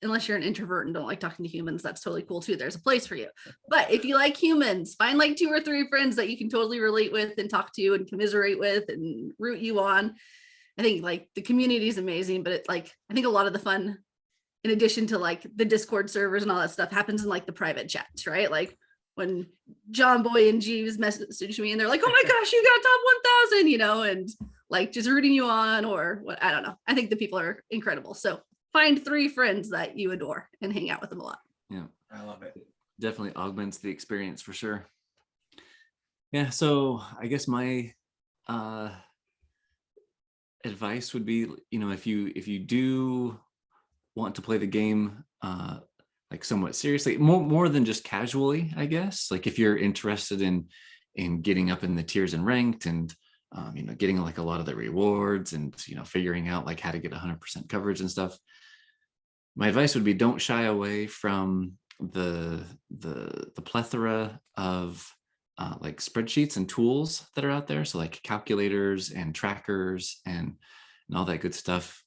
Unless you're an introvert and don't like talking to humans, that's totally cool too. There's a place for you. But if you like humans, find like 2 or 3 friends that you can totally relate with and talk to and commiserate with and root you on. I think like the community is amazing, but I think a lot of the fun, in addition to like the Discord servers and all that stuff, happens in like the private chats, right? Like when John Boy and Jeeves message me and they're like, oh my gosh, you got top 1,000, and like just rooting you on, or what, I don't know. I think the people are incredible. So find 3 friends that you adore and hang out with them a lot. Yeah, I love it. Definitely augments the experience for sure. Yeah, so I guess my advice would be, if you do want to play the game like like somewhat seriously, more than just casually, I guess. Like if you're interested in getting up in the tiers and ranked, and you know, getting like a lot of the rewards, and you know, figuring out like how to get 100% coverage and stuff, my advice would be don't shy away from the plethora of like spreadsheets and tools that are out there. So like calculators and trackers and all that good stuff.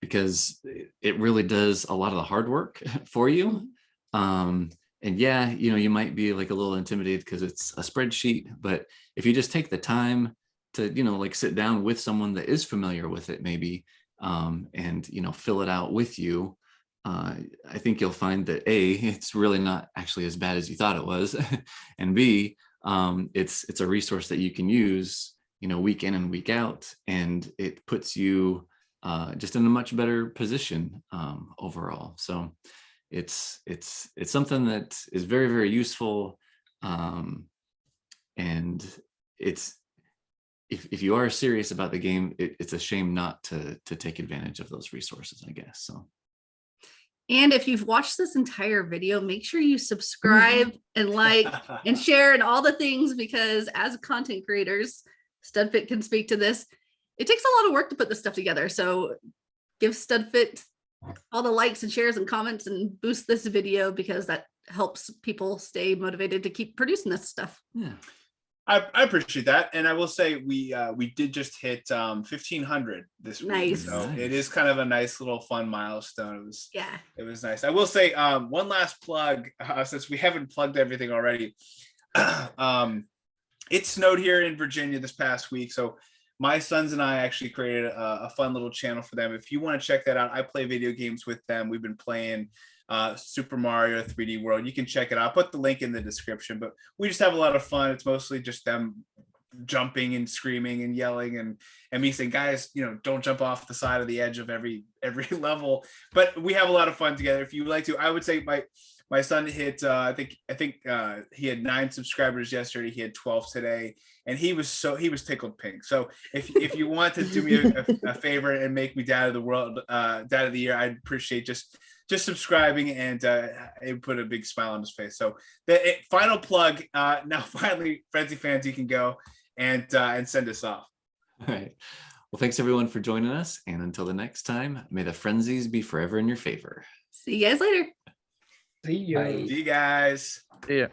Because it really does a lot of the hard work for you. And yeah, you know, you might be like a little intimidated because it's a spreadsheet, but if you just take the time to, you know, like sit down with someone that is familiar with it, maybe, and, you know, fill it out with you, I think you'll find that A, it's really not actually as bad as you thought it was. And B, it's a resource that you can use, you know, week in and week out, and it puts you just in a much better position overall. So it's something that is very, very useful. And it's, if you are serious about the game, it's a shame not to take advantage of those resources, I guess. So. And if you've watched this entire video, make sure you subscribe and like and share and all the things, because as content creators, Studfit can speak to this. It takes a lot of work to put this stuff together. So give Studfit all the likes and shares and comments and boost this video, because that helps people stay motivated to keep producing this stuff. Yeah. I appreciate that. And I will say we did just hit 1,500 this week. Nice. So it is kind of a nice little fun milestone. It was nice. I will say one last plug, since we haven't plugged everything already. It snowed here in Virginia this past week. So my sons and I actually created a fun little channel for them. If you want to check that out, I play video games with them. We've been playing Super Mario 3D World. You can check it out. I'll put the link in the description, but we just have a lot of fun. It's mostly just them jumping and screaming and yelling, and me saying, guys, you know, don't jump off the side of the edge of every level. But we have a lot of fun together. If you would like to, I would say my son hit I think he had 9 subscribers yesterday. He had 12 today, and he was tickled pink. So if you want to do me a favor and make me dad of the world, dad of the year, I'd appreciate just subscribing, and it put a big smile on his face. So the final plug. Now finally, FrenzyFans, you can go and send us off. All right. Well, thanks everyone for joining us, and until the next time, may the frenzies be forever in your favor. See you guys later. See you. See you guys. Yeah.